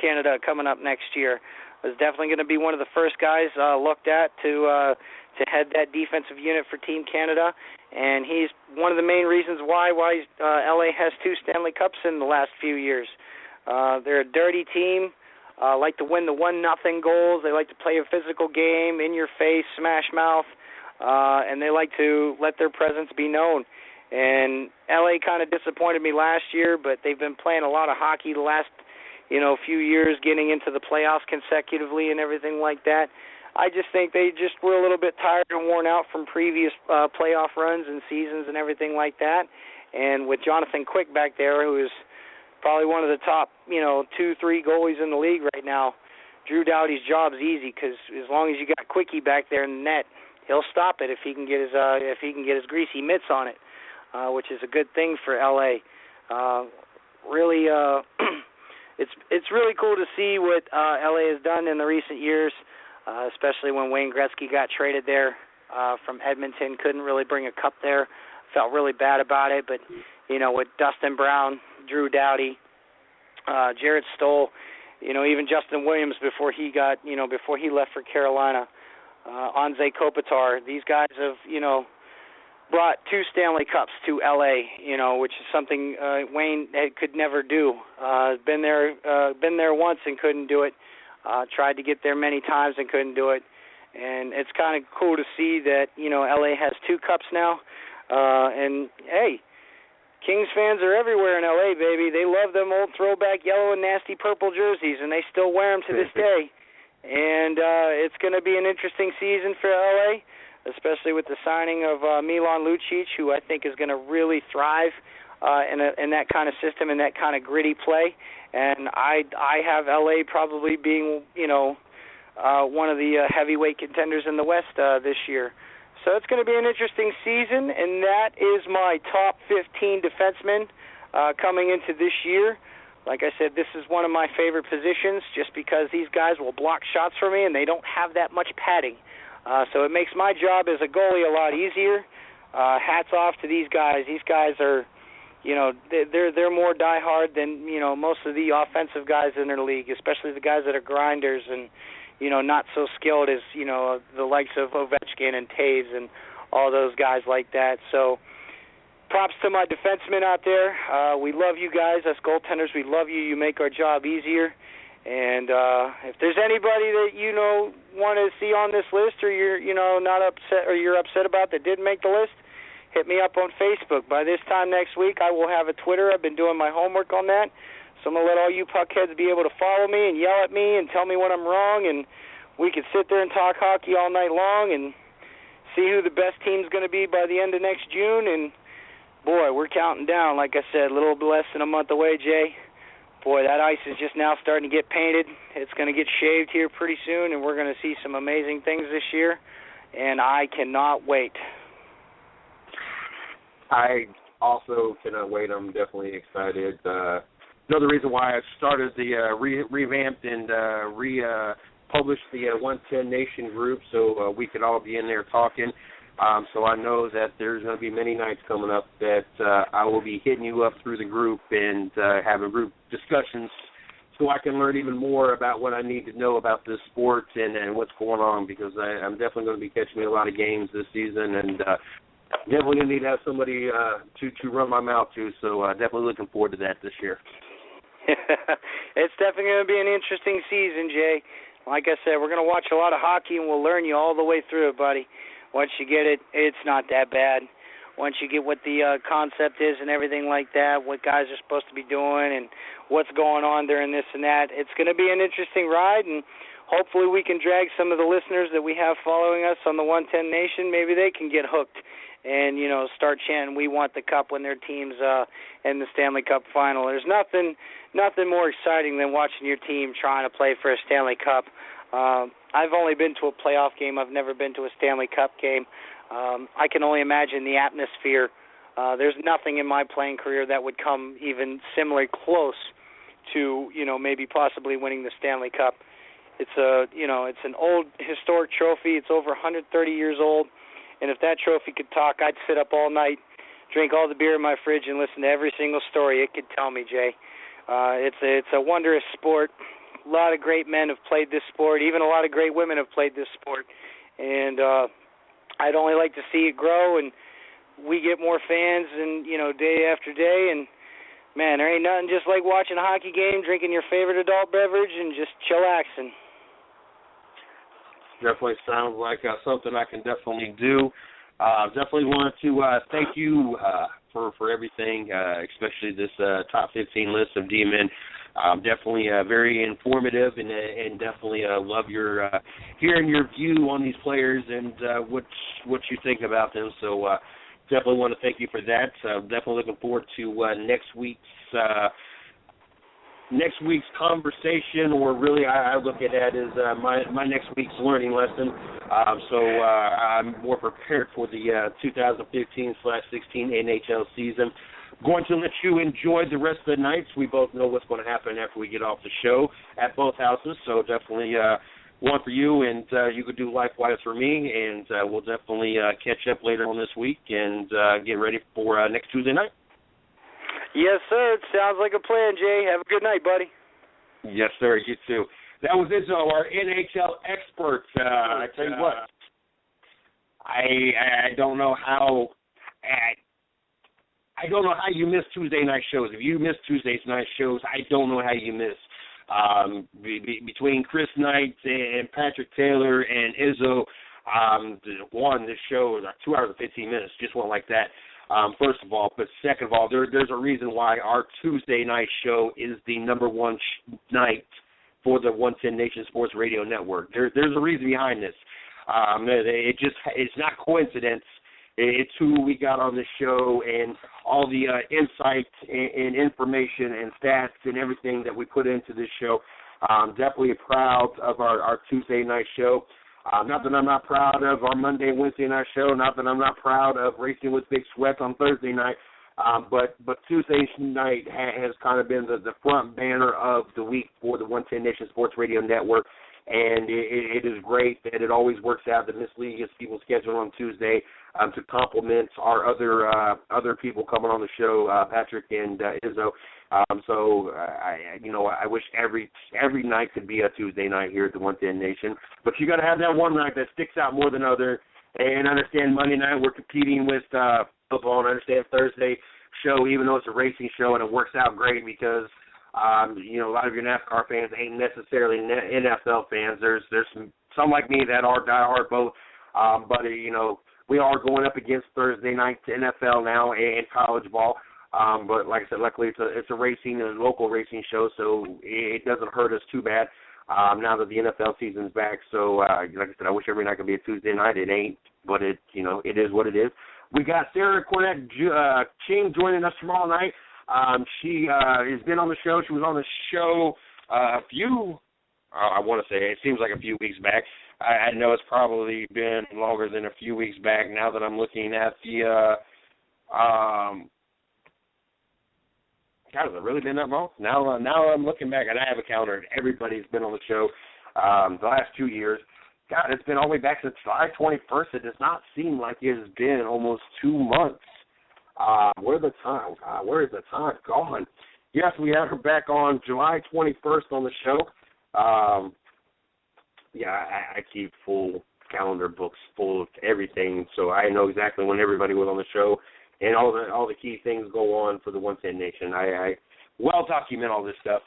Canada coming up next year. Is definitely going to be one of the first guys looked at to head that defensive unit for Team Canada, and he's one of the main reasons why LA has 2 Stanley Cups in the last few years. They're a dirty team. Like to win the 1-0 goals. They like to play a physical game, in your face, smash mouth, and they like to let their presence be known. And LA kind of disappointed me last year, but they've been playing a lot of hockey the last few years, getting into the playoffs consecutively and everything like that. I just think they just were a little bit tired and worn out from previous playoff runs and seasons and everything like that. And with Jonathan Quick back there, who is probably one of the top, 2-3 goalies in the league right now, Drew Doughty's job's easy because as long as you got Quickie back there in the net, he'll stop it if he can get his greasy mitts on it, which is a good thing for LA. Really, it's really cool to see what LA has done in the recent years, especially when Wayne Gretzky got traded there from Edmonton. Couldn't really bring a cup there. Felt really bad about it, but with Dustin Brown, Drew Doughty, Jarrett Stoll, even Justin Williams before he left for Carolina, Anze Kopitar. These guys have brought 2 Stanley Cups to LA, which is something Wayne could never do. Been there once and couldn't do it. Tried to get there many times and couldn't do it. And it's kind of cool to see that LA has 2 cups now. And hey, Kings fans are everywhere in LA, baby. They love them old throwback yellow and nasty purple jerseys, and they still wear them to this day. And it's going to be an interesting season for LA, especially with the signing of Milan Lucic, who I think is going to really thrive in that kind of system and that kind of gritty play. And I have LA probably being, one of the heavyweight contenders in the West this year. So it's going to be an interesting season, and that is my top 15 defensemen coming into this year. Like I said, this is one of my favorite positions just because these guys will block shots for me, and they don't have that much padding. So it makes my job as a goalie a lot easier. Hats off to these guys. These guys are, they're more diehard than, most of the offensive guys in their league, especially the guys that are grinders and, not so skilled as, the likes of Ovechkin and Taves and all those guys like that. So props to my defensemen out there. We love you guys. Us goaltenders, we love you. You make our job easier. And if there's anybody that want to see on this list, or you're not upset, or you're upset about that didn't make the list, hit me up on Facebook. By this time next week, I will have a Twitter. I've been doing my homework on that, so I'm gonna let all you puckheads be able to follow me and yell at me and tell me when I'm wrong, and we can sit there and talk hockey all night long and see who the best team's gonna be by the end of next June. And boy, we're counting down. Like I said, a little less than a month away, Jay. Boy, that ice is just now starting to get painted. It's going to get shaved here pretty soon, and we're going to see some amazing things this year, and I cannot wait. I also cannot wait. I'm definitely excited. Another reason why I started the revamped and republished the 110 Nation group, so we could all be in there talking. So I know that there's going to be many nights coming up that I will be hitting you up through the group and having group discussions so I can learn even more about what I need to know about this sport and what's going on, because I'm definitely going to be catching a lot of games this season, and definitely going to need to have somebody to run my mouth to, so definitely looking forward to that this year. It's definitely going to be an interesting season, Jay. Like I said, we're going to watch a lot of hockey, and we'll learn you all the way through it, buddy. Once you get it, it's not that bad. Once you get what the concept is and everything like that, what guys are supposed to be doing and what's going on during this and that, it's going to be an interesting ride, and hopefully we can drag some of the listeners that we have following us on the 110 Nation. Maybe they can get hooked and, start chanting, "We want the cup," when their team's in the Stanley Cup final. There's nothing more exciting than watching your team trying to play for a Stanley Cup. I've only been to a playoff game. I've never been to a Stanley Cup game. I can only imagine the atmosphere. There's nothing in my playing career that would come even similarly close to, maybe possibly winning the Stanley Cup. It's it's an old historic trophy. It's over 130 years old. And if that trophy could talk, I'd sit up all night, drink all the beer in my fridge, and listen to every single story it could tell me, Jay. It's a wondrous sport. A lot of great men have played this sport. Even a lot of great women have played this sport. And I'd only like to see it grow, and we get more fans and, day after day. And, man, there ain't nothing just like watching a hockey game, drinking your favorite adult beverage, and just chillaxing. Definitely sounds like something I can definitely do. Definitely want to thank you for everything, especially this top 15 list of D-men. Definitely very informative, and definitely love your hearing your view on these players and what you think about them. So definitely want to thank you for that. Definitely looking forward to next week's conversation, or really I look at that as my next week's learning lesson. So I'm more prepared for the 2015/16 NHL season. Going to let you enjoy the rest of the nights. We both know what's going to happen after we get off the show at both houses, so definitely one for you, and you could do likewise for me, and we'll definitely catch up later on this week and get ready for next Tuesday night. Yes, sir. It sounds like a plan, Jay. Have a good night, buddy. Yes, sir. You too. That was Izzo, our NHL expert. I tell you what, I don't know how. I don't know how you miss Tuesday night shows. If you miss Tuesday night shows, I don't know how you miss. Between Chris Knight and Patrick Taylor and Izzo, this show is 2 hours and 15 minutes, just went like that. First of all, but second of all, there's a reason why our Tuesday night show is the number one night for the 110 Nation Sports Radio Network. There's a reason behind this. It's not coincidence. It's who we got on the show and all the insight and information and stats and everything that we put into this show. Definitely proud of our Tuesday night show. Not that I'm not proud of our Monday and Wednesday night show. Not that I'm not proud of Racing with Big Sweat on Thursday night. But Tuesday night has kind of been the front banner of the week for the 110 Nation Sports Radio Network. And it is great that it always works out that Miss Lee gets people scheduled on Tuesday to complement our other people coming on the show, Patrick and Izzo. So I wish every night could be a Tuesday night here at the 110 Nation. But you got to have that one night that sticks out more than other. And understand Monday night we're competing with football, and understand Thursday show, even though it's a racing show, and it works out great because a lot of your NASCAR fans ain't necessarily NFL fans. There's some like me that are diehard both. But we are going up against Thursday night to NFL now and college ball. But like I said, luckily it's a local racing show, so it doesn't hurt us too bad now that the NFL season's back. So like I said, I wish every night could be a Tuesday night. It ain't, but it is what it is. We got Sarah Cornett Ching joining us tomorrow night. She has been on the show. She was on the show I want to say, it seems like a few weeks back. I know it's probably been longer than a few weeks back now that I'm looking at the God, has it really been that long? Now I'm looking back, and I have a counter. Everybody's been on the show the last 2 years. God, it's been all the way back since July 21st. It does not seem like it has been almost 2 months. Where is the time gone? Yes, we had her back on July 21st on the show. I keep full calendar books full of everything, so I know exactly when everybody was on the show and all the key things go on for the 110 Nation. I well document all this stuff.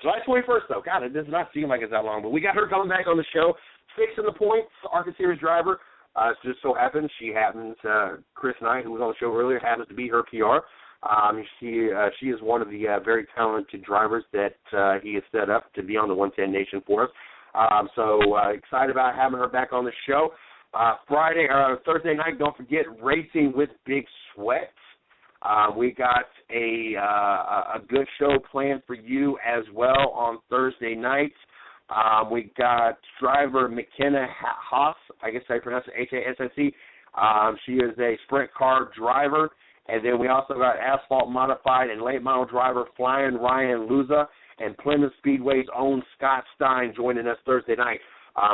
July 21st, though. God, it does not seem like it's that long, but we got her coming back on the show, fixing the points, ARCA Series driver. It just so happens Chris Knight, who was on the show earlier, happens to be her PR. She is one of the very talented drivers that he has set up to be on the 110 Nation for us. So excited about having her back on the show. Thursday night, don't forget Racing with Big Sweat. We got a good show planned for you as well on Thursday night. We got driver McKenna Haas, I guess I pronounce it H-A-S-S-E. She is a sprint car driver. And then we also got asphalt modified and late model driver Flying Ryan Luza and Plymouth Speedway's own Scott Stein joining us Thursday night.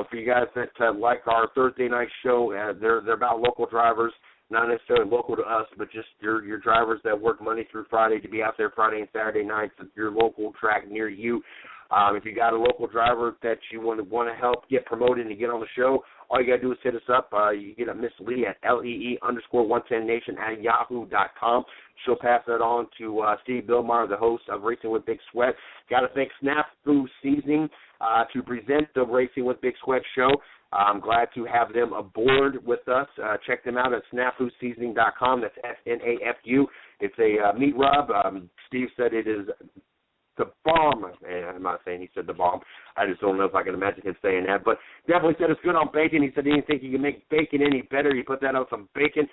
For you guys that like our Thursday night show, they're about local drivers, not necessarily local to us, but just your drivers that work Monday through Friday to be out there Friday and Saturday nights at your local track near you. If you got a local driver that you want to help get promoted and get on the show, all you got to do is hit us up. You get a Miss Lee at LEE_110nation@yahoo.com. She'll pass that on to Steve Billmeyer, the host of Racing with Big Sweat. Got to thank Snafu Seasoning to present the Racing with Big Sweat show. I'm glad to have them aboard with us. Check them out at snafuseasoning.com. That's SNAFU. It's a meat rub. Steve said it is the bomb. And I'm not saying he said the bomb. I just don't know if I can imagine him saying that. But definitely said it's good on bacon. He said he didn't think you can make bacon any better. You put that on some bacon.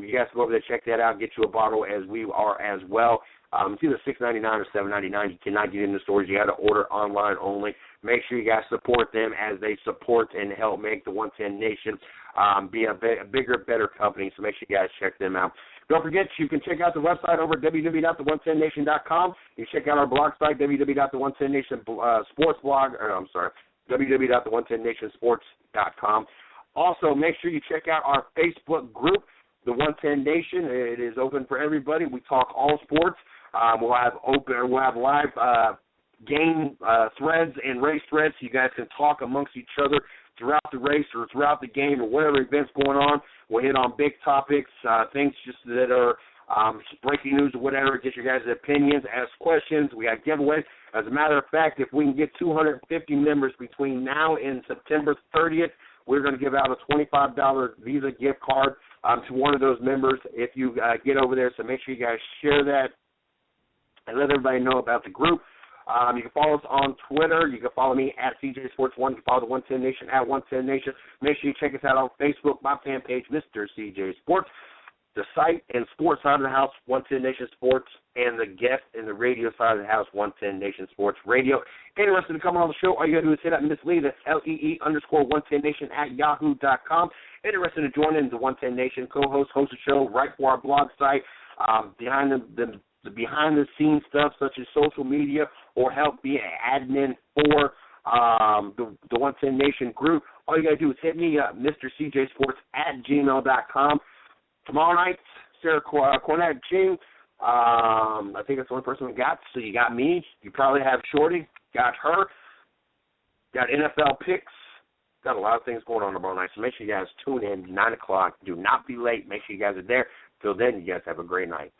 You guys go over there, check that out, get you a bottle as we are as well. It's either $6.99 or $7.99. You cannot get in the stores. You got to order online only. Make sure you guys support them as they support and help make the 110 Nation be a bigger, better company. So make sure you guys check them out. Don't forget, you can check out the website over at www.the110nation.com. You can check out our blog site, www.the110nationsports.com. Also, make sure you check out our Facebook group, The 110 Nation. It is open for everybody. We talk all sports. We'll have live game threads and race threads, so you guys can talk amongst each other throughout the race or throughout the game or whatever event's going on. We'll hit on big topics, things just that are breaking news or whatever, get your guys' opinions, ask questions. We got giveaways. As a matter of fact, if we can get 250 members between now and September 30th, we're going to give out a $25 Visa gift card to one of those members if you get over there. So make sure you guys share that and let everybody know about the group. You can follow us on Twitter. You can follow me at CJ Sports 1. You can follow the 110 Nation at 110 Nation. Make sure you check us out on Facebook, my fan page, Mr. CJ Sports. The site and sports side of the house, 110 Nation Sports, and the guest and the radio side of the house, 110 Nation Sports Radio. Interested in coming on the show, all you got to do is hit up Miss Lee, that's LEE_110Nation at yahoo.com. Interested in joining the 110 Nation, host a show right for our blog site, behind the behind-the-scenes stuff such as social media, or help be an admin for the 110 Nation group. All you got to do is hit me up, MrCJSports@gmail.com. Tomorrow night, Sarah Cornett Ching. I think that's the only person we got. So you got me. You probably have Shorty. Got her. Got NFL picks. Got a lot of things going on tomorrow night. So make sure you guys tune in, 9 o'clock. Do not be late. Make sure you guys are there. Till then, you guys have a great night.